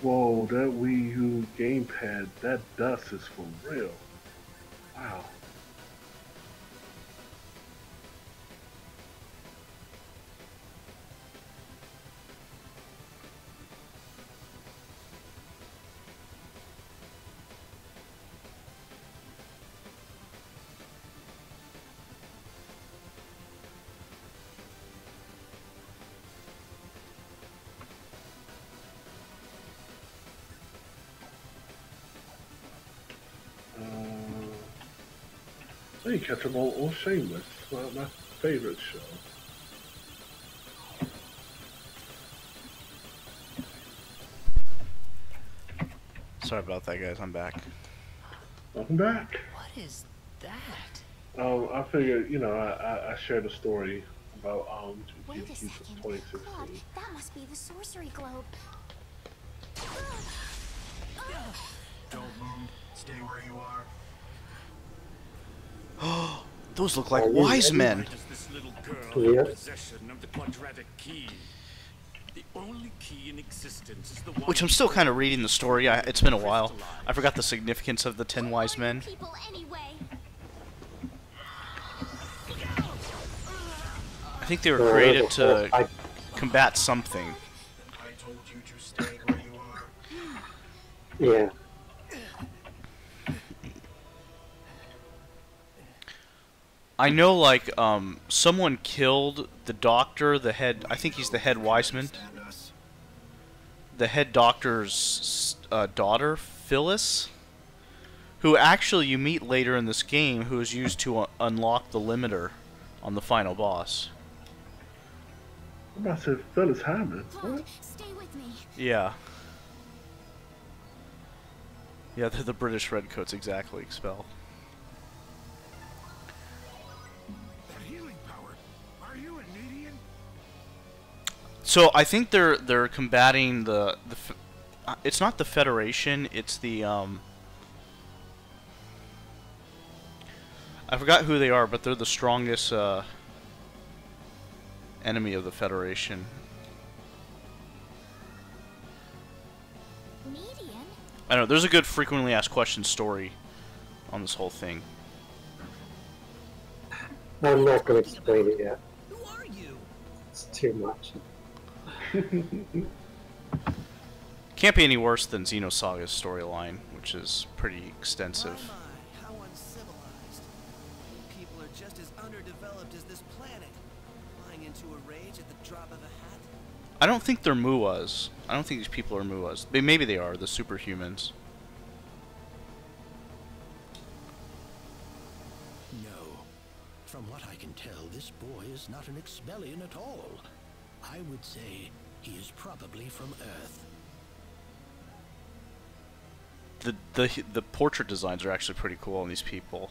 Speaker 15: Whoa, that Wii U gamepad, that dust is for real. Wow. I didn't catch them on Shameless, my favorite show.
Speaker 2: Sorry about that, guys. I'm back.
Speaker 15: Welcome back.
Speaker 5: What is that?
Speaker 15: I figured, you know, I shared a story about
Speaker 10: Wait a
Speaker 15: GDQ
Speaker 10: second.
Speaker 15: from
Speaker 10: Claude,
Speaker 15: 2016.
Speaker 10: that must be the sorcery globe.
Speaker 11: Don't move. Stay where you are.
Speaker 2: Those look like wise men.
Speaker 11: Does this little girl
Speaker 8: Yeah.
Speaker 11: have possession of the quadratic key? The only key in existence is the one.
Speaker 2: Which I'm still kind of reading the story. It's been a while. I forgot the significance of the 10 wise men.
Speaker 10: People anyway.
Speaker 2: I think they were created to combat something.
Speaker 11: I told you to stay where you are.
Speaker 8: Yeah.
Speaker 2: I know, like, someone killed the doctor, the head. I think he's the head wiseman. The head doctor's daughter, Phyllis, who actually you meet later in this game, who is used to unlock the limiter on the final boss.
Speaker 15: I'm about to say Phyllis Hammond.
Speaker 10: Claude, stay with me.
Speaker 2: Yeah. Yeah, they're the British Redcoats, exactly, Expel.
Speaker 4: That healing power. Are you an idiot?
Speaker 2: So I think they're combating it's not the Federation, it's the I forgot who they are, but they're the strongest enemy of the Federation.
Speaker 10: Median?
Speaker 2: I don't know, there's a good frequently asked questions story on this whole thing.
Speaker 8: I'm not going to explain it yet.
Speaker 5: Who are you?
Speaker 8: It's too much.
Speaker 2: Can't be any worse than Xenosaga's storyline, which is pretty extensive.
Speaker 5: My, how uncivilized. People are just as underdeveloped as this planet. Flying into a rage at the drop of a hat.
Speaker 2: I don't think they're Muas. I don't think these people are Muas. Maybe they are, the superhumans.
Speaker 6: No. From what I can tell, this boy is not an Expellion at all. I would say he is probably from Earth.
Speaker 2: The portrait designs are actually pretty cool on these people.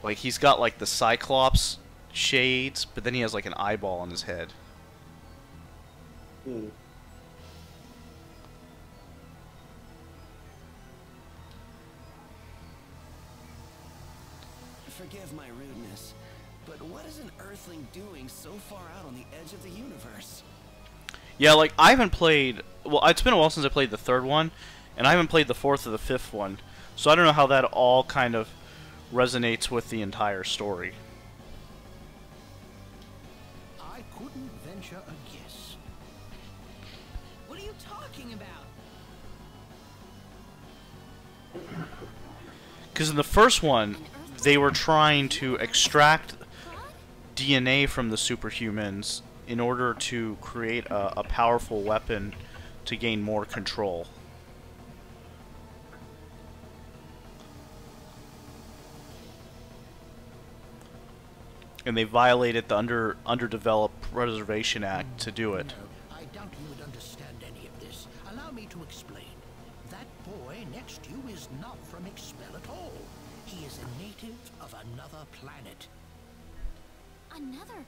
Speaker 2: Like, he's got like the Cyclops shades, but then he has like an eyeball on his head.
Speaker 8: Hmm.
Speaker 6: Forgive my rudeness, but what is an Earthling doing so far out on the edge of the universe?
Speaker 2: Yeah, like, I haven't played... Well, it's been a while since I played the third one, and I haven't played the fourth or the fifth one, so I don't know how that all kind of resonates with the entire story.
Speaker 6: I couldn't venture a guess.
Speaker 5: What are you talking about?
Speaker 2: Because in the first one, they were trying to extract DNA from the superhumans in order to create a powerful weapon to gain more control. And they violated the Underdeveloped Preservation Act to do it.
Speaker 6: No, I doubt you would understand any of this. Allow me to explain. That boy next to you is not from Expel at all. He is a native of another planet.
Speaker 10: Another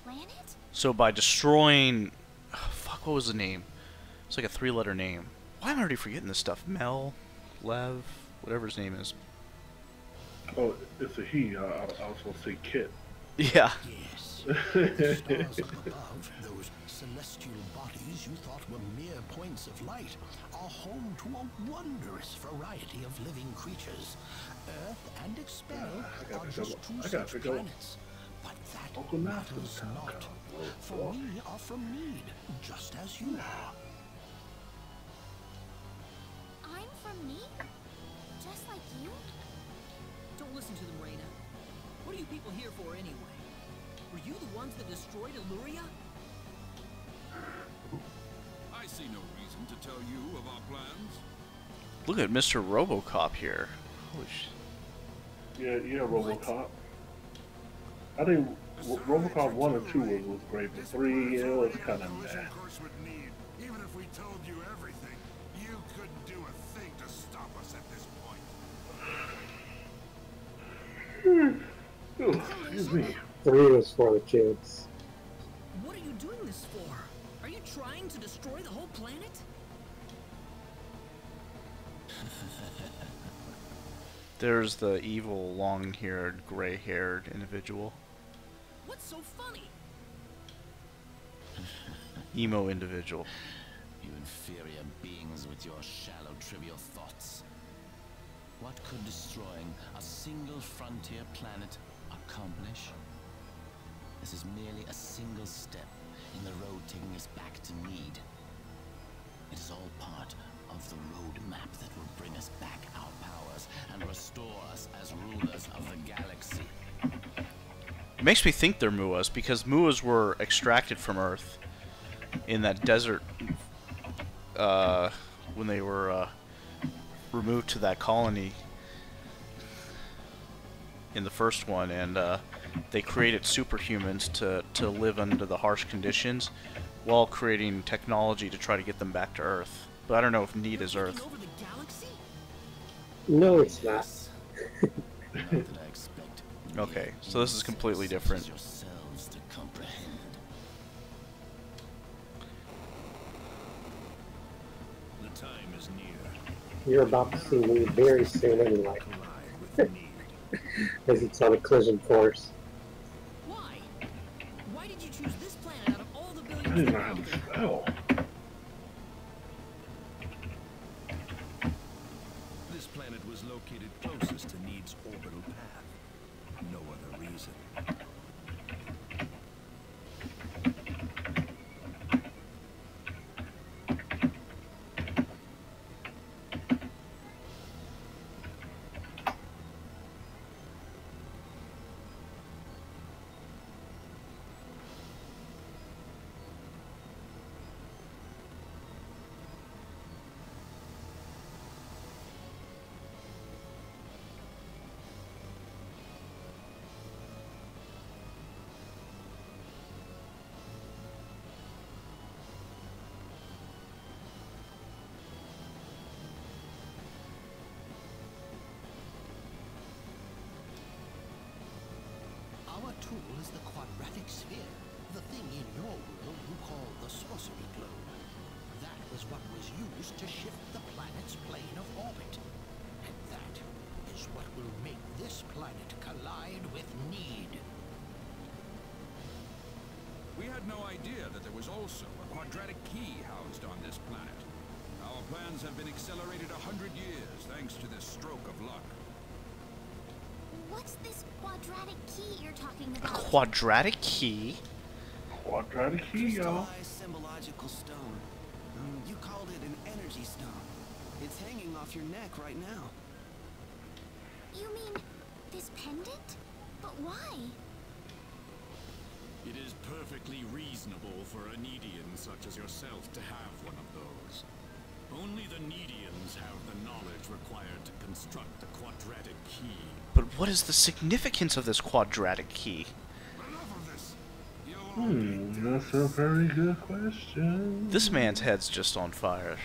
Speaker 10: planet?
Speaker 2: So by destroying... fuck, what was the name? It's like a 3-letter name. Why am I already forgetting this stuff? Mel? Lev? Whatever his name is.
Speaker 15: Oh, it's a he. I was going to say Kit.
Speaker 2: Yeah.
Speaker 6: Yes. The stars up above, those celestial bodies you thought were mere points of light are home to a wondrous variety of living creatures. Earth and Expel are just two such planets. But that matters not. For we are from Need, just as you are.
Speaker 10: I'm from me? Just like you?
Speaker 5: Don't listen to them, Reyna. What are you people here for anyway? Were you the ones that destroyed Illuria?
Speaker 4: I see no reason to tell you of our plans.
Speaker 2: Look at Mr. RoboCop here. Holy shit.
Speaker 15: Yeah, RoboCop. I think RoboCop 1 and 2 was great, but 3 it was kind of meh.
Speaker 4: Even if we told you everything, you couldn't do a thing to stop us at this point.
Speaker 15: Oh, excuse me.
Speaker 8: 3 was for the kids.
Speaker 5: What are you doing this for? Are you trying to destroy the whole planet?
Speaker 2: There's the evil, long-haired, gray-haired individual.
Speaker 5: What's so funny?
Speaker 2: Emo individual.
Speaker 16: You inferior beings with your shallow, trivial thoughts. What could destroying a single frontier planet accomplish? This is merely a single step in the road taking us back to Need. It is all part of the roadmap that will bring us back our powers and restore us as rulers of the galaxy.
Speaker 2: It makes me think they're Muas, because Muas were extracted from Earth in that desert when they were removed to that colony in the first one, and they created superhumans to live under the harsh conditions while creating technology to try to get them back to Earth. But I don't know if Need is Earth.
Speaker 8: No, it's not.
Speaker 2: Okay, so this is completely different.
Speaker 13: The time is near.
Speaker 8: You're about to see me very soon anyway. As it's on a collision course.
Speaker 5: Why? Why did you choose this planet out of all the billions?
Speaker 15: I didn't know how to spell.
Speaker 13: This planet was located closest to Need's orbital path. No other reason.
Speaker 6: Our tool is the quadratic sphere, the thing in your world you call the sorcery globe. That was what was used to shift the planet's plane of orbit. And that is what will make this planet collide with Need.
Speaker 4: We had no idea that there was also a quadratic key housed on this planet. Our plans have been accelerated 100 years thanks to this stroke of luck.
Speaker 10: What's this quadratic key you're talking about?
Speaker 2: Quadratic key?
Speaker 15: Quadratic key, y'all.
Speaker 17: Symbological stone. You called it an energy stone. It's hanging off your neck right now.
Speaker 10: You mean this pendant? But why?
Speaker 11: It is perfectly reasonable for a Needian such as yourself to have one of those. Only the Needians have the knowledge required to construct the quadratic key.
Speaker 2: But what is the significance of this quadratic key?
Speaker 15: That's a very good question.
Speaker 2: This man's head's just on fire.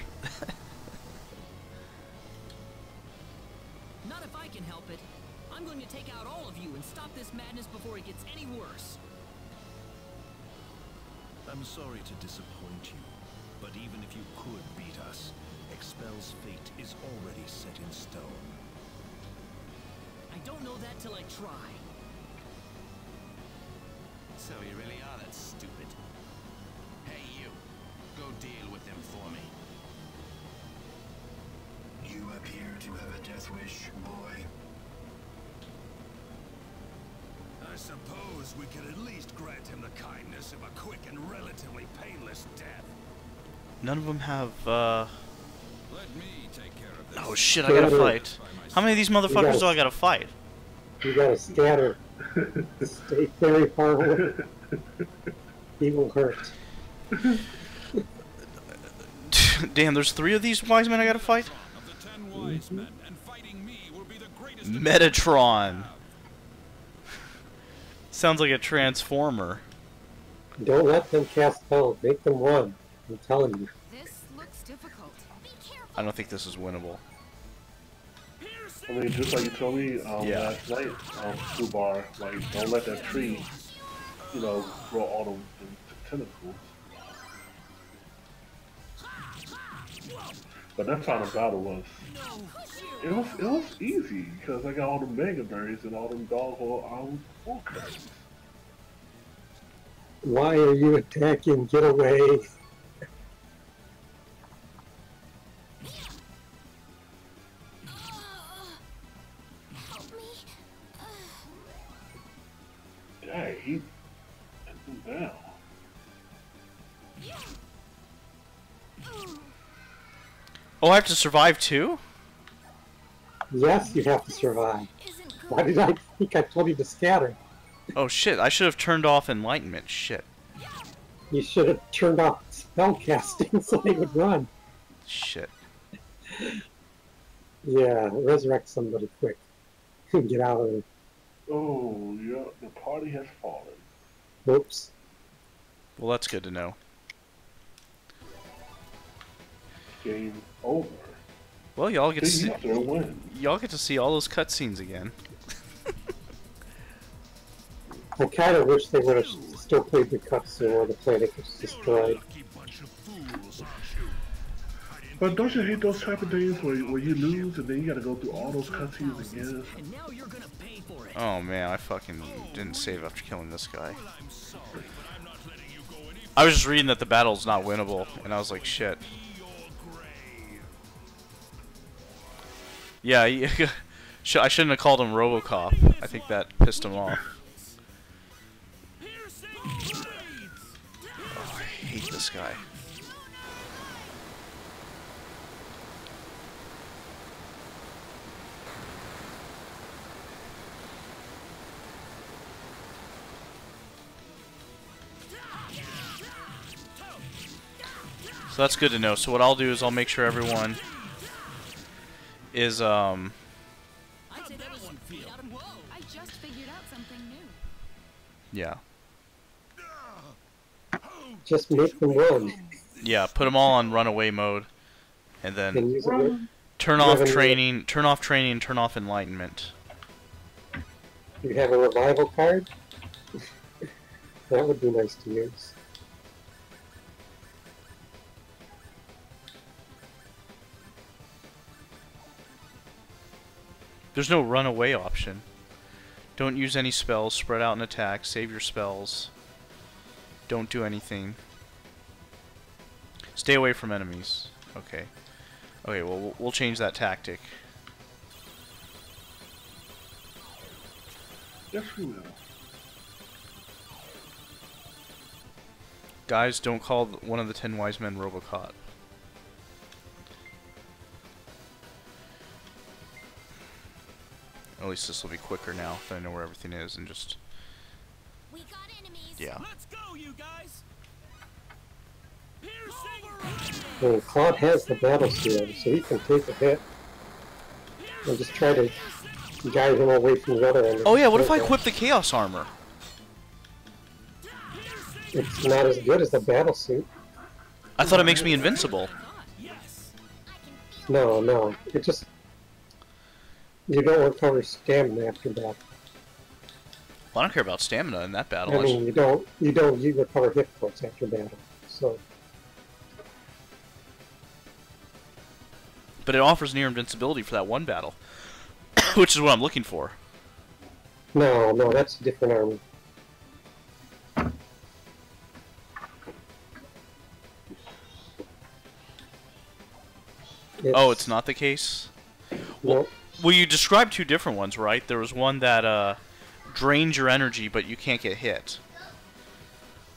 Speaker 5: Not if I can help it. I'm going to take out all of you and stop this madness before it gets any worse.
Speaker 13: I'm sorry to disappoint you, but even if you could beat us, Expel's fate is already set in stone.
Speaker 5: I don't know that till I try.
Speaker 16: So you really are that stupid. Hey you, deal with him for me.
Speaker 6: You appear to have a death wish, boy.
Speaker 11: I suppose we could at least grant him the kindness of a quick and relatively painless death.
Speaker 2: None of them have,
Speaker 11: Let me take care of this.
Speaker 2: Oh shit, I gotta fight. How many of these motherfuckers do I gotta fight?
Speaker 8: You gotta scatter. Stay very far away. He will hurt.
Speaker 2: Damn, there's 3 of these wise men I gotta fight? Metatron. Sounds like a transformer.
Speaker 8: Don't let them cast spells. Make them run. I'm telling you.
Speaker 3: This looks difficult.
Speaker 2: I don't think this is winnable.
Speaker 15: I mean, just like you told me last night, Subar, like, don't let that tree, you know, grow all them tentacles. But that final battle was, it was easy, because I got all the mega berries and all them doggone full cuts.
Speaker 8: Why are you attacking? Get away.
Speaker 15: Dang, he took him down.
Speaker 2: Oh, I have to survive too?
Speaker 8: Yes, you have to survive. Why did I think I told you to scatter?
Speaker 2: Oh shit, I should have turned off enlightenment. Shit.
Speaker 8: You should have turned off spell casting so they would run.
Speaker 2: Shit.
Speaker 8: Yeah, resurrect somebody quick. Get out of there.
Speaker 15: Oh, yeah, the party has fallen.
Speaker 8: Oops.
Speaker 2: Well, that's good to know.
Speaker 15: Game over.
Speaker 2: Well, y'all get to see,
Speaker 15: win.
Speaker 2: y'all get to see all those cutscenes again.
Speaker 8: I kind of wish they would have still played the cutscene where the planet gets destroyed.
Speaker 15: But don't you hate those type of things where you lose and then you gotta go through all those cutscenes again?
Speaker 2: Oh man, I fucking didn't save after killing this guy. I was just reading that the battle's not winnable, and I was like, shit. Yeah, I shouldn't have called him RoboCop. I think that pissed him off. Oh, I hate this guy. So that's good to know. So what I'll do is I'll make sure everyone is
Speaker 3: I just figured out something new.
Speaker 2: yeah.
Speaker 8: Just make them run.
Speaker 2: Yeah, put them all on runaway mode, and then turn
Speaker 8: You
Speaker 2: off
Speaker 8: have any-
Speaker 2: training, turn off enlightenment.
Speaker 8: You have a revival card? That would be nice to use.
Speaker 2: There's no runaway option. Don't use any spells, spread out an attack, save your spells. Don't do anything. Stay away from enemies. Okay. Okay, well, we'll change that tactic.
Speaker 15: Yes, we will.
Speaker 2: Guys, don't call one of the 10 wise men RoboCop. At least this will be quicker now that I know where everything is and just...
Speaker 10: We got enemies.
Speaker 2: Yeah.
Speaker 5: Let's go, you guys.
Speaker 8: Well, Claude has the battle shield, so he can take a hit. And just try to guide him away from the other end.
Speaker 2: Oh yeah, what if I equip the Chaos Armor?
Speaker 8: It's not as good as the battle suit.
Speaker 2: I thought it makes me invincible.
Speaker 8: No, no. It just... You don't recover stamina after battle.
Speaker 2: Well, I don't care about stamina in that battle.
Speaker 8: I mean, you recover hit points after battle. So...
Speaker 2: But it offers near invincibility for that one battle, which is what I'm looking for.
Speaker 8: No, no, that's a different army.
Speaker 2: Oh, it's not the case? Well,
Speaker 8: Nope.
Speaker 2: well, you described two different ones, right? There was one that drains your energy, but you can't get hit.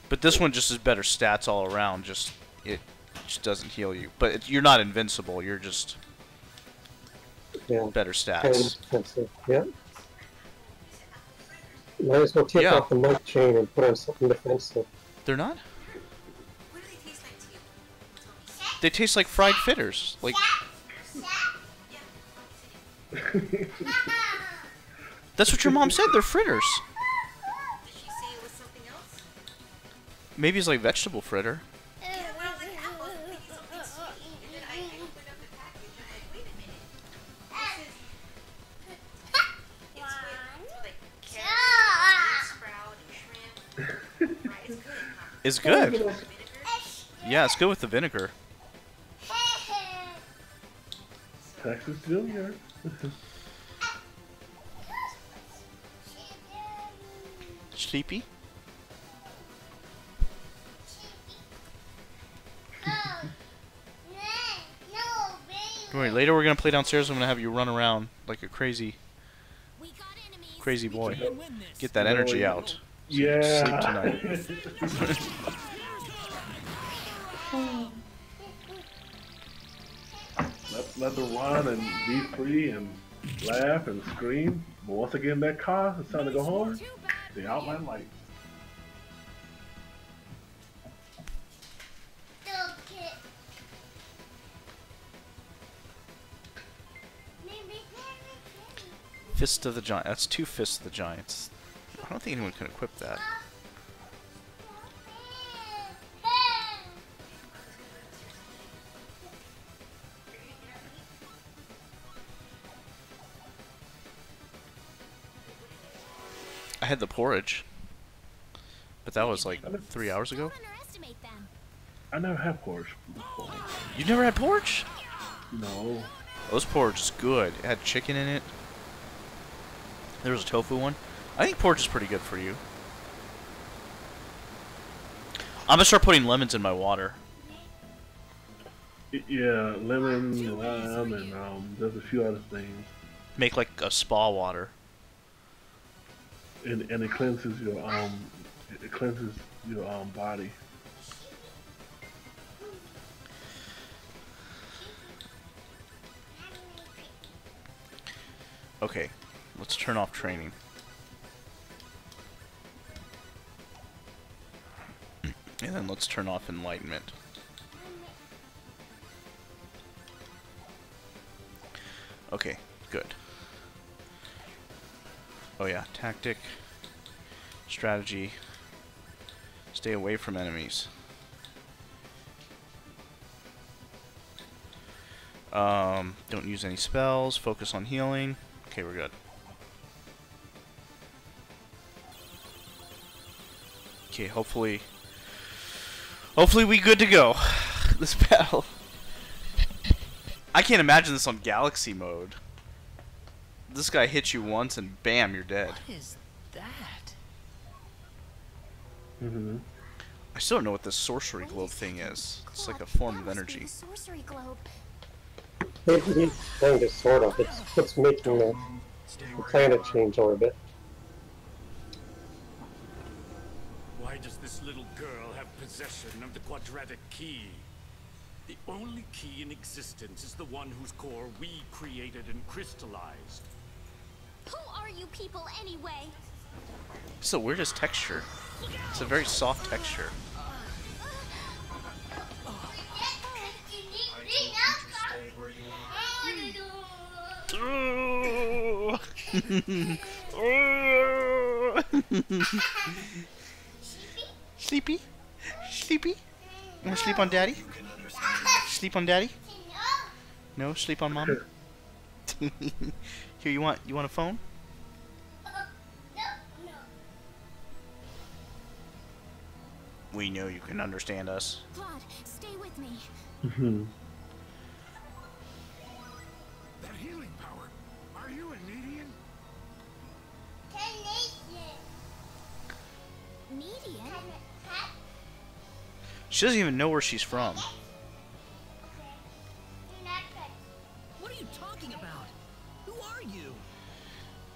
Speaker 2: But this one just has better stats all around. It just doesn't heal you. But you're not invincible. You're just better
Speaker 8: Kind of
Speaker 2: stats.
Speaker 8: defensive. Yeah. Might as well take off the mic chain and put on something defensive.
Speaker 2: They're not? They taste like fried fritters. Like. That's what your mom said. They're fritters.
Speaker 14: Did she say it was something else?
Speaker 2: Maybe it's like vegetable fritter.
Speaker 14: Yeah, well, like apples and thinking something sweet. And then I opened up the package and I'm like, wait a minute. This is... It's with, like, carrot, sprout, and shrimp. Right, it's good, huh?
Speaker 2: It's good. Yeah, it's good with the vinegar.
Speaker 15: Texas Junior.
Speaker 2: Sleepy? Don't worry, later we're gonna play downstairs. I'm gonna have you run around like a crazy boy. Get that energy out.
Speaker 15: Yeah.
Speaker 2: Sleep tonight.
Speaker 15: let them run and be free and laugh and scream. But once I get in that car, it's time to go home. They out my lights.
Speaker 2: Fist of the Giant. That's 2 Fists of the Giants. I don't think anyone can equip that. I had the porridge, but that was like 3 hours ago.
Speaker 15: I never had porridge before.
Speaker 2: You never had porridge?
Speaker 15: No.
Speaker 2: Those porridge is good. It had chicken in it. There was a tofu one. I think porridge is pretty good for you. I'm gonna start putting lemons in my water.
Speaker 15: Yeah, lemon, lime, and there's a few other things.
Speaker 2: Make like a spa water.
Speaker 15: And it cleanses your body.
Speaker 2: Okay, let's turn off training. And then let's turn off enlightenment. Okay, good. Oh yeah, tactic, strategy, stay away from enemies. Don't use any spells, focus on healing. Okay, we're good. Okay, hopefully we good to go. This battle. I can't imagine this on Galaxy mode. This guy hits you once and bam, you're dead.
Speaker 5: What is that?
Speaker 2: I still don't know what this sorcery globe thing is. It's like a form of energy.
Speaker 10: Sorcery globe.
Speaker 8: He's kind of, sort of. It's what's making the planet change orbit.
Speaker 11: Why does this little girl have possession of the quadratic key? The only key in existence is the one whose core we created and crystallized.
Speaker 10: Who are you people anyway?
Speaker 2: It's the weirdest texture. It's a very soft texture. Sleepy? Sleepy? You wanna sleep on daddy? Sleep on daddy? No? Sleep on mom? Here, you want a phone? We know you can understand us.
Speaker 10: Claude, stay with me.
Speaker 4: That healing power. Are you a Median?
Speaker 10: Median?
Speaker 2: She doesn't even know where she's from.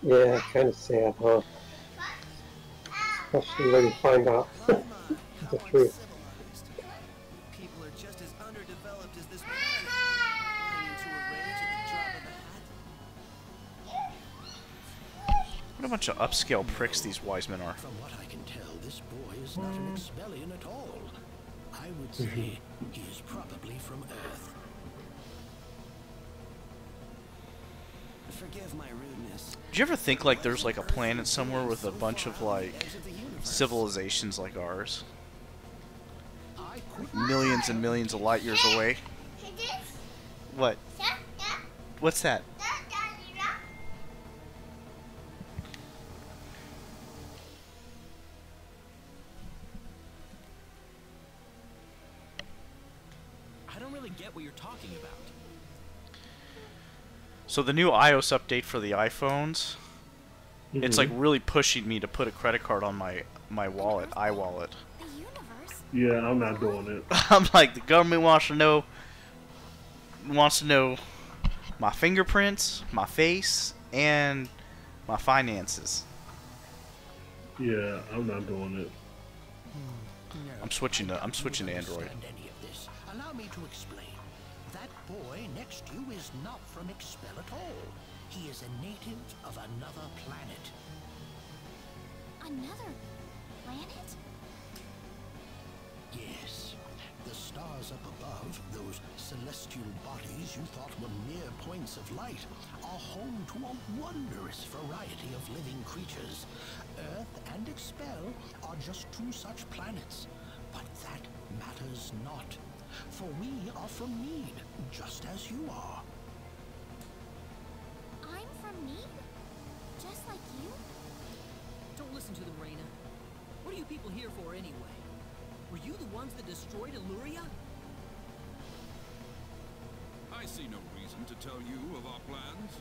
Speaker 8: Yeah, kind of sad, huh? Especially when you find out the truth.
Speaker 17: People are just as underdeveloped as this planet. Flying into a rage at the drop of a hat.
Speaker 2: What a bunch of upscale pricks these wise men are.
Speaker 6: From what I can tell, this boy is not an Expellion at all. I would say he is probably from Earth.
Speaker 17: Forgive my rudeness.
Speaker 2: Do you ever think like there's like a planet somewhere with a bunch of like civilizations like ours? Like millions and millions of light years away? What? What's that?
Speaker 5: I don't really get what you're talking about.
Speaker 2: So the new iOS update for the iPhones, it's like really pushing me to put a credit card on my wallet, iWallet.
Speaker 15: Yeah, I'm not doing it.
Speaker 2: I'm like, the government wants to know my fingerprints, my face, and my finances.
Speaker 15: Yeah, I'm not doing it.
Speaker 2: I'm switching to Android.
Speaker 6: Allow me to explain. That boy next to you is not from Expel at all. He is a native of another planet.
Speaker 10: Another planet?
Speaker 6: Yes. The stars up above, those celestial bodies you thought were mere points of light, are home to a wondrous variety of living creatures. Earth and Expel are just two such planets. But that matters not. For we are from Need, just as you are.
Speaker 10: I'm from Need? Just like you?
Speaker 5: Don't listen to them, Reyna. What are you people here for anyway? Were you the ones that destroyed Illuria?
Speaker 4: I see no reason to tell you of our plans.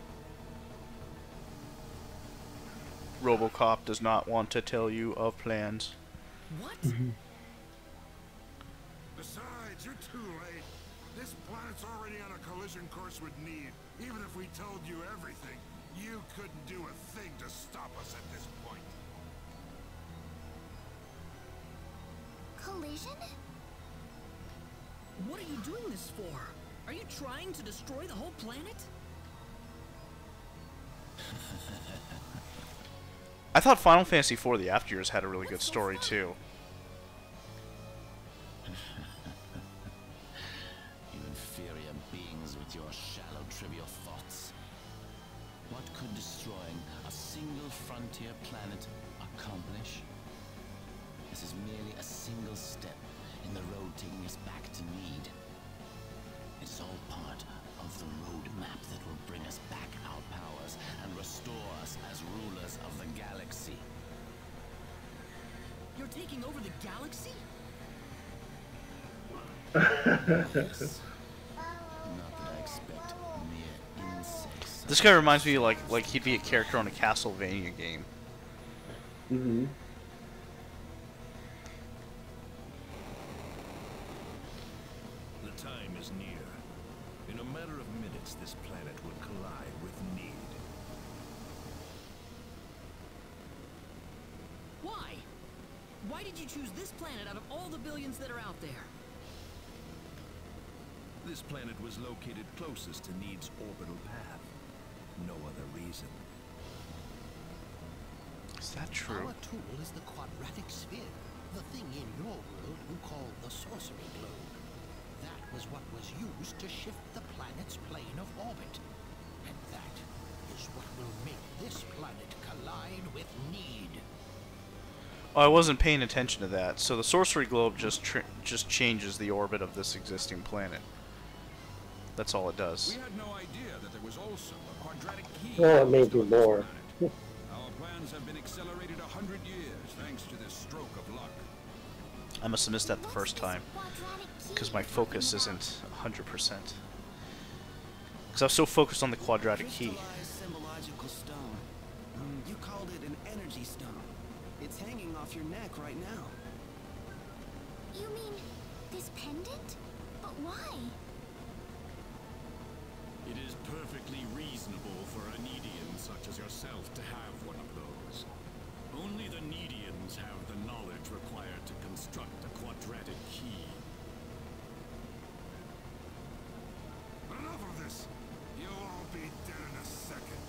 Speaker 2: RoboCop does not want to tell you of plans.
Speaker 5: What?
Speaker 4: Besides, you're too late. This planet's already on a collision course with Need. Even if we told you everything, you couldn't do a thing to stop us at this point.
Speaker 10: Collision?
Speaker 5: What are you doing this for? Are you trying to destroy the whole planet?
Speaker 2: I thought Final Fantasy IV: The After Years had a really good story too.
Speaker 16: You inferior beings with your shallow, trivial thoughts. What could destroying a single frontier planet accomplish? This is merely a single step in the road taking us back to Need. It's all part of the roadmap that will bring us back our powers and restore us as rulers of the galaxy.
Speaker 5: You're taking over the galaxy?
Speaker 16: Yes. Not that I expect mere insects.
Speaker 2: This guy reminds me like he'd be a character on a Castlevania game.
Speaker 15: Mm-hmm.
Speaker 13: The time is near. In a matter of minutes, this planet will collide with Need.
Speaker 5: Why? Why did you choose this planet out of all the billions that are out there?
Speaker 13: This planet was located closest to Need's orbital path. No other reason.
Speaker 2: Is that true?
Speaker 6: Our tool is the quadratic sphere, the thing in your world you call the sorcery globe. That was what was used to shift the planet's plane of orbit. And that is what will make this planet collide with Need.
Speaker 2: Oh, I wasn't paying attention to that. So the sorcery globe just changes the orbit of this existing planet. That's all it does.
Speaker 4: We had no idea that there was also a quadratic key.
Speaker 8: Well, it may do more.
Speaker 4: Our plans have been accelerated 100 years thanks to this stroke of luck.
Speaker 2: I must have missed that the first time, because my focus isn't 100%. Because I was so focused on the quadratic key.
Speaker 17: Crystallized symbological stone. You called it an energy stone. It's hanging off your neck right now.
Speaker 10: You mean this pendant? But why?
Speaker 11: It is perfectly reasonable for a Needian such as yourself to have one of those. Only the Needians have the knowledge required to construct a quadratic key.
Speaker 4: Enough of this! You'll all be dead in a second.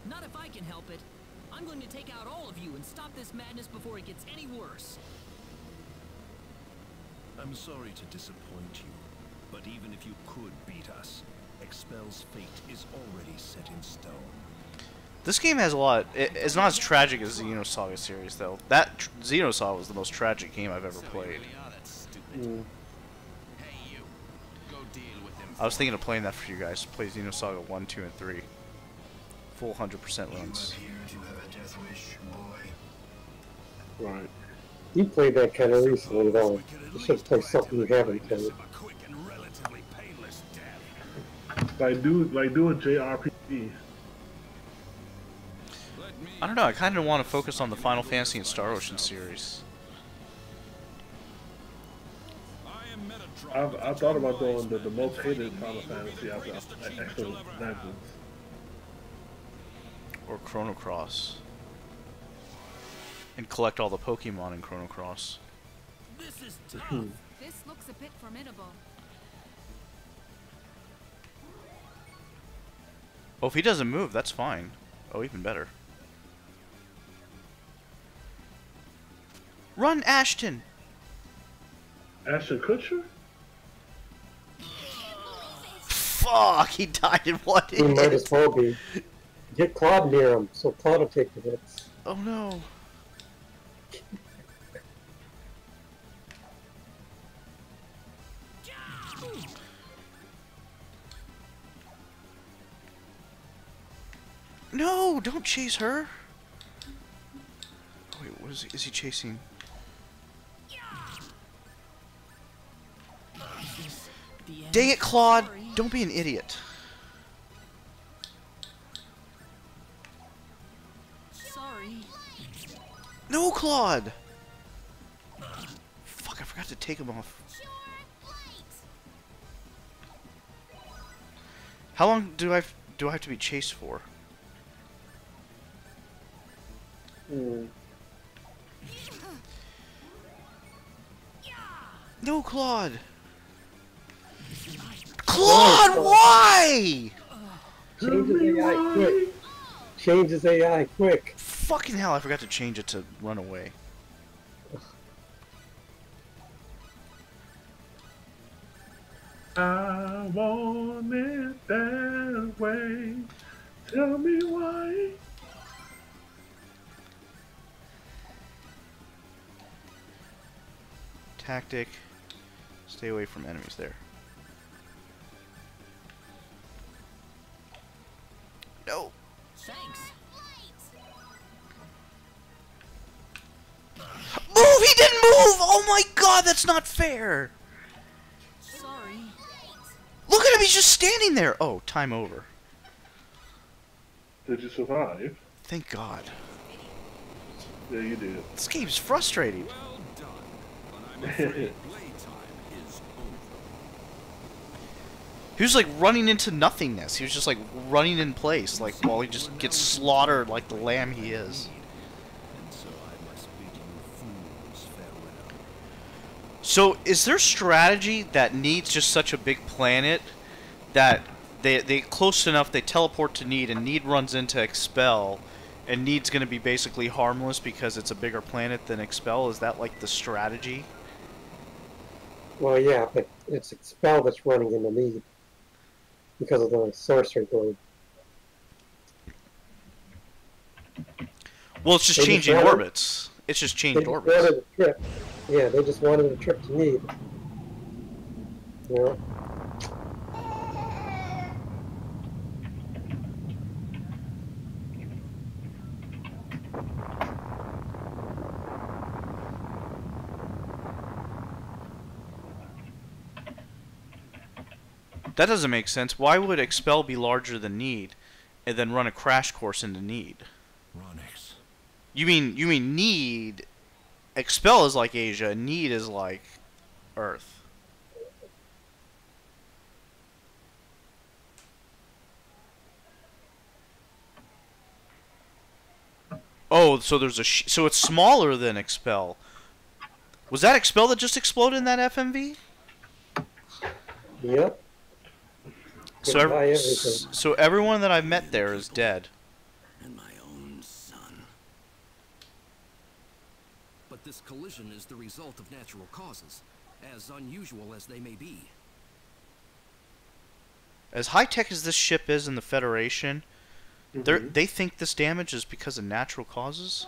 Speaker 5: Not if I can help it. I'm going to take out all of you and stop this madness before it gets any worse.
Speaker 13: I'm sorry to disappoint you, but even if you could beat us, Expel's fate is already set in stone.
Speaker 2: This game has a lot. It's not as tragic as the Xenosaga series, though. That Xenosaga was the most tragic game I've ever played. I was thinking of playing that for you guys. Play Xenosaga 1, 2, and 3. Full 100% runs.
Speaker 15: Right.
Speaker 8: You played that kind of recently, though. You should play something you haven't played.
Speaker 15: Like do a JRPG.
Speaker 2: I don't know. I kind of want to focus on the Final Fantasy and Star Ocean series.
Speaker 15: I thought about doing the most hated Final Fantasy after Excellent Legends.
Speaker 2: Or Chrono Cross. And collect all the Pokemon in Chrono Cross.
Speaker 3: This is tough. This looks a bit formidable.
Speaker 2: Oh, if he doesn't move, that's fine. Oh, even better. Run, Ashton!
Speaker 15: Ashton Kutcher?
Speaker 2: Fuck! He died in one hit.
Speaker 8: He might as well be. Get Claude near him, so Claude will take the hits.
Speaker 2: Oh no. No, don't chase her. Oh, wait, what is he chasing? Dang it, Claude! Don't be an idiot.
Speaker 5: Sorry.
Speaker 2: No, Claude! Fuck, I forgot to take him off. How long do I have to be chased for? No, Claude! Claude, why?
Speaker 8: Change his AI quick. Change his AI quick.
Speaker 2: Fucking hell, I forgot to change it to run away.
Speaker 15: I want it that way. Tell me why.
Speaker 2: Tactic. Stay away from enemies there. No.
Speaker 5: Thanks.
Speaker 2: Move! He didn't move! Oh my god, that's not fair!
Speaker 5: Sorry.
Speaker 2: Look at him, he's just standing there! Oh, time over.
Speaker 15: Did you survive?
Speaker 2: Thank god.
Speaker 15: Yeah, you did.
Speaker 2: This game's frustrating.
Speaker 11: Well done, but I'm afraid playtime is over.
Speaker 2: He was like running into nothingness. He was just like running in place, like while he just gets slaughtered like the lamb he is.
Speaker 13: And so I must bid you fools farewell.
Speaker 2: So is there strategy that needs just such a big planet that they get close enough, they teleport to Need, and Need runs into Expel, and Need's gonna be basically harmless because it's a bigger planet than Expel? Is that like the strategy?
Speaker 8: Well, yeah, but it's Expel that's running in the Need because of the sorcery globe.
Speaker 2: Well, it's just changing orbits. It's just changed orbits.
Speaker 8: Wanted a trip. Yeah, they just wanted a trip to Need. Yeah.
Speaker 2: That doesn't make sense. Why would Expel be larger than Need, and then run a crash course into Need?
Speaker 13: Ronix.
Speaker 2: You mean Need? Expel is like Asia, and Need is like Earth. Oh, so there's a so it's smaller than Expel. Was that Expel that just exploded in that FMV?
Speaker 8: Yep.
Speaker 2: So so everyone that I've met there is dead.
Speaker 11: And my own son. But this collision is the result of natural causes, as unusual as they may be.
Speaker 2: As high-tech as this ship is in the Federation, they think this damage is because of natural causes?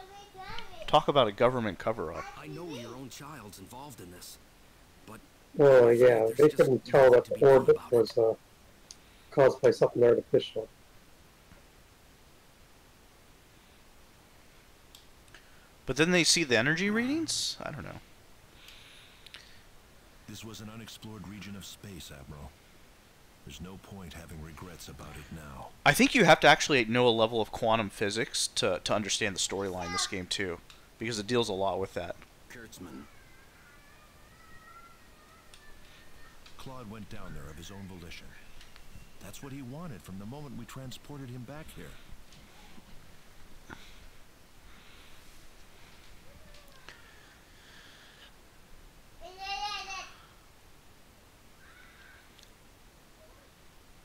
Speaker 2: Talk about a government cover-up.
Speaker 11: I know your own child's involved in this, but...
Speaker 8: Well, yeah, they couldn't tell that the orbit was caused by something artificial.
Speaker 2: But then they see the energy readings? I don't know.
Speaker 13: This was an unexplored region of space, Admiral. There's no point having regrets about it now.
Speaker 2: I think you have to actually know a level of quantum physics to understand the storyline in this game, too. Because it deals a lot with that.
Speaker 11: Kurtzman.
Speaker 13: Claude went down there of his own volition. That's what he wanted from the moment we transported him back here.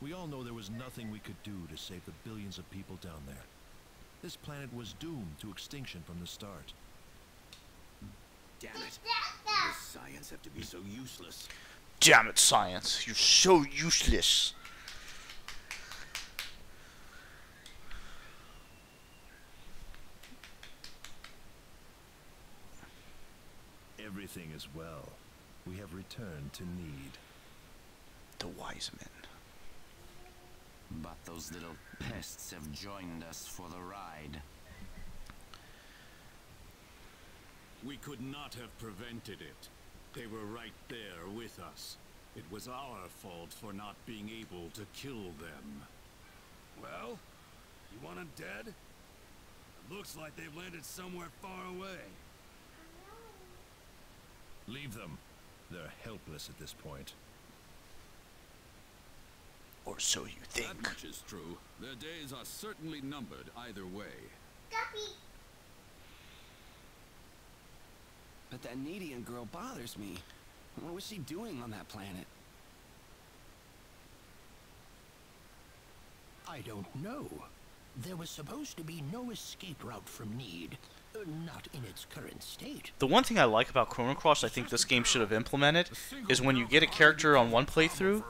Speaker 13: We all know there was nothing we could do to save the billions of people down there. This planet was doomed to extinction from the start.
Speaker 11: Damn it. Does science have to be so useless?
Speaker 2: Damn it, science. You're so useless.
Speaker 13: Everything is well. We have returned to need.
Speaker 2: The wise men.
Speaker 16: But those little pests have joined us for the ride.
Speaker 11: We could not have prevented it. They were right there with us. It was our fault for not being able to kill them.
Speaker 4: Well, you want them dead? It looks like they've landed somewhere far away.
Speaker 13: Leave them. They're helpless at this point.
Speaker 2: Or so you think.
Speaker 4: That much is true. Their days are certainly numbered either way.
Speaker 17: But that Nedian girl bothers me. What was she doing on that planet?
Speaker 6: I don't know. There was supposed to be no escape route from Need. Not in its current state.
Speaker 2: The one thing I like about Chrono Cross, I think this game should have implemented, is when you get a character on one playthrough,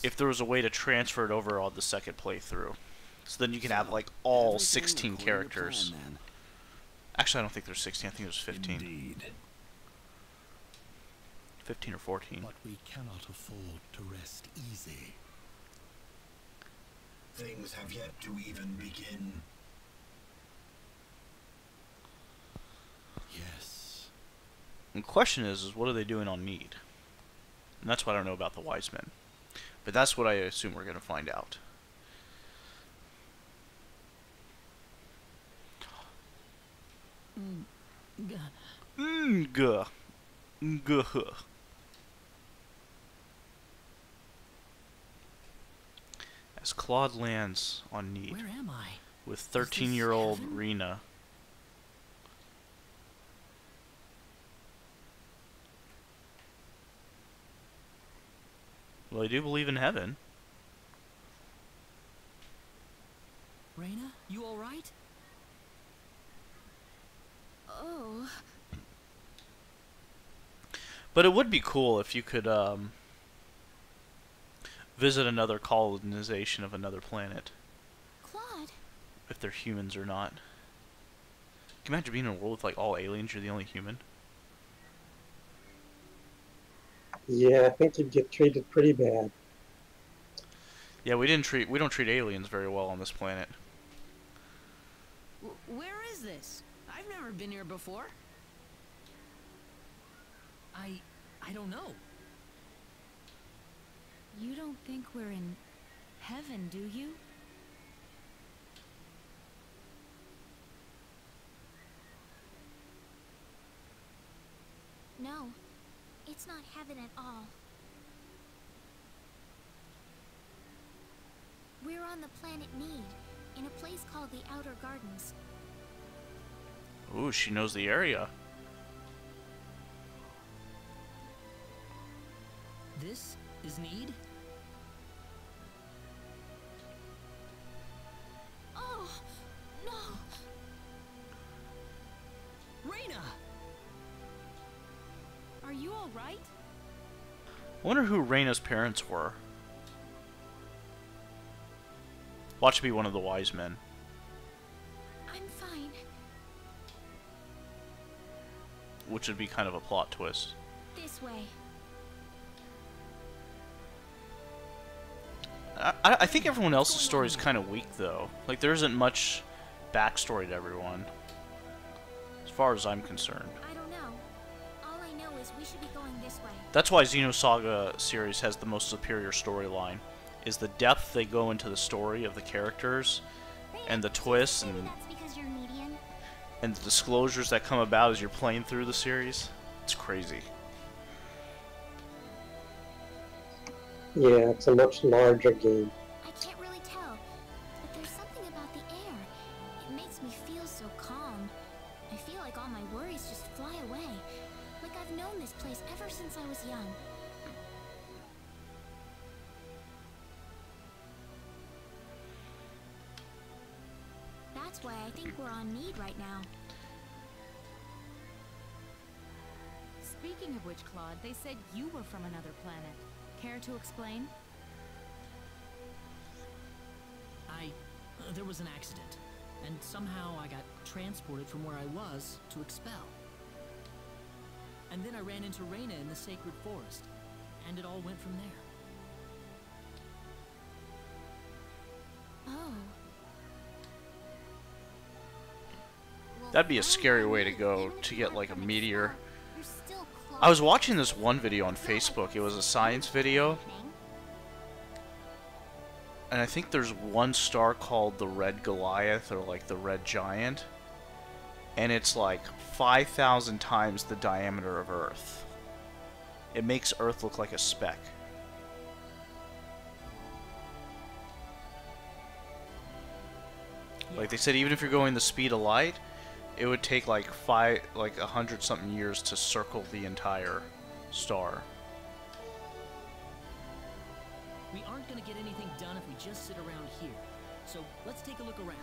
Speaker 2: if there was a way to transfer it over on the second playthrough. So then you can have, like, all 16 characters. Actually, I don't think there's 16. I think there's 15.
Speaker 13: Indeed.
Speaker 2: 15 or 14.
Speaker 6: But we cannot afford to rest easy.
Speaker 18: Things have yet to even begin.
Speaker 6: Yes.
Speaker 2: And the question is what are they doing on Need? And that's what I don't know about the Wise Men. But that's what I assume we're going to find out. Guh. As Claude lands on Need.
Speaker 5: Where am I?
Speaker 2: With 13-year-old Rena. Well, I do believe in heaven.
Speaker 5: Reyna, you alright?
Speaker 3: Oh.
Speaker 2: But it would be cool if you could visit another colonization of another planet.
Speaker 3: Claude.
Speaker 2: If they're humans or not. Can you imagine being in a world with like all aliens, you're the only human?
Speaker 8: Yeah, I think you'd get treated pretty bad.
Speaker 2: Yeah, we don't treat aliens very well on this planet.
Speaker 5: Where is this? I've never been here before. I don't know.
Speaker 3: You don't think we're in heaven, do you?
Speaker 10: No, it's not heaven at all. We're on the planet Need, in a place called the Outer Gardens.
Speaker 2: Ooh, she knows the area.
Speaker 5: This is Need?
Speaker 3: Oh, no.
Speaker 5: Reyna!
Speaker 3: Are you all right?
Speaker 2: I wonder who Reyna's parents were. Watch it be one of the wise men.
Speaker 3: I'm fine.
Speaker 2: Which would be kind of a plot twist.
Speaker 3: This way.
Speaker 2: I think everyone else's story is kind of weak, though. Like, there isn't much backstory to everyone. As far as I'm concerned.
Speaker 3: I don't know. All I know is we should be going this way.
Speaker 2: That's why Xenosaga series has the most superior storyline. Is the depth they go into the story of the characters, and the twists, and the disclosures that come about as you're playing through the series. It's crazy.
Speaker 8: Yeah, it's a much larger game.
Speaker 3: I can't really tell, but there's something about the air. It makes me feel so calm. I feel like all my worries just fly away. Like I've known this place ever since I was young. That's why I think we're on Need right now.
Speaker 19: Speaking of which, Claude, they said you were from another planet. Care to explain?
Speaker 5: There was an accident, and somehow I got transported from where I was to Expel. And then I ran into Reyna in the Sacred Forest, and it all went from there.
Speaker 3: Oh.
Speaker 2: That'd be a scary way to go, to get like a meteor. I was watching this one video on Facebook. It was a science video. And I think there's one star called the Red Goliath, or like the Red Giant. And it's like 5,000 times the diameter of Earth. It makes Earth look like a speck. Like they said, even if you're going the speed of light, it would take like 100 something years to circle the entire star.
Speaker 5: We aren't gonna get anything done if we just sit around here. So let's take a look around.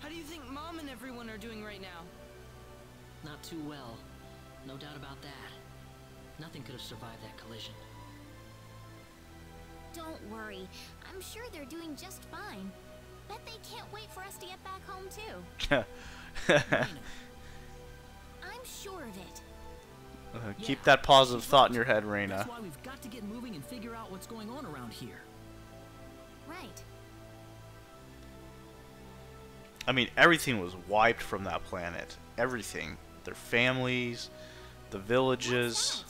Speaker 17: How do you think Mom and everyone are doing right now?
Speaker 5: Not too well. No doubt about that. Nothing could have survived that collision.
Speaker 3: Don't worry. I'm sure they're doing just fine. Bet they can't wait for us to get back home, too. I'm sure of it.
Speaker 2: Keep that positive thought in your head, Reyna.
Speaker 5: That's why we've got to get moving and figure out what's going on around here.
Speaker 3: Right.
Speaker 2: I mean, everything was wiped from that planet. Everything. Their families, the villages.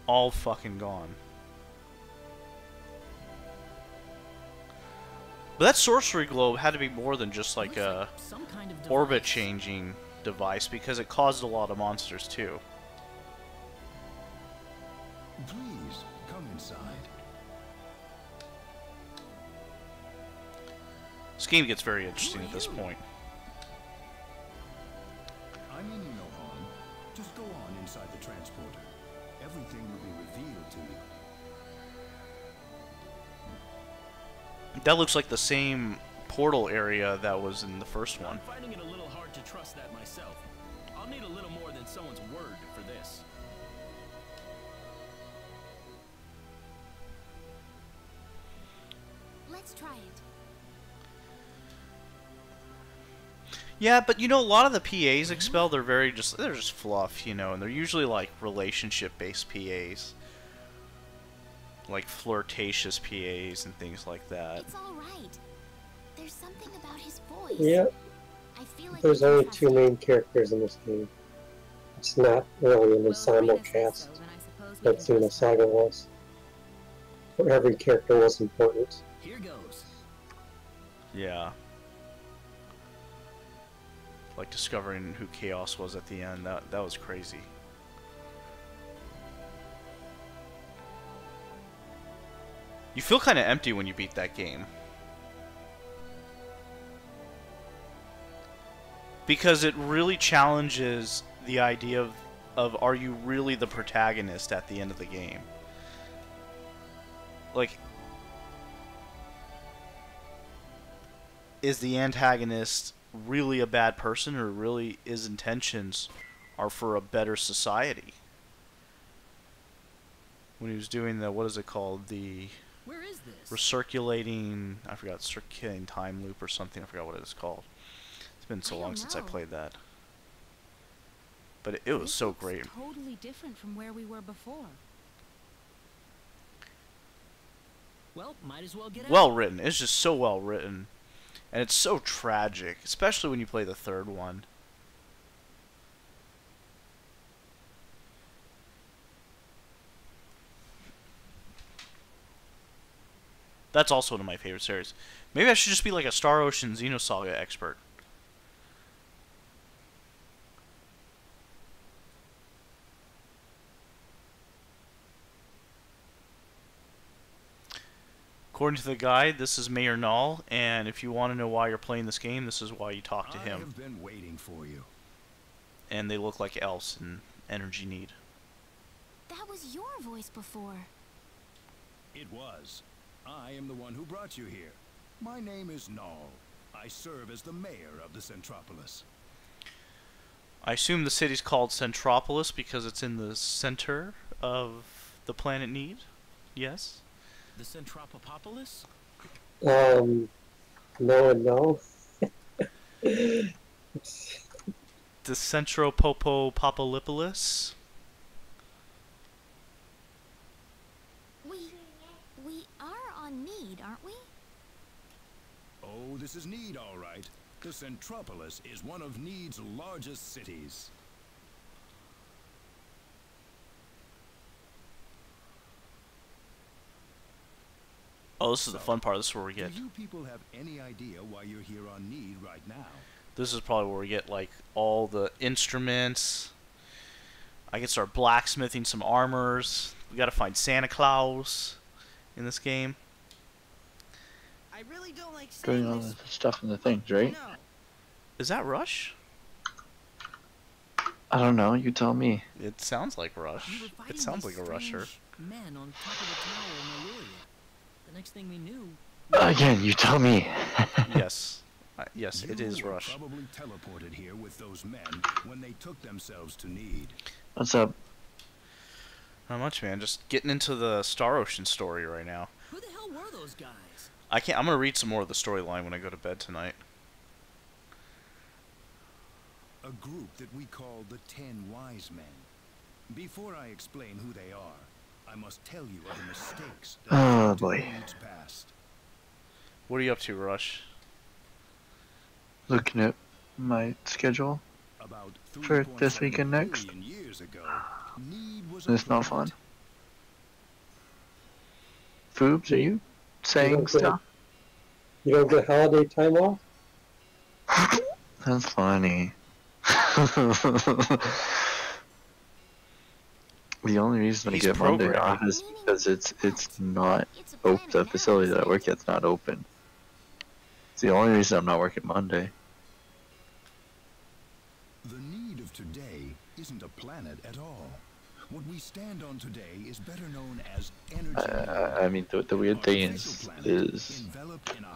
Speaker 2: All fucking gone. But that sorcery globe had to be more than just like a orbit changing device, because it caused a lot of monsters too.
Speaker 13: Please, come inside.
Speaker 2: This game gets very interesting at this point.
Speaker 13: I mean you no harm. Just go on inside the transporter. Everything will be revealed to you.
Speaker 2: That looks like the same portal area that was in the first one.
Speaker 11: I'm finding it a little hard to trust that myself. I'll need a little more than someone's word for this.
Speaker 3: Let's try it.
Speaker 2: Yeah, but you know, a lot of the PAs Expel, they're just fluff, you know, and they're usually like relationship-based PAs. Like flirtatious PAs and things like that.
Speaker 3: It's all right. There's something about his voice.
Speaker 8: Yeah.
Speaker 3: I feel like
Speaker 8: There's only two main characters in this game. It's not really an ensemble cast like Xenosaga was, where every character was important.
Speaker 5: Here goes.
Speaker 2: Yeah. Like discovering who Chaos was at the end, that was crazy. You feel kind of empty when you beat that game. Because it really challenges the idea of are you really the protagonist at the end of the game? Like, is the antagonist really a bad person, or really his intentions are for a better society? When he was doing the, what is it called? The
Speaker 5: Where is this?
Speaker 2: recirculating, I forgot, circulating time loop or something. I forgot what it is called. It's been so long since I played that. But it was so great.
Speaker 19: Totally different from where we were before.
Speaker 5: Well, might as well get out.
Speaker 2: Well written. It's just so well written. And it's so tragic, especially when you play the third one. That's also one of my favorite series. Maybe I should just be like a Star Ocean Xenosaga expert. According to the guide, this is Mayor Null, and if you want to know why you're playing this game, this is why you talk to him.
Speaker 13: I have been waiting for you.
Speaker 2: And they look like elves in Energy Need.
Speaker 3: That was your voice before.
Speaker 13: It was. I am the one who brought you here. My name is Null. I serve as the mayor of the Centropolis.
Speaker 2: I assume the city's called Centropolis because it's in the center of the planet Need? Yes?
Speaker 5: The Centropolis?
Speaker 8: No and no.
Speaker 2: The Centropopopolis?
Speaker 3: We are on Need, aren't we?
Speaker 13: Oh, this is Need, all right. The Centropolis is one of Need's largest cities.
Speaker 2: Oh, this is the fun part. This is where we get...
Speaker 13: Do you people have any idea why you're here on Need right now?
Speaker 2: This is probably where we get, like, all the instruments. I can start blacksmithing some armors. We gotta find Santa Claus in this game.
Speaker 17: I really don't like
Speaker 9: Doing all the stuff in the things, right?
Speaker 2: Is that Rush?
Speaker 9: I don't know. You tell me.
Speaker 2: It sounds like Rush. It sounds like a Rusher.
Speaker 5: Men on top of the tower in Illyria. The next thing we knew...
Speaker 9: Again, you tell me.
Speaker 2: Yes. Yes, it is
Speaker 13: You were
Speaker 2: Rush.
Speaker 13: probably teleported here with those men when they took themselves to Need.
Speaker 9: What's up?
Speaker 2: Not much, man. Just getting into the Star Ocean story right now.
Speaker 5: Who the hell were those guys?
Speaker 2: I'm gonna read some more of the storyline when I go to bed tonight.
Speaker 13: A group that we call the 10 Wise Men. Before I explain who they are, I must tell you of the mistakes that
Speaker 9: Oh boy.
Speaker 13: Need's past.
Speaker 2: What are you up to, Rush?
Speaker 9: Looking at my schedule for this week and next.
Speaker 13: Years ago, Need was
Speaker 9: It's not fun. Foobs, are you saying stuff?
Speaker 8: You don't get holiday time off?
Speaker 9: That's funny. The only reason I get Monday off is because it's not open. The facility that I work at's not open. It's the only reason I'm not working Monday.
Speaker 13: The Need of today isn't a planet at all. What we stand on today is better known as energy.
Speaker 9: I mean, the weird thing is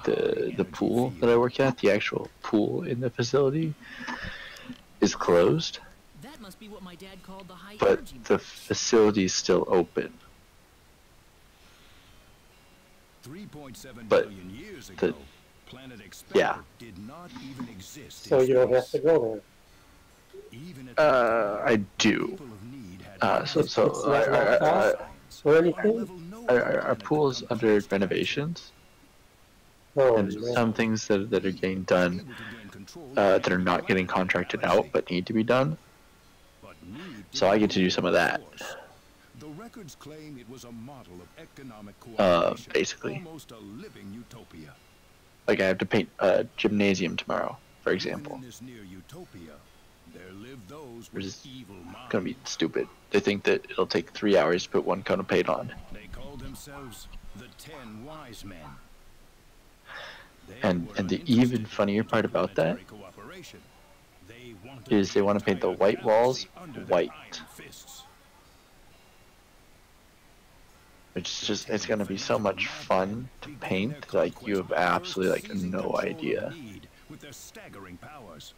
Speaker 9: the pool that I work at, the actual pool in the facility, is closed.
Speaker 5: That must be what my dad called the high
Speaker 9: But
Speaker 5: energy
Speaker 9: the facility is still open.
Speaker 13: 3.7
Speaker 9: But
Speaker 13: billion years ago, Planet Expeller
Speaker 9: yeah.
Speaker 13: did not even exist.
Speaker 8: So you don't have to go there.
Speaker 9: I do.
Speaker 8: Or anything?
Speaker 9: Our pool is under renovations.
Speaker 8: Oh,
Speaker 9: And there's some things that are getting done that are not getting contracted out but need to be done. So I get to do some of that.
Speaker 13: The records claim it was a model of economic cooperation,
Speaker 9: basically.
Speaker 13: almost a living utopia.
Speaker 9: Like I have to paint a gymnasium tomorrow, for example.
Speaker 13: Even in this near utopia,
Speaker 11: There live those
Speaker 9: Which
Speaker 11: with
Speaker 9: is
Speaker 11: evil minds.
Speaker 9: gonna be stupid. They think that it'll take 3 hours to put one cone of paint on.
Speaker 11: They called themselves the 10 Wise Men.
Speaker 9: And the even funnier part about that is they want to paint the white walls white. Which is just, it's gonna be so much fun to paint, like you have absolutely like no idea.
Speaker 11: With their staggering powers.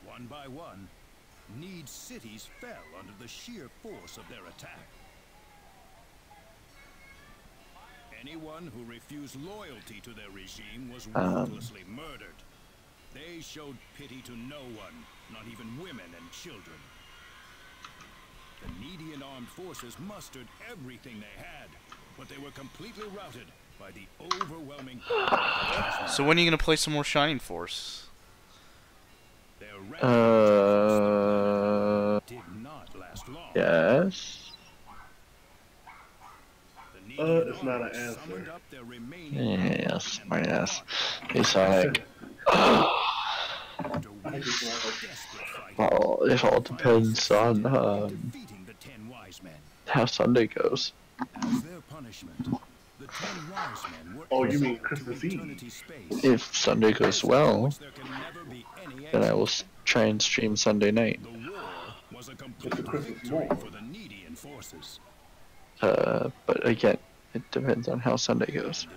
Speaker 11: One by one, Need's cities fell under the sheer force of their attack. Anyone who refused loyalty to their regime was ruthlessly murdered. They showed pity to no one, not even women and children. The Needian armed forces mustered everything they had, but they were completely routed by the overwhelming power.
Speaker 2: So when are you gonna play some more Shining Force?
Speaker 9: Yes.
Speaker 15: It's not an answer.
Speaker 9: Yeah, smart ass. Hey, Sonic. Well, it all depends on how Sunday goes.
Speaker 15: Oh, you mean Christmas Eve?
Speaker 9: If Sunday goes well, then I will try and stream Sunday night.
Speaker 15: It's a Christmas morning.
Speaker 9: But again, it depends on how Sunday goes.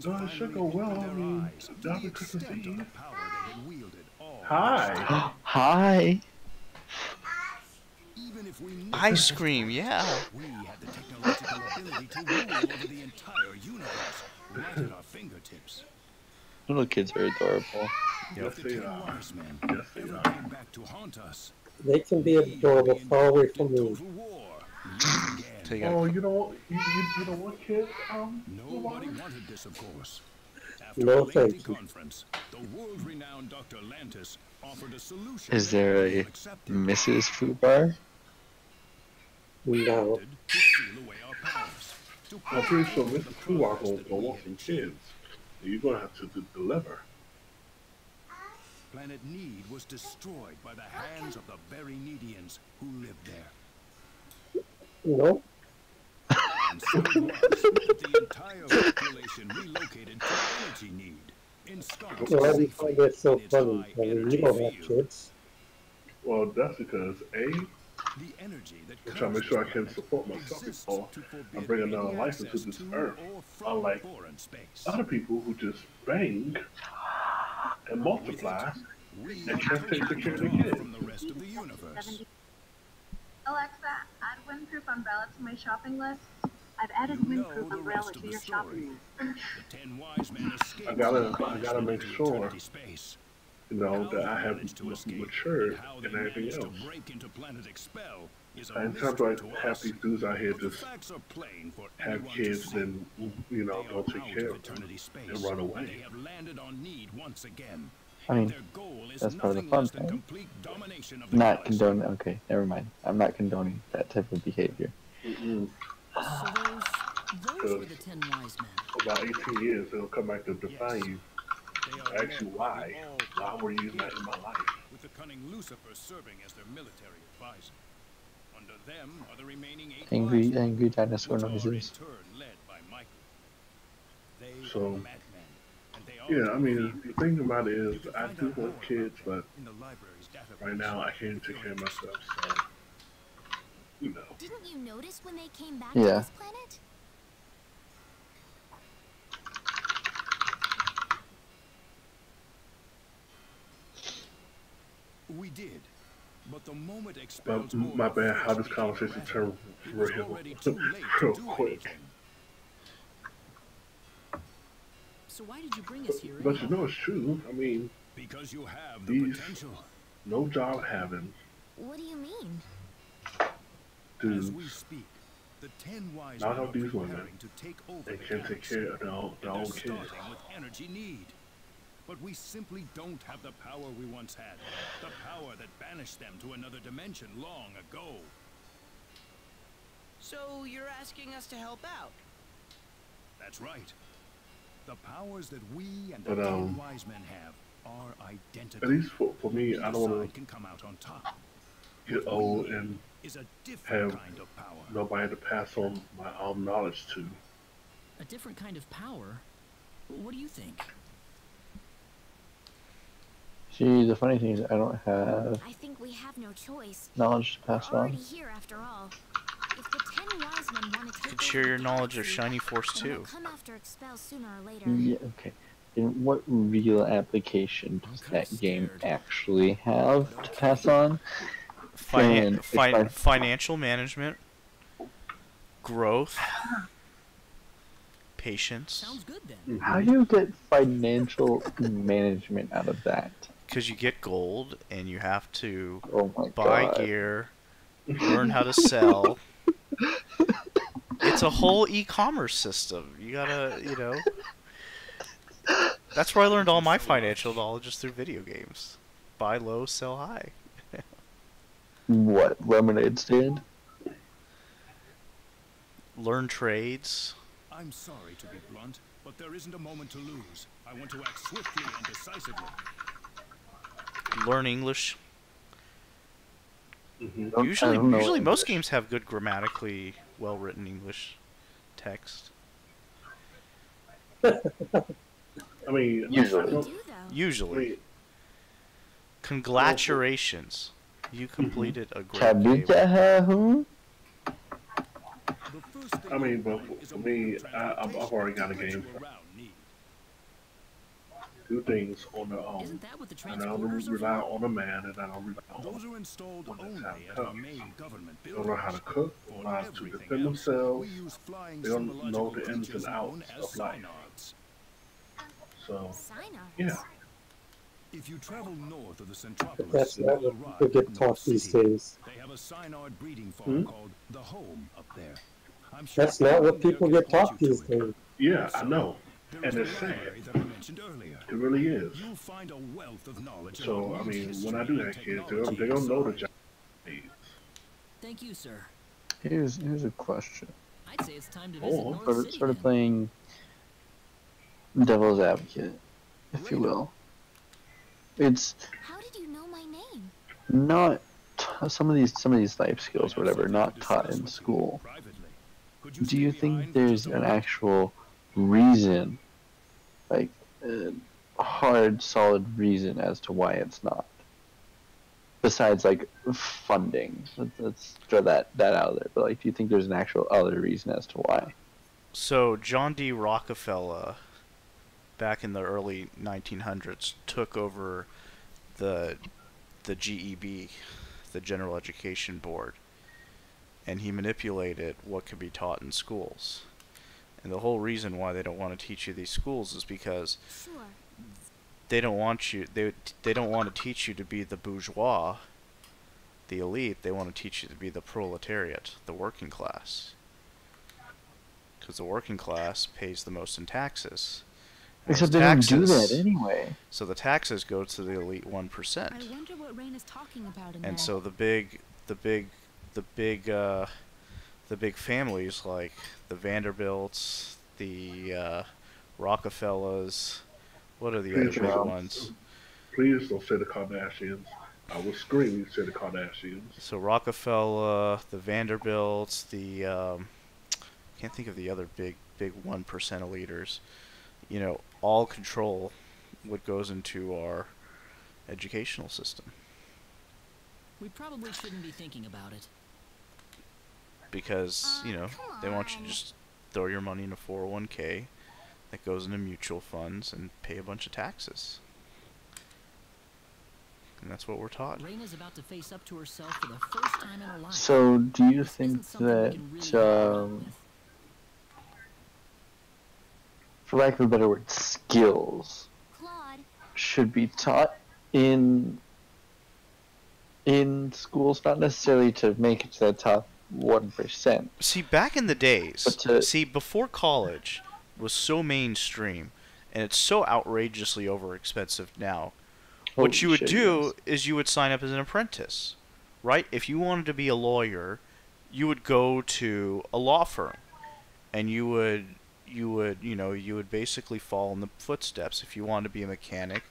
Speaker 15: No, it should go well. I mean, that'll be Christmas Eve. Hi.
Speaker 9: Hi.
Speaker 2: Ice cream, yeah.
Speaker 11: We have the technological ability to rule over the entire universe, right at our fingertips.
Speaker 9: Little kids are adorable.
Speaker 15: Yes, they are. Yes, they are.
Speaker 11: To haunt us.
Speaker 8: They can be adorable far away from me.
Speaker 15: Oh, you don't want kids?
Speaker 11: Nobody wanted this, of course. After
Speaker 8: No,
Speaker 11: a lengthy
Speaker 8: thank you.
Speaker 11: conference, the world-renowned Dr. Lantis offered a solution.
Speaker 9: Is there a Mrs. Fubar?
Speaker 8: No.
Speaker 15: I'm pretty sure Mrs. Fubar gonna go want some kids. You're gonna have to deliver.
Speaker 11: Planet Need was destroyed by the hands of the very Needians who lived there.
Speaker 8: Nope.
Speaker 11: And so it was that the entire population relocated to Energy Need.
Speaker 8: Well, I find that so funny. I mean, you don't have kids.
Speaker 15: Well, that's because I'm trying to make sure I can support myself before I bring another life into this earth. Unlike other people who just bang and multiply and can't take care of the kids.
Speaker 20: Alexa, add windproof umbrella to my shopping list. I've added windproof umbrella to your shopping list.
Speaker 15: I gotta make sure, you know, that I have matured and everything else. And sometimes I have these dudes out here just have kids and, you know, don't take care of them and run away.
Speaker 9: I mean, that's part of the fun thing. Not condoning. Okay, never mind. I'm not condoning that type of behavior.
Speaker 5: Those were the 10 wise men.
Speaker 15: About 18 years, it'll come back to define you. Ask you why. Why were you not in my life?
Speaker 11: With the cunning Lucifer serving as their military advisor. Under them are the remaining 8
Speaker 9: Angry dinosaur noises.
Speaker 15: So, yeah, I mean, the thing about it is, I do want kids, but right now I can't take care of myself, so, you know.
Speaker 3: Didn't you notice when they came back
Speaker 9: Yeah.
Speaker 3: to this planet?
Speaker 11: We did. But the moment
Speaker 15: But
Speaker 11: expels
Speaker 15: my bad, how this conversation turned real quick.
Speaker 5: So why did you bring us here?
Speaker 15: But you know it's true. I mean,
Speaker 11: because you have the
Speaker 15: these
Speaker 11: potential.
Speaker 15: no job having
Speaker 3: What do you mean?
Speaker 15: dudes
Speaker 11: As we speak, the 10 wise
Speaker 15: not
Speaker 11: men
Speaker 15: of
Speaker 11: are
Speaker 15: these women
Speaker 11: preparing to take over
Speaker 15: and
Speaker 11: the
Speaker 15: can take
Speaker 11: galaxy.
Speaker 15: care of their own
Speaker 11: They're
Speaker 15: kids.
Speaker 11: starting with Energy Need. But we simply don't have the power we once had. The power that banished them to another dimension long ago.
Speaker 17: So you're asking us to help out?
Speaker 11: That's right. The powers that we and the
Speaker 15: But,
Speaker 11: 10 wise men have are
Speaker 15: At
Speaker 11: identical.
Speaker 15: least for me, I don't want
Speaker 11: Side
Speaker 15: to
Speaker 11: can come out on top.
Speaker 15: get old and
Speaker 11: Is a different
Speaker 15: have
Speaker 11: kind of power.
Speaker 15: nobody to pass on my knowledge to.
Speaker 5: A different kind of power? What do you think?
Speaker 9: See, the funny thing is, I don't have
Speaker 3: I think we have no choice.
Speaker 9: knowledge to pass
Speaker 3: We're
Speaker 9: on.
Speaker 3: already here after all. If the 10 wise men want to
Speaker 2: You
Speaker 3: take
Speaker 2: could share
Speaker 3: over
Speaker 2: your
Speaker 3: the
Speaker 2: knowledge of
Speaker 3: galaxy,
Speaker 2: Shiny Force
Speaker 3: then they'll
Speaker 2: too.
Speaker 3: come after Expel sooner or later.
Speaker 9: Yeah, okay. And what real application does that game actually have to pass on? And
Speaker 2: Financial management, growth, patience.
Speaker 5: Sounds good then.
Speaker 9: How do you get financial management out of that?
Speaker 2: Because you get gold and you have to
Speaker 9: Oh
Speaker 2: buy
Speaker 9: God.
Speaker 2: gear, learn how to sell. It's a whole e-commerce system. You gotta, you know. That's where I learned all my financial knowledge is through video games. Buy low, sell high.
Speaker 9: What, lemonade stand?
Speaker 2: Learn trades.
Speaker 11: I'm sorry to be blunt, but there isn't a moment to lose. I want to act swiftly and decisively.
Speaker 2: Learn English.
Speaker 9: Mm-hmm.
Speaker 2: Usually most games have good grammatically well-written English text.
Speaker 15: I mean,
Speaker 2: Usually. Congratulations. You completed a great game.
Speaker 15: I mean, but for me, I've already got a game. Do things on their own. And I don't rely on a man, and I don't rely on
Speaker 11: Those are installed
Speaker 15: one that's
Speaker 11: only
Speaker 15: how
Speaker 11: at our main government
Speaker 15: They don't know how to cook, they don't know how to defend themselves, they don't know the ins and outs of life. So, yeah.
Speaker 11: If you travel north of the Centropolis,
Speaker 8: That's
Speaker 11: you
Speaker 8: not
Speaker 11: will
Speaker 8: what
Speaker 11: arrive
Speaker 8: people
Speaker 11: at
Speaker 8: get
Speaker 11: North
Speaker 8: taught these
Speaker 11: City.
Speaker 8: days.
Speaker 11: They have a Synard breeding farm called the Home up there. I'm sure
Speaker 8: That's not what people get taught these days.
Speaker 15: Yeah, I know.
Speaker 11: There
Speaker 15: And
Speaker 11: is
Speaker 15: it's
Speaker 11: the
Speaker 15: sad.
Speaker 11: library that I mentioned earlier.
Speaker 15: It really is.
Speaker 11: You'll find a wealth of knowledge
Speaker 15: So,
Speaker 11: about
Speaker 15: I mean,
Speaker 11: history
Speaker 15: when I do
Speaker 11: and
Speaker 15: that, kids,
Speaker 11: technology
Speaker 15: they're going to know the
Speaker 11: inside.
Speaker 15: job.
Speaker 5: Thank you, sir.
Speaker 9: Here's a question.
Speaker 5: I'd say it's time to visit North
Speaker 9: Sort
Speaker 5: City.
Speaker 9: of playing devil's advocate, if you will. It's
Speaker 3: How did you know my name?
Speaker 9: not some of these life skills, or whatever, not taught in school. Do you think there's an actual reason, like a hard, solid reason as to why it's not? Besides, like, funding. Let's throw that out there. But, like, do you think there's an actual other reason as to why?
Speaker 2: So, John D. Rockefeller, back in the early 1900s, took over the GEB, the General Education Board, and he manipulated what could be taught in schools. And the whole reason why they don't want to teach you these schools is because they don't want you they don't want to teach you to be the bourgeois, the elite. They want to teach you to be the proletariat, the working class. Because the working class pays the most in taxes. And
Speaker 9: Except
Speaker 2: those
Speaker 9: they don't do that anyway. So
Speaker 2: the taxes go to the elite 1%.
Speaker 19: I wonder what Rain is talking about in
Speaker 2: And
Speaker 19: there.
Speaker 2: so the big families like the Vanderbilts, the Rockefellers, what are the other big ones?
Speaker 15: Please don't say the Kardashians. I will scream you say the Kardashians.
Speaker 2: So Rockefeller, the Vanderbilts, the can't think of the other big 1% leaders. You know, all control what goes into our educational system.
Speaker 5: We probably shouldn't be thinking about it.
Speaker 2: Because, you know, they want you to just throw your money in a 401k that goes into mutual funds and pay a bunch of taxes. And that's what we're taught.
Speaker 5: Rain is about to face up to herself for the first time in her life.
Speaker 9: So, do you think that, for lack of a better word, skills should be taught in schools, not necessarily to make it to the top 1%?
Speaker 2: See, back in the days, before college was so mainstream, and it's so outrageously overexpensive now, what you would do is you would sign up as an apprentice, right? If you wanted to be a lawyer, you would go to a law firm, and you would basically follow in the footsteps. If you wanted to be a mechanic,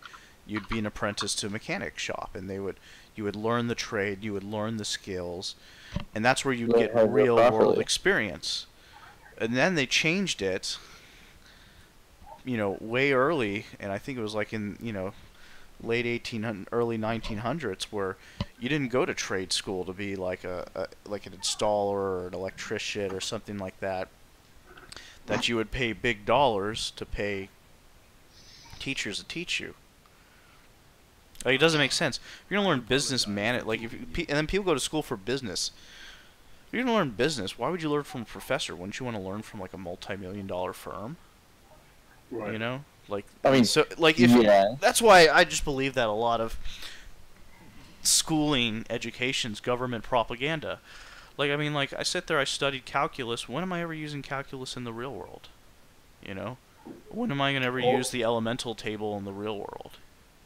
Speaker 2: you'd be an apprentice to a mechanic shop, and you would learn the trade, you would learn the skills, and that's where you'd get real world experience. And then they changed it, you know, way early, and I think it was like in, you know, late 1800s, early 1900s, where you didn't go to trade school to be like like an installer or an electrician or something like that. That you would pay big dollars to pay teachers to teach you. Like, it doesn't make sense. If you're gonna learn business like and then people go to school for business. If you're gonna learn business, why would you learn from a professor? Wouldn't you want to learn from like a multi-million-dollar firm?
Speaker 15: Right.
Speaker 2: You know, like,
Speaker 9: I mean,
Speaker 2: so like if that's why I just believe that a lot of schooling education's government propaganda. Like, I mean, like, I sit there, I studied calculus. When am I ever using calculus in the real world? You know, when am I gonna ever use the elemental table in the real world?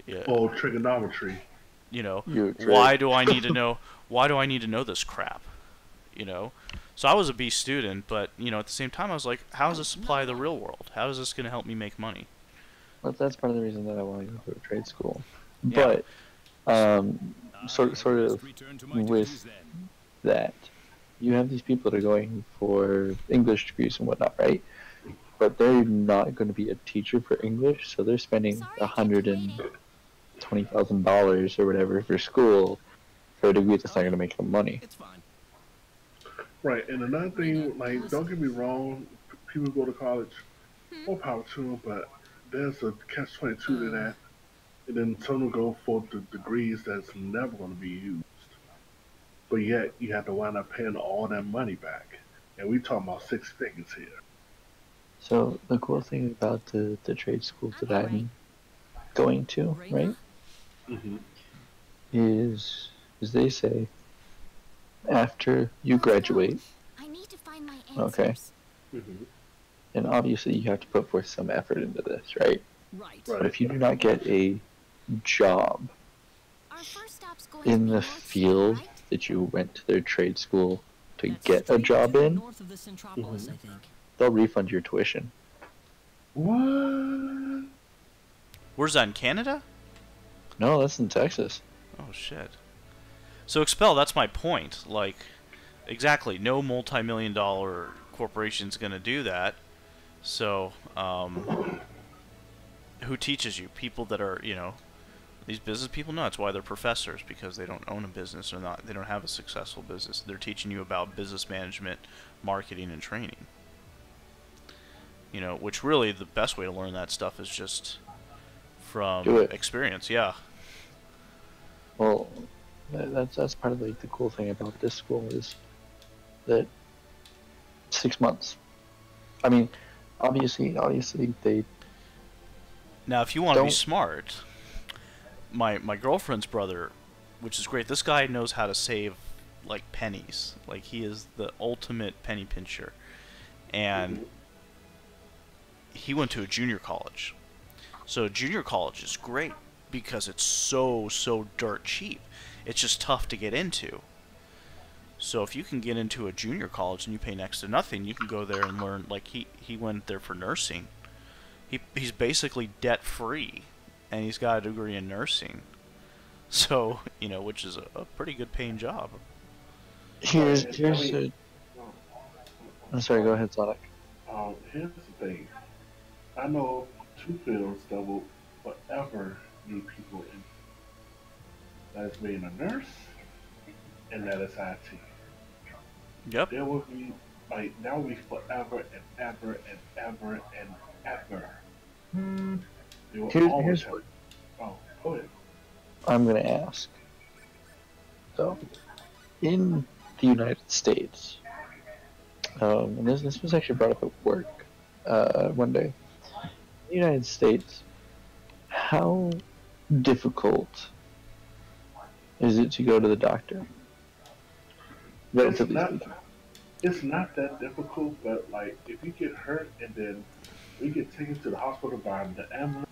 Speaker 2: Yeah.
Speaker 15: Oh, trigonometry.
Speaker 2: You know, why do I need to know? Why do I need to know this crap? You know, so I was a B student, but you know, at the same time, I was like, how does this apply to the real world? How is this going to help me make money?
Speaker 9: Well, that's part of the reason that I want to go to a trade school.
Speaker 2: Yeah.
Speaker 9: But sort of with that, you have these people that are going for English degrees and whatnot, right? But they're not going to be a teacher for English, so they're spending $120,000 or whatever for school for a degree that's not going to make them money.
Speaker 15: Right, and another thing, like, don't get me wrong, people go to college, more power to them, but there's a catch-22 to that, and then some will go for the degrees that's never going to be used. But yet, you have to wind up paying all that money back. And we talking about 6 figures here.
Speaker 9: So, the cool thing about the trade school that I'm going to, right, is they say, after you graduate, okay, and obviously you have to put forth some effort into this, right? But if you do not get a job in the field that you went to their trade school to get a job in, they'll refund your tuition.
Speaker 15: What?
Speaker 2: Where's that, in Canada?
Speaker 9: No, that's in Texas.
Speaker 2: Oh, shit. So, Expel, that's my point. Like, exactly, no multi-million-dollar corporation's going to do that. So, who teaches you? People that are, you know, these business people? No, that's why they're professors, because they don't own a business or they don't have a successful business. They're teaching you about business management, marketing, and training. You know, which really the best way to learn that stuff is just from experience, yeah.
Speaker 9: Well, that's part of like the cool thing about this school is that 6 months. I mean, obviously they.
Speaker 2: Now, if you want to be smart, my girlfriend's brother, which is great. This guy knows how to save like pennies. Like, he is the ultimate penny pincher, and he went to a junior college. So junior college is great because it's so dirt cheap. It's just tough to get into. So if you can get into a junior college and you pay next to nothing, you can go there and learn. Like, he went there for nursing. He's basically debt free, and he's got a degree in nursing. So, you know, which is a pretty good paying job.
Speaker 9: Here's I'm sorry, go ahead, Sonic.
Speaker 15: Here's the thing. I know 2 fields that will forever need people in. That is being a nurse, and that is IT.
Speaker 2: Yep.
Speaker 15: There will be, like, that will be forever and ever and ever and ever. They will always have. Oh, go ahead.
Speaker 9: I'm going to ask. So, in the United States, and this was actually brought up at work one day. In the United States, how difficult is it to go to the doctor?
Speaker 15: It's not that difficult, but like if you get hurt and then we get taken to the hospital by the ambulance,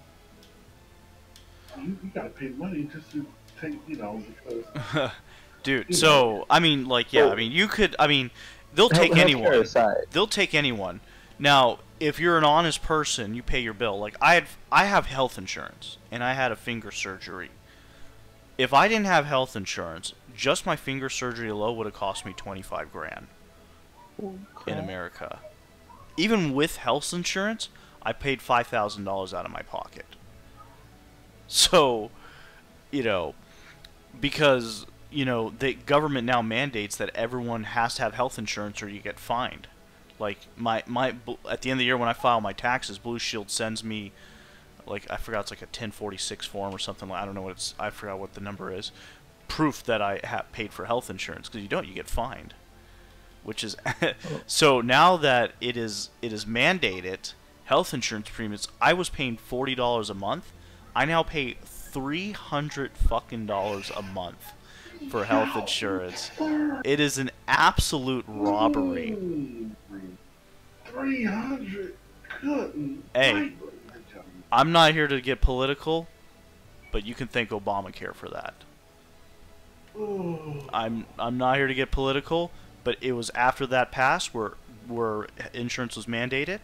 Speaker 15: you gotta pay money just to take, you know, because
Speaker 2: dude. So I mean, like, yeah, I mean, you could, I mean, they'll take anyone. They'll take anyone. Now, if you're an honest person, you pay your bill. Like I have health insurance, and I had a finger surgery. If I didn't have health insurance, just my finger surgery alone would have cost me 25 grand in America. Even with health insurance, I paid $5,000 out of my pocket. So, you know, because, you know, the government now mandates that everyone has to have health insurance or you get fined. Like, my at the end of the year when I file my taxes, Blue Shield sends me, like, I forgot, it's like a 1046 form or something. I don't know what it's, I forgot what the number is. Proof that I have paid for health insurance, because you don't, you get fined. Which is, so now that it is mandated, health insurance premiums, I was paying $40 a month. I now pay $300 fucking a month for health insurance. It is an absolute robbery.
Speaker 15: 300. Good.
Speaker 2: Hey, I'm not here to get political, but you can thank Obamacare for that. I'm not here to get political, but it was after that passed where insurance was mandated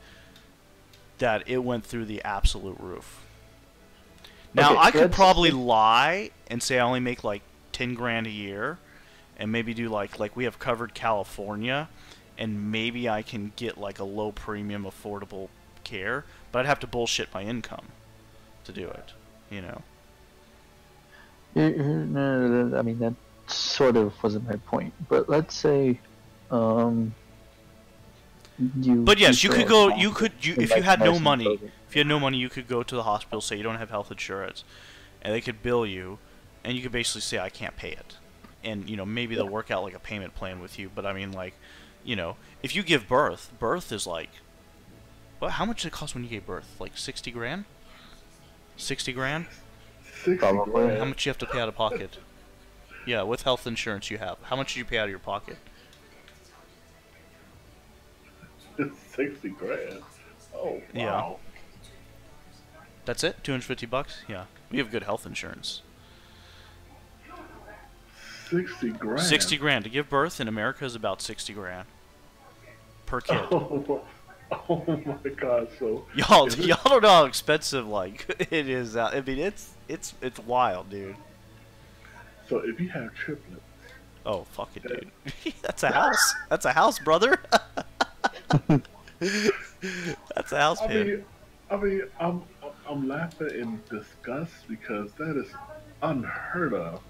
Speaker 2: that it went through the absolute roof. Now,
Speaker 9: Okay,
Speaker 2: I could probably lie and say I only make like 10 grand a year and maybe do like we have covered California, and maybe I can get like a low premium affordable care, but I'd have to bullshit my income to do it, you know.
Speaker 9: No, I mean, that sort of wasn't my point. But let's say, But
Speaker 2: yes, you could go. If you had no money, you could go to the hospital, say you don't have health insurance, and they could bill you, and you could basically say I can't pay it, and you know maybe they'll work out like a payment plan with you. But I mean, like, you know, if you give birth, birth is like, well, how much did it cost when you gave birth? Like 60 grand? 60 grand?
Speaker 9: Probably.
Speaker 2: How much you have to pay out of pocket? Yeah, with health insurance you have. How much did you pay out of your pocket?
Speaker 15: 60 grand. Oh, wow.
Speaker 2: Yeah. That's it? $250? Yeah. We have good health insurance.
Speaker 15: 60 grand.
Speaker 2: 60 grand. To give birth in America is about 60 grand. Per kid.
Speaker 15: Oh my god, so...
Speaker 2: Y'all don't know how expensive, like, it is. I mean, it's wild, dude.
Speaker 15: So if you have triplets...
Speaker 2: Oh, fuck it, dude. That's a house. That's a house, brother. That's a house, man.
Speaker 15: I mean, I'm laughing in disgust because that is unheard of.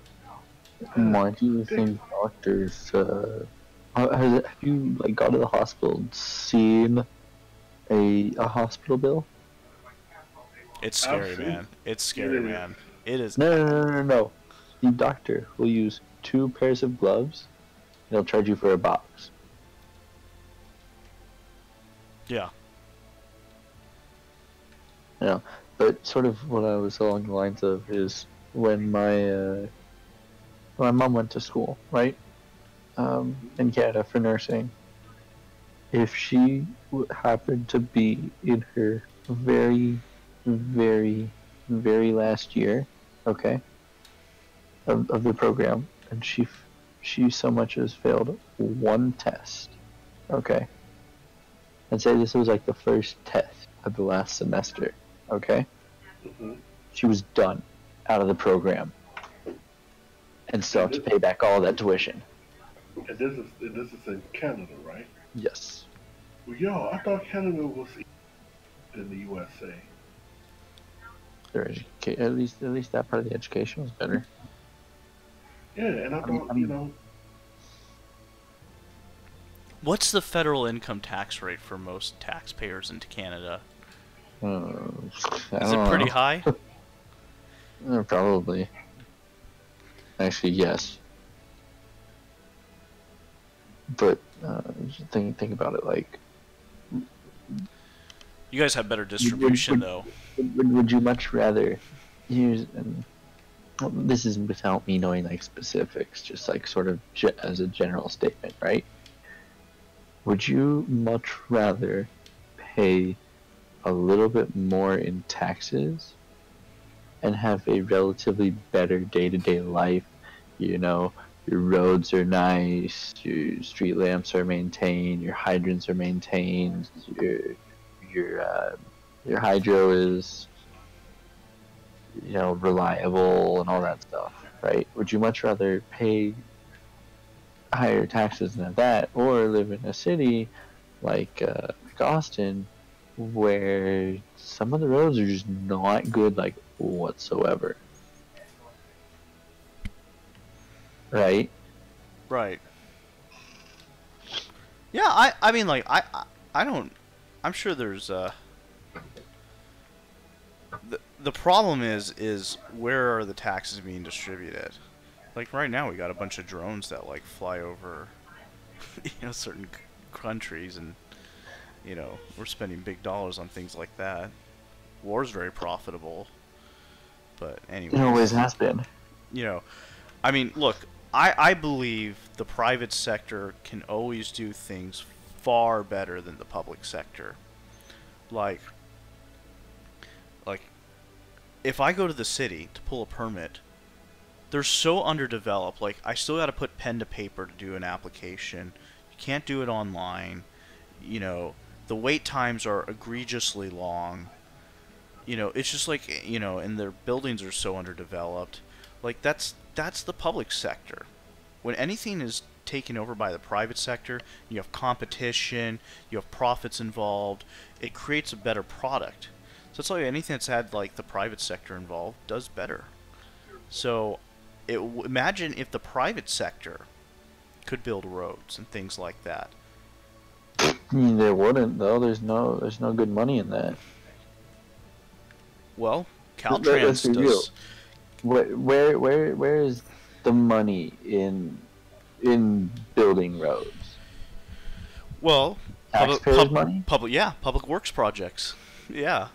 Speaker 9: Why do you think doctors, have you, like, gone to the hospital and seen a hospital bill?
Speaker 2: It's scary, man. It's scary, man. It is.
Speaker 9: No. The doctor will use 2 pairs of gloves, and he'll charge you for a box.
Speaker 2: Yeah.
Speaker 9: Yeah, but sort of what I was along the lines of is when my mom went to school, right? In Canada for nursing. If she happened to be in her very, very, very last year, okay, of the program, and she so much as failed 1 test, okay, and say this was like the first test of the last semester, okay, she was done out of the program and still have to pay back all that tuition.
Speaker 15: And this is in Canada, right?
Speaker 9: Yes.
Speaker 15: Well, yo, I thought Canada was in the USA.
Speaker 9: Their at least that part of the education was better.
Speaker 15: Yeah, and I thought, you know...
Speaker 2: What's the federal income tax rate for most taxpayers in Canada? Is it pretty high?
Speaker 9: Probably. Actually, yes. But think about it, like...
Speaker 2: You guys have better distribution, though.
Speaker 9: Would you much rather use... Well, this is without me knowing, like, specifics, just, like, sort of as a general statement, right? Would you much rather pay a little bit more in taxes and have a relatively better day-to-day life? You know, your roads are nice, your street lamps are maintained, your hydrants are maintained, your hydro is, you know, reliable and all that stuff, right? Would you much rather pay higher taxes than that, or live in a city like Austin, where some of the roads are just not good, like, whatsoever? Right?
Speaker 2: Right. Yeah, I mean, like, I don't, I'm sure there's, the problem is where are the taxes being distributed? Like, right now we got a bunch of drones that, like, fly over, you know, certain countries, and, you know, we're spending big dollars on things like that. War's very profitable, but anyway.
Speaker 9: It always has been.
Speaker 2: You know, I mean, look, I believe the private sector can always do things far better than the public sector. Like, if I go to the city to pull a permit, they're so underdeveloped. Like, I still got to put pen to paper to do an application. You can't do it online. You know, the wait times are egregiously long. You know, it's just like, you know, and their buildings are so underdeveloped. Like, that's the public sector. When anything is taken over by the private sector, you have competition, you have profits involved, it creates a better product. So it's like anything that's had, like, the private sector involved does better. So imagine if the private sector could build roads and things like that.
Speaker 9: I mean, they wouldn't, though. There's no good money in that.
Speaker 2: Well, Caltrans does.
Speaker 9: Where is the money in building roads?
Speaker 2: Well,
Speaker 9: taxpayers' money.
Speaker 2: Public works projects. Yeah.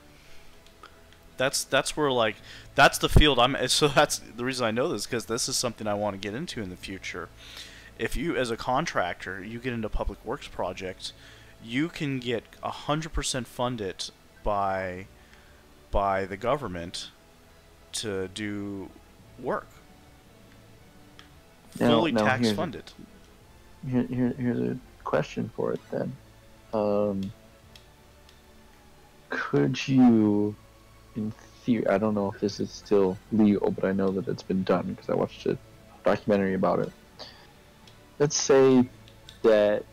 Speaker 2: That's where, like, that's the field I'm. So that's the reason I know this, because this is something I want to get into in the future. If you, as a contractor, you get into public works projects, you can get 100% funded by the government to do work. Fully tax funded.
Speaker 9: Here's a question for it then. Could you, in theory, I don't know if this is still legal, but I know that it's been done because I watched a documentary about it. Let's say that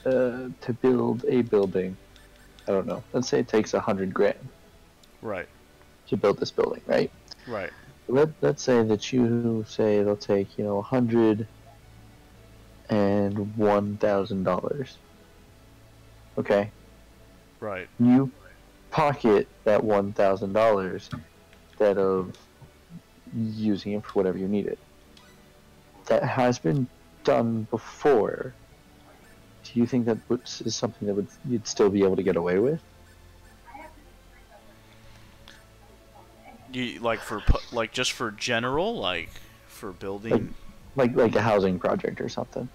Speaker 9: to build a building, I don't know, let's say it takes $100,000.
Speaker 2: Right.
Speaker 9: To build this building, right?
Speaker 2: Right.
Speaker 9: Let's say that you say it'll take, you know, $101,000. Okay.
Speaker 2: Right.
Speaker 9: You pocket that $1,000 instead of using it for whatever you need it. That has been done before. Do you think that is something that you'd still be able to get away with?
Speaker 2: You just for general, like for building,
Speaker 9: like a housing project or something,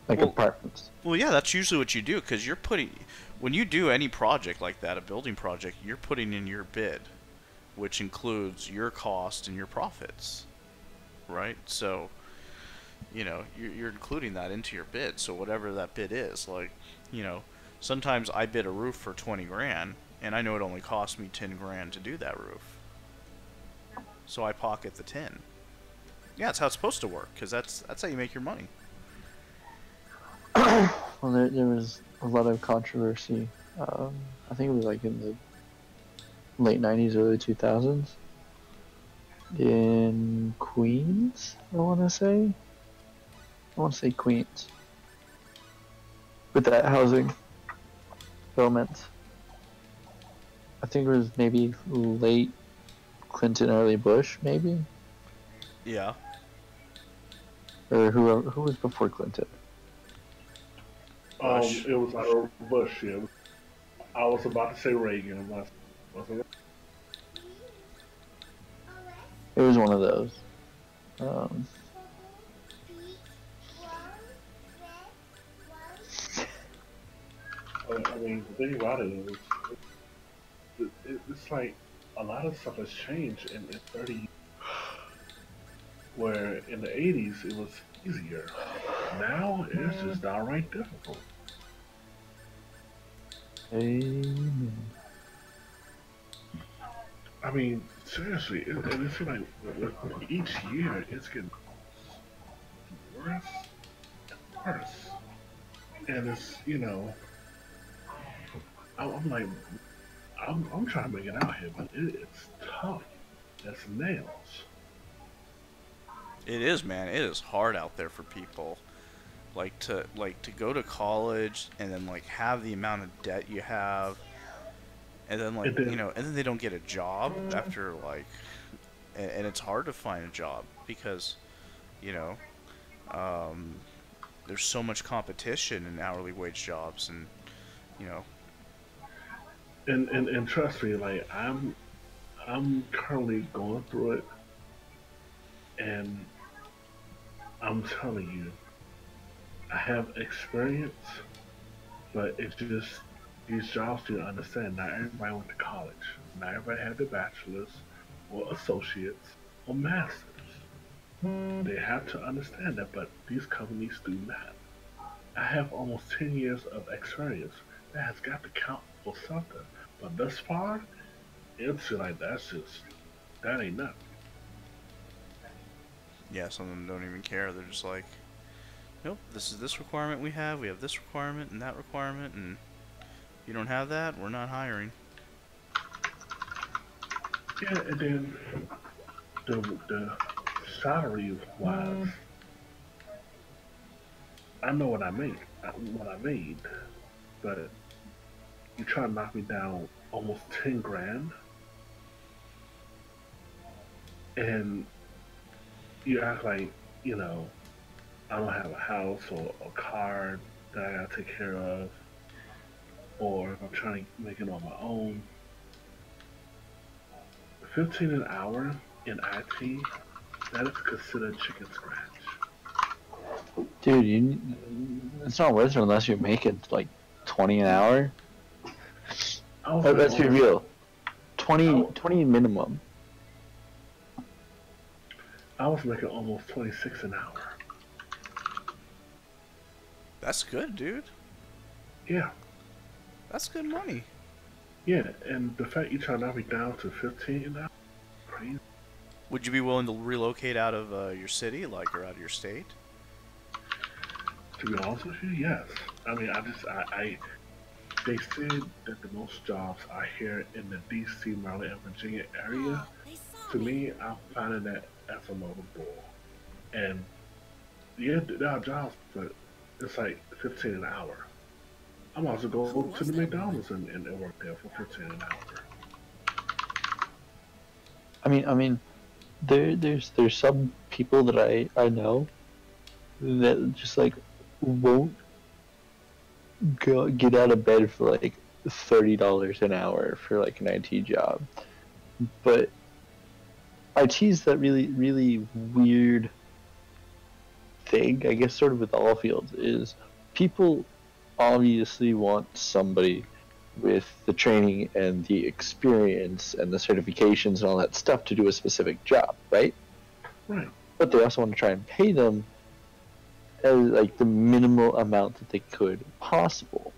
Speaker 9: like apartments.
Speaker 2: Well, yeah, that's usually what you do, because you're putting, when you do any project like that, a building project, you're putting in your bid, which includes your cost and your profits, right? So, you know, you're including that into your bid. So whatever that bid is, like, you know, sometimes I bid a roof for $20,000. And I know it only cost me $10,000 to do that roof. So I pocket the 10. Yeah, that's how it's supposed to work, because that's how you make your money.
Speaker 9: Well, there was a lot of controversy. I think it was like in the late 90s, early 2000s. In Queens, I want to say. Queens. With that housing development. I think it was maybe late Clinton, early Bush, maybe.
Speaker 2: Yeah.
Speaker 9: Or who was before Clinton?
Speaker 15: It was Bush. Yeah. I was about to say Reagan. Wasn't it?
Speaker 9: It was one of those.
Speaker 15: I mean, the thing about it is, it's like a lot of stuff has changed in 30 years. Where in the 80s it was easier. Now it's just downright difficult.
Speaker 9: Amen.
Speaker 15: I mean, seriously, and it's like each year it's getting worse and worse. And it's, I'm like, I'm trying to make it out here, but it's tough as nails.
Speaker 2: It is, man. It is hard out there for people. Like to go to college and then like have the amount of debt you have, and then like and then they don't get a job after like, and it's hard to find a job because, you know, there's so much competition in hourly wage jobs, and you know.
Speaker 15: And trust me, like I'm currently going through it, and I'm telling you, I have experience, but it's just these jobs you understand. Not everybody went to college. Not everybody had their bachelor's or associates or masters. They have to understand that, but these companies do not. I have almost 10 years of experience. That has got to count for something. But thus far, it's like that ain't nothing.
Speaker 2: Yeah, some of them don't even care. They're just like, nope, this is this requirement we have this requirement and that requirement, and if you don't have that, we're not hiring.
Speaker 15: Yeah, and then the salary wise, I know what I made, but you try to knock me down almost 10 grand, and you act like, I don't have a house or a car that I gotta take care of, or if I'm trying to make it on my own. 15 an hour in IT, that is considered chicken scratch.
Speaker 9: Dude, it's not worth it unless you're making like 20 an hour. Let's be real. 20 minimum.
Speaker 15: I was making almost 26 an hour.
Speaker 2: That's good, dude.
Speaker 15: Yeah.
Speaker 2: That's good money.
Speaker 15: Yeah, and the fact you try to knock me down to 15 an hour, crazy.
Speaker 2: Would you be willing to relocate out of your city, like, or out of your state?
Speaker 15: To be honest with you, yes. I mean, they said that the most jobs are here in the D.C., Maryland, and Virginia area. To me, I'm finding that as a load of bull. And yeah, there are jobs, but it's like 15 an hour. I might as well go to the McDonald's and work there for 15 an hour.
Speaker 9: I mean, there's some people that I know that just like won't get out of bed for like $30 an hour for like an IT job, but IT's that really weird thing, I guess, sort of with all fields, is people obviously want somebody with the training and the experience and the certifications and all that stuff to do a specific job, right?
Speaker 15: Right.
Speaker 9: But they also want to try and pay them as like the minimal amount that they could possible.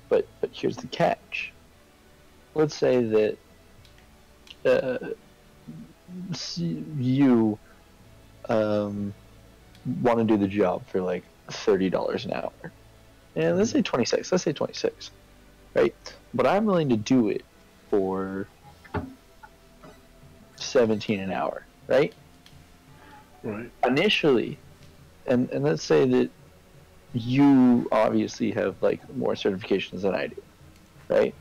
Speaker 9: But here's the catch. Let's say that you want to do the job for like $30 an hour. And let's say 26. Let's say 26, right? But I'm willing to do it for 17 an hour, right?
Speaker 15: Right.
Speaker 9: Initially, and let's say that you obviously have like more certifications than I do, right?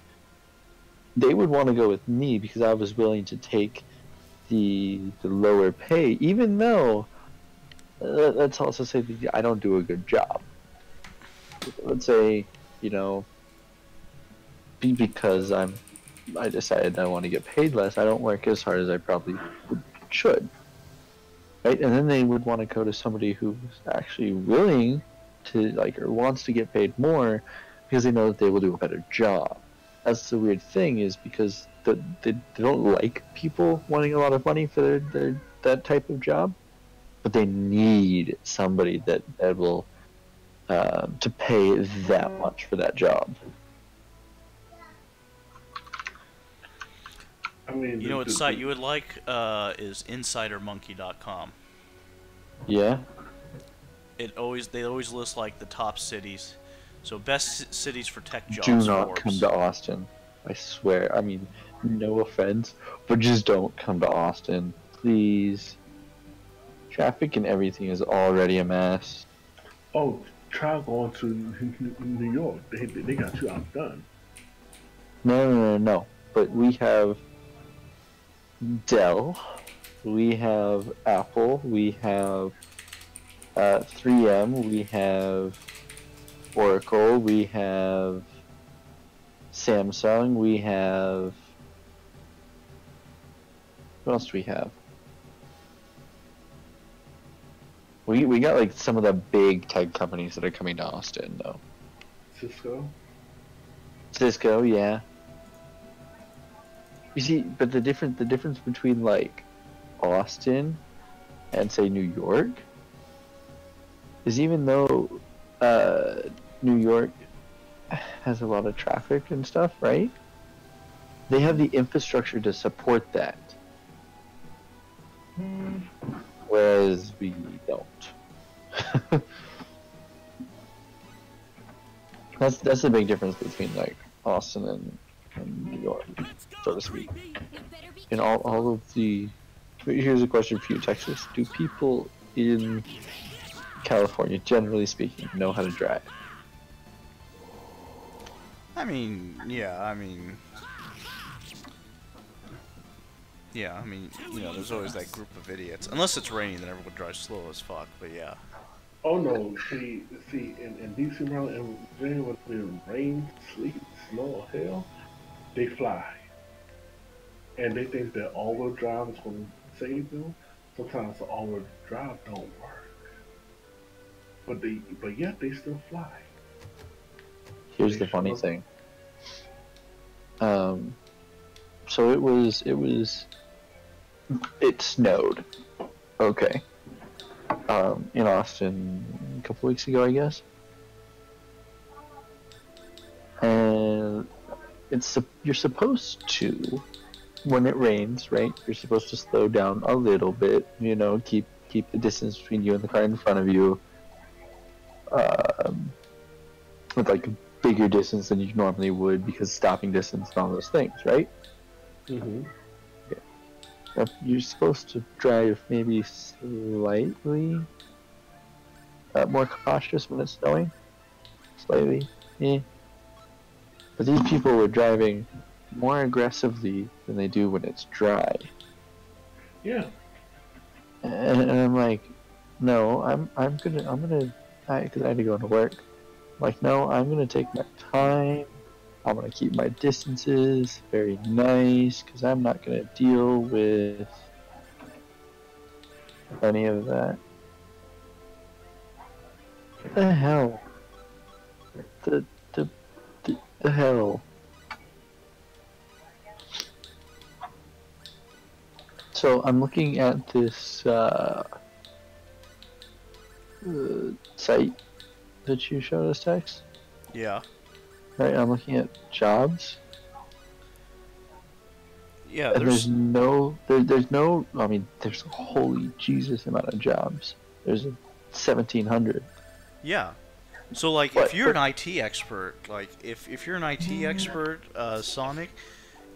Speaker 9: They would want to go with me because I was willing to take the lower pay, even though let's also say that I don't do a good job. Let's say, because I decided I want to get paid less, I don't work as hard as I probably should, right? And then they would want to go to somebody who's actually willing to, like, or wants to get paid more because they know that they will do a better job. That's the weird thing, is because they don't like people wanting a lot of money for that type of job, but they need somebody that will to pay that much for that job.
Speaker 15: I mean,
Speaker 2: You know what site you would like is insidermonkey.com.
Speaker 9: Yeah.
Speaker 2: They always list like the top cities. So best cities for tech
Speaker 9: Do
Speaker 2: jobs.
Speaker 9: not
Speaker 2: Forbes.
Speaker 9: come to Austin. I swear. I mean, no offense, but just don't come to Austin, please. Traffic and everything is already a mess.
Speaker 15: Oh, try going to New York. They got you outdone.
Speaker 9: No. But we have Dell, we have Apple, we have 3M, we have Oracle, we have Samsung, we have... What else do we have? We got like some of the big tech companies that are coming to Austin, though. Cisco, yeah. You see, but the difference between like Austin and say New York is, even though New York has a lot of traffic and stuff, right? They have the infrastructure to support that. Whereas we don't. That's the big difference between like Austin and New York, so to speak. And all of the... Here's a question for you, Texas. Do people in California, generally speaking, know how to drive?
Speaker 2: I mean, yeah, you know, there's always that group of idiots. Unless it's raining, then everyone drives slow as fuck, but yeah.
Speaker 15: Oh no, see, in DC, Maryland, and Virginia, when it rains, sleet, snow, or hail, they fly. And they think that all-wheel drive is going to save them. Sometimes the all-wheel drive don't work. But yet they still fly.
Speaker 9: Here's the funny thing. So it snowed. Okay. In Austin a couple weeks ago, I guess. And you're supposed to, when it rains, right? You're supposed to slow down a little bit. You know, keep the distance between you and the car in front of you. With like a bigger distance than you normally would, because stopping distance and all those things, right?
Speaker 15: Mm-hmm.
Speaker 9: Yeah. You're supposed to drive maybe slightly more cautious when it's snowing. Slightly, yeah. But these people were driving more aggressively than they do when it's dry.
Speaker 15: Yeah.
Speaker 9: And I'm like, no, I'm gonna, because I had to go to work. Like, no, I'm gonna take my time. I'm gonna keep my distances very nice, because I'm not gonna deal with any of that. What the hell? The hell? So I'm looking at this site that you showed us, Tex.
Speaker 2: Yeah.
Speaker 9: Right, I'm looking at jobs.
Speaker 2: Yeah,
Speaker 9: and there's no, I mean, there's a holy Jesus amount of jobs. There's 1,700.
Speaker 2: Yeah. So, like, if you're an IT expert, like, if you're an IT expert, Sonic,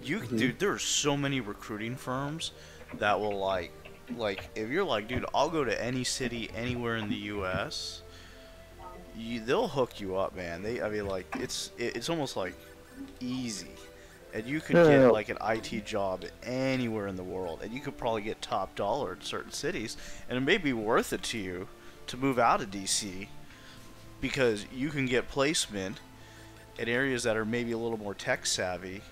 Speaker 2: dude, there are so many recruiting firms that will, like, if you're like, dude, I'll go to any city anywhere in the U.S., they'll hook you up, man. I mean, like, it's almost, like, easy. And you could get, like, an IT job anywhere in the world, and you could probably get top dollar in certain cities, and it may be worth it to you to move out of D.C., because you can get placement in areas that are maybe a little more tech savvy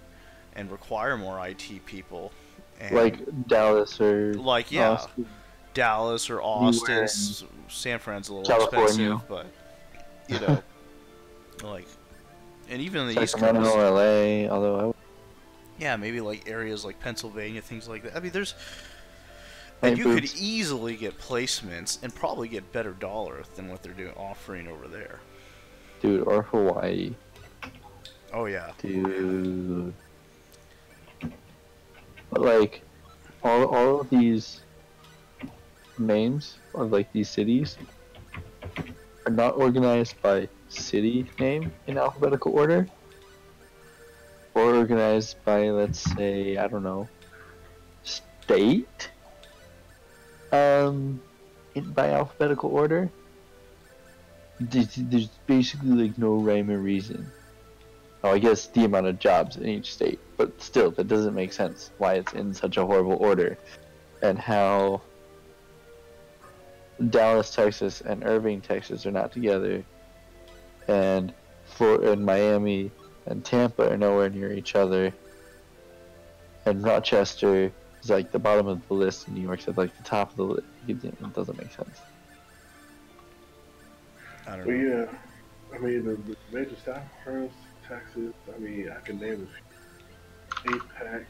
Speaker 2: and require more IT people. And
Speaker 9: like Dallas or
Speaker 2: Austin. Dallas or Austin. San Fran's a little expensive, but you know, like, and even in the East Coast,
Speaker 9: LA, although
Speaker 2: yeah, maybe like areas like Pennsylvania, things like that. I mean, and you could easily get placements and probably get better dollar than what they're offering over there.
Speaker 9: Dude, or Hawaii.
Speaker 2: Oh, yeah.
Speaker 9: Dude. But like all of these names of like these cities are not organized by city name in alphabetical order, or organized by, let's say, I don't know, state, by alphabetical order. There's basically like no rhyme or reason. Oh, I guess the amount of jobs in each state, but still, that doesn't make sense why it's in such a horrible order, and how Dallas, Texas, and Irving, Texas, are not together, and Miami and Tampa are nowhere near each other, and Rochester is like the bottom of the list, and New York's at like the top of the list. It doesn't make sense.
Speaker 2: I don't
Speaker 15: Well,
Speaker 2: know.
Speaker 15: yeah, I mean the major South firms, Texas. I mean, I can name a few. Apex,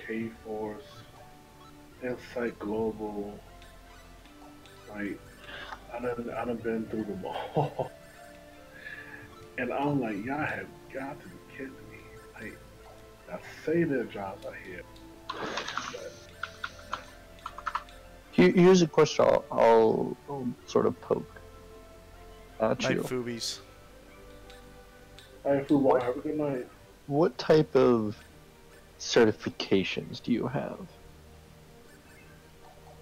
Speaker 15: K-Force, Insight Global. Like, I done been through them all. And I'm like, y'all have got to be kidding me. Like, I say their jobs are here.
Speaker 9: Here's a question I'll sort of poke at
Speaker 2: Night
Speaker 9: you.
Speaker 2: Foobies.
Speaker 15: Alright, Fooball, have a good night.
Speaker 9: What type of certifications do you have?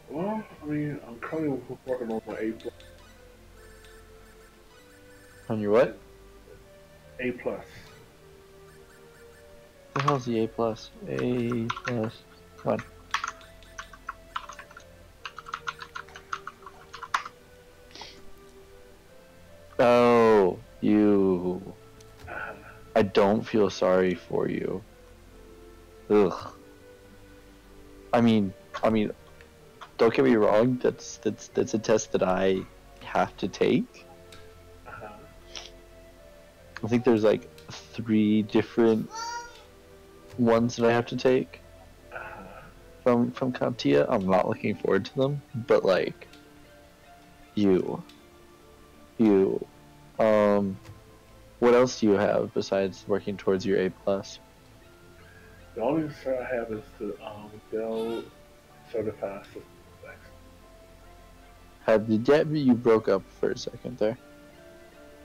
Speaker 15: Well, I mean, I'm currently working on my A+.
Speaker 9: On your what?
Speaker 15: A+.
Speaker 9: What the hell's the A plus? A plus one. Oh, you. I don't feel sorry for you. Ugh. I mean, don't get me wrong. That's a test that I have to take. I think there's like 3 different ones that I have to take from CompTIA. I'm not looking forward to them, but like you, what else do you have besides working towards your A plus?
Speaker 15: The only cert I have is the Dell Certified System Expert.
Speaker 9: You broke up for a second there.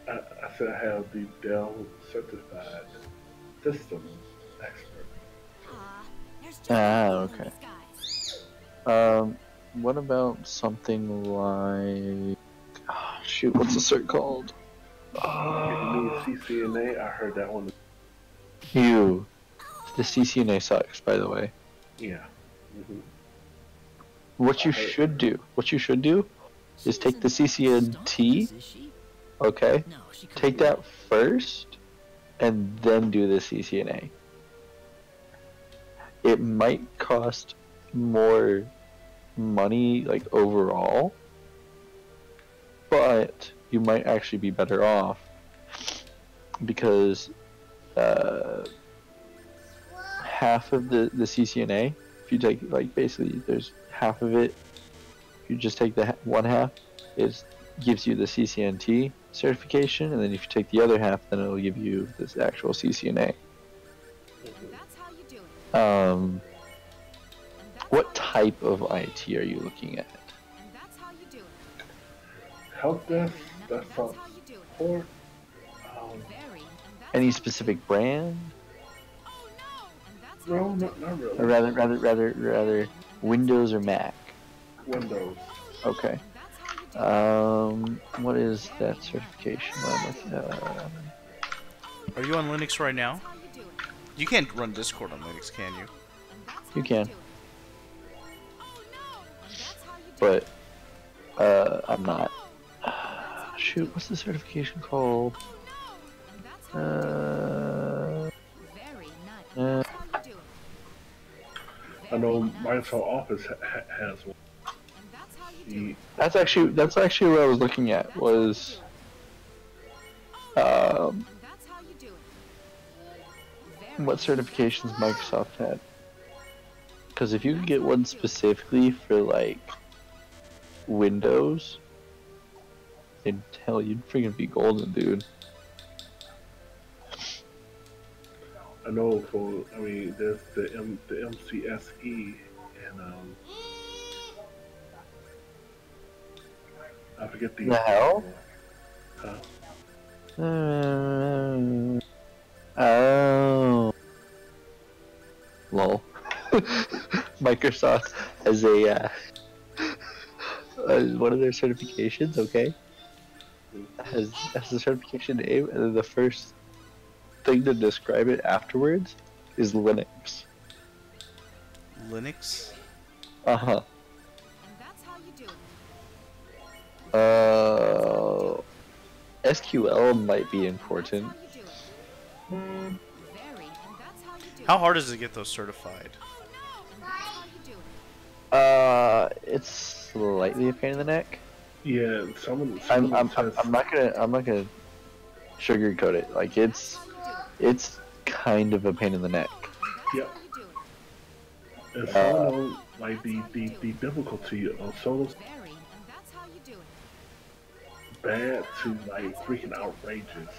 Speaker 15: I said I have the Dell Certified System Expert.
Speaker 9: Okay. What about something like... Oh, shoot, what's the cert called?
Speaker 15: If you need CCNA, I heard that one.
Speaker 9: The CCNA sucks, by the way.
Speaker 15: Yeah. Mm-hmm.
Speaker 9: What you should do is take the CCNT, okay? Take that first, and then do the CCNA. It might cost more money, like, overall, but you might actually be better off, because half of the CCNA, if you take, like, basically there's half of it, if you just take the one half, it gives you the CCNT certification, and then if you take the other half, then it'll give you this actual CCNA. What type of IT are you looking at?
Speaker 15: Help desk, desktop support.
Speaker 9: Any specific brand?
Speaker 15: No, not really.
Speaker 9: Or rather, Windows or Mac?
Speaker 15: Windows.
Speaker 9: Okay. What is that certification I'm looking at?
Speaker 2: Are you on Linux right now? You can't run Discord on Linux, can you?
Speaker 9: You can. But, I'm not. Shoot, what's the certification called?
Speaker 15: I know Microsoft Office has one.
Speaker 9: That's actually what I was looking at, was what certifications Microsoft had. Because if you could get one specifically for like Windows, then hell, you'd freaking be golden, dude.
Speaker 15: I know for, I mean, there's the MCSE, and I forget the
Speaker 9: The hell?
Speaker 15: Huh?
Speaker 9: Oh. Lol. Microsoft has a one of their certifications. Okay, has the certification name, and then the first thing to describe it afterwards is Linux.
Speaker 2: Linux?
Speaker 9: Uh-huh.
Speaker 5: And that's how you do
Speaker 9: Uh, SQL might be important.
Speaker 2: How hard is it to get those certified?
Speaker 9: It's slightly a pain in the neck.
Speaker 15: Yeah,
Speaker 9: I'm not gonna sugarcoat it. Like it's kind of a pain in the neck.
Speaker 15: Yep. And some of them, like the difficulty of solos bad to like freaking outrageous.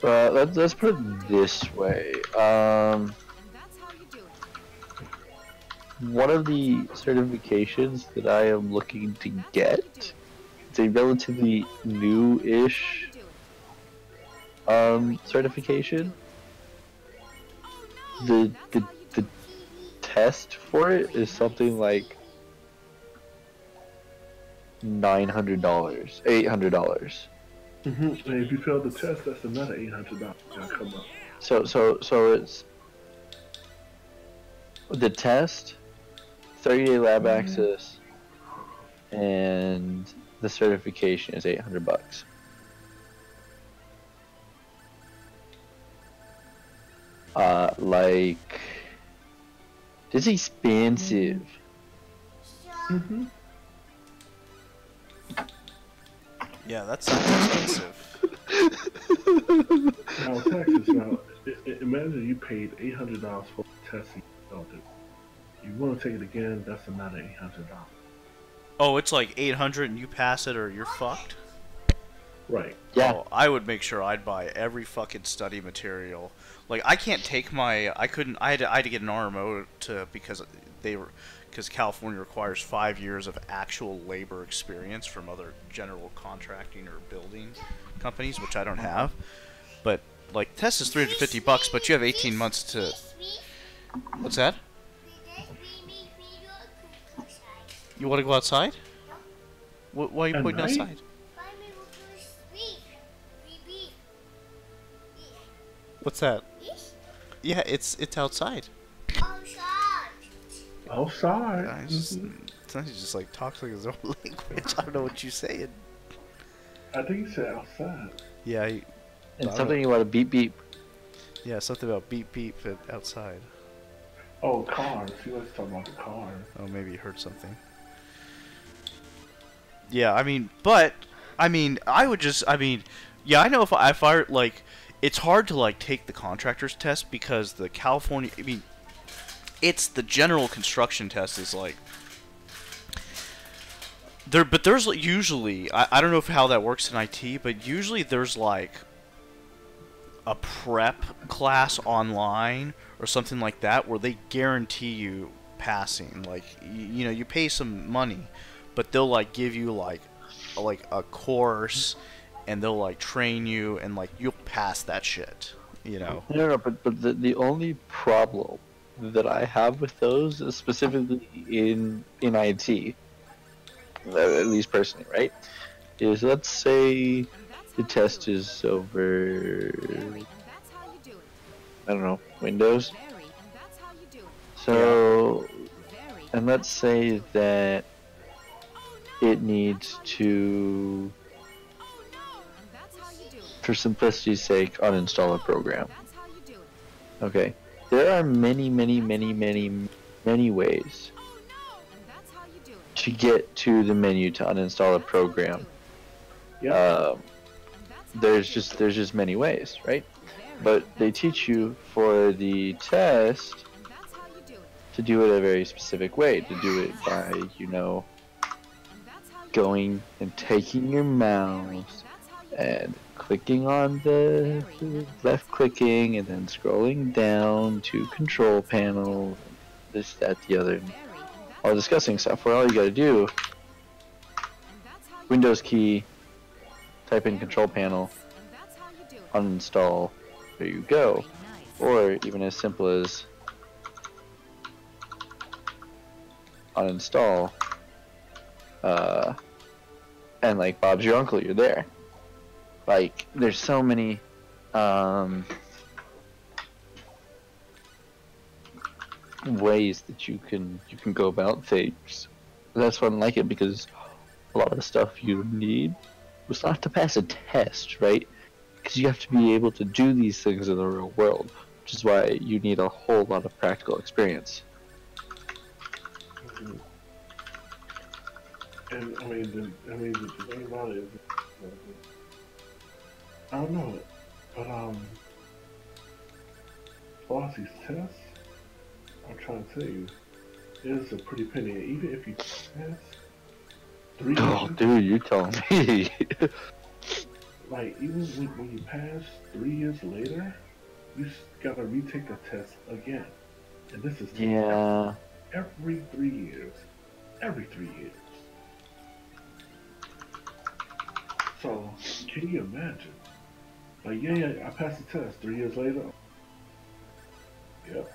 Speaker 9: Let's put it this way. One of the certifications that I am looking to get, it's a relatively new-ish certification. The test for it is something like $900, $800.
Speaker 15: And if you fail the test, that's another $800 that come up.
Speaker 9: So it's the test, 30-day lab access, and the certification is $800. Like, it's expensive.
Speaker 2: Yeah, that sounds expensive.
Speaker 15: Now, Texas, now, imagine you paid $800 for the test and you failed it. You want to take it again, that's another $800.
Speaker 2: Oh, it's like 800 and you pass it or you're fucked?
Speaker 15: Right.
Speaker 9: Yeah.
Speaker 2: Oh, I would make sure I'd buy every fucking study material. Like, I can't take my... I had to get an RMO because California requires 5 years of actual labor experience from other general contracting or building companies, which I don't have. But, like, test is $350, but you have 18 months to... What's that? You want to go outside? Why are you pointing outside? What's that? Yeah, it's outside.
Speaker 15: Outside.
Speaker 2: Yeah, sometimes he just like talks like his own language. I don't know what you're saying.
Speaker 15: I think he said outside.
Speaker 2: Yeah.
Speaker 9: And something you want to beep beep.
Speaker 2: Yeah, something about beep beep and outside.
Speaker 15: Oh, cars. He was talking about the car.
Speaker 2: Oh, maybe he heard something. Yeah, I mean, but I mean, yeah, I know if I like, it's hard to like take the contractor's test because the California, I mean, it's the general construction test is like but there's usually I don't know how that works in IT, but usually there's like a prep class online or something like that where they guarantee you passing. Like you know, you pay some money, but they'll like give you like a course and they'll like train you and like you'll pass that shit, you know.
Speaker 9: No, but the only problem that I have with those, specifically in IT, at least personally, right, is let's say the test is over, I don't know, Windows. So, and let's say that it needs to, for simplicity's sake, uninstall a program. Okay. There are many ways to get to the menu to uninstall a program. There's just many ways, right? But they teach you for the test to do it a very specific way, to do it by, you know, going and taking your mouse and clicking on the left clicking and then scrolling down to control panel, this, that, the other, all discussing stuff. Where all you gotta do, Windows key, type in control panel, uninstall, there you go. Or even as simple as uninstall, and like Bob's your uncle, you're there. Like, there's so many ways that you can go about things. That's why I like it, because a lot of the stuff you need was not to pass a test, right? Because you have to be able to do these things in the real world, which is why you need a whole lot of practical experience.
Speaker 15: And I mean, the thing about it is, I don't know, but Flossy's test, I'm trying to tell you, is a pretty penny. Even if you pass 3
Speaker 9: Oh,
Speaker 15: years,
Speaker 9: dude, you're telling me.
Speaker 15: like even when you pass 3 years later, you gotta retake the test again, and this is
Speaker 9: Yeah.
Speaker 15: every 3 years, every 3 years. So, can you imagine? Like, yeah, I passed the test 3 years later. Yep.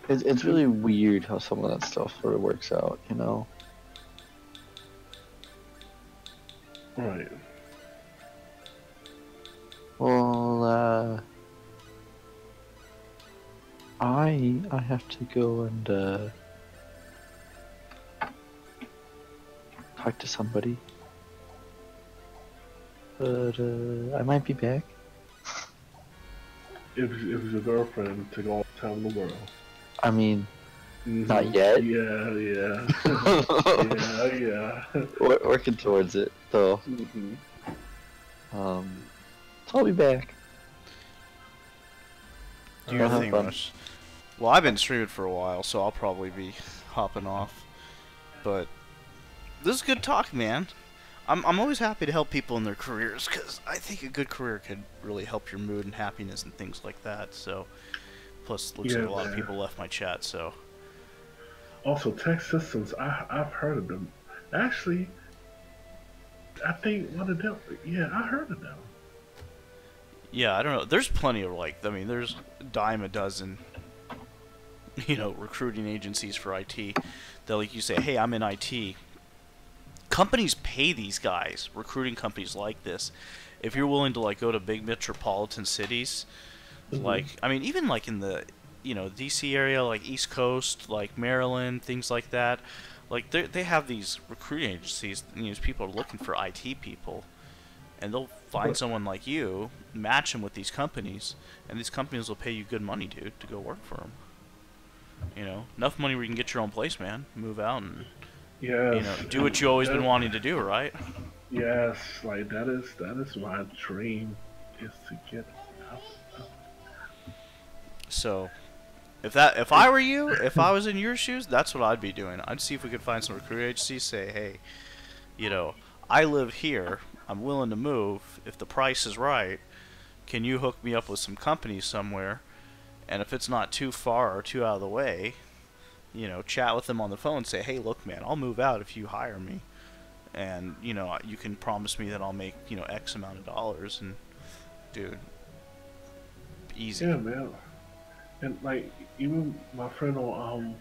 Speaker 9: It's really weird how some of that stuff sort of works out, you know?
Speaker 15: Right.
Speaker 9: Well, I have to go and talk to somebody, but I might be back.
Speaker 15: If it's your girlfriend, take all the time in the world.
Speaker 9: I mean, not yet.
Speaker 15: Yeah. yeah.
Speaker 9: Working towards it, though. So I'll be back.
Speaker 2: Do your thing, Rush. Well, I've been streaming for a while, so I'll probably be hopping off. But this is good talk, man. I'm always happy to help people in their careers, because I think a good career can really help your mood and happiness and things like that. So, plus, looks like a lot of people left my chat. So,
Speaker 15: also, tech systems, I've heard of them. Actually, I think one of them. Yeah, I heard of them.
Speaker 2: yeah, I don't know. There's plenty of there's a dime a dozen, recruiting agencies for IT. That like you say, hey, I'm in IT. Companies pay these guys, recruiting companies like this, if you're willing to go to big metropolitan cities, even in the DC area, like East Coast, like Maryland, things like that. Like they have these recruiting agencies. These people are looking for IT people, and they'll find someone like you, match them with these companies, and these companies will pay you good money, dude, to go work for them. Enough money where you can get your own place, man. Move out and do what you always been wanting to do, right?
Speaker 15: Yes, like that is my dream, is to get out.
Speaker 2: So, if I were you, if I was in your shoes, that's what I'd be doing. I'd see if we could find some recruiting agencies. Say, hey, I live here. I'm willing to move if the price is right. Can you hook me up with some companies somewhere? And if it's not too far or too out of the way, chat with them on the phone. Say, hey, look, man, I'll move out if you hire me, and you can promise me that I'll make X amount of dollars. And dude, easy.
Speaker 15: Yeah, man. And like even my friend on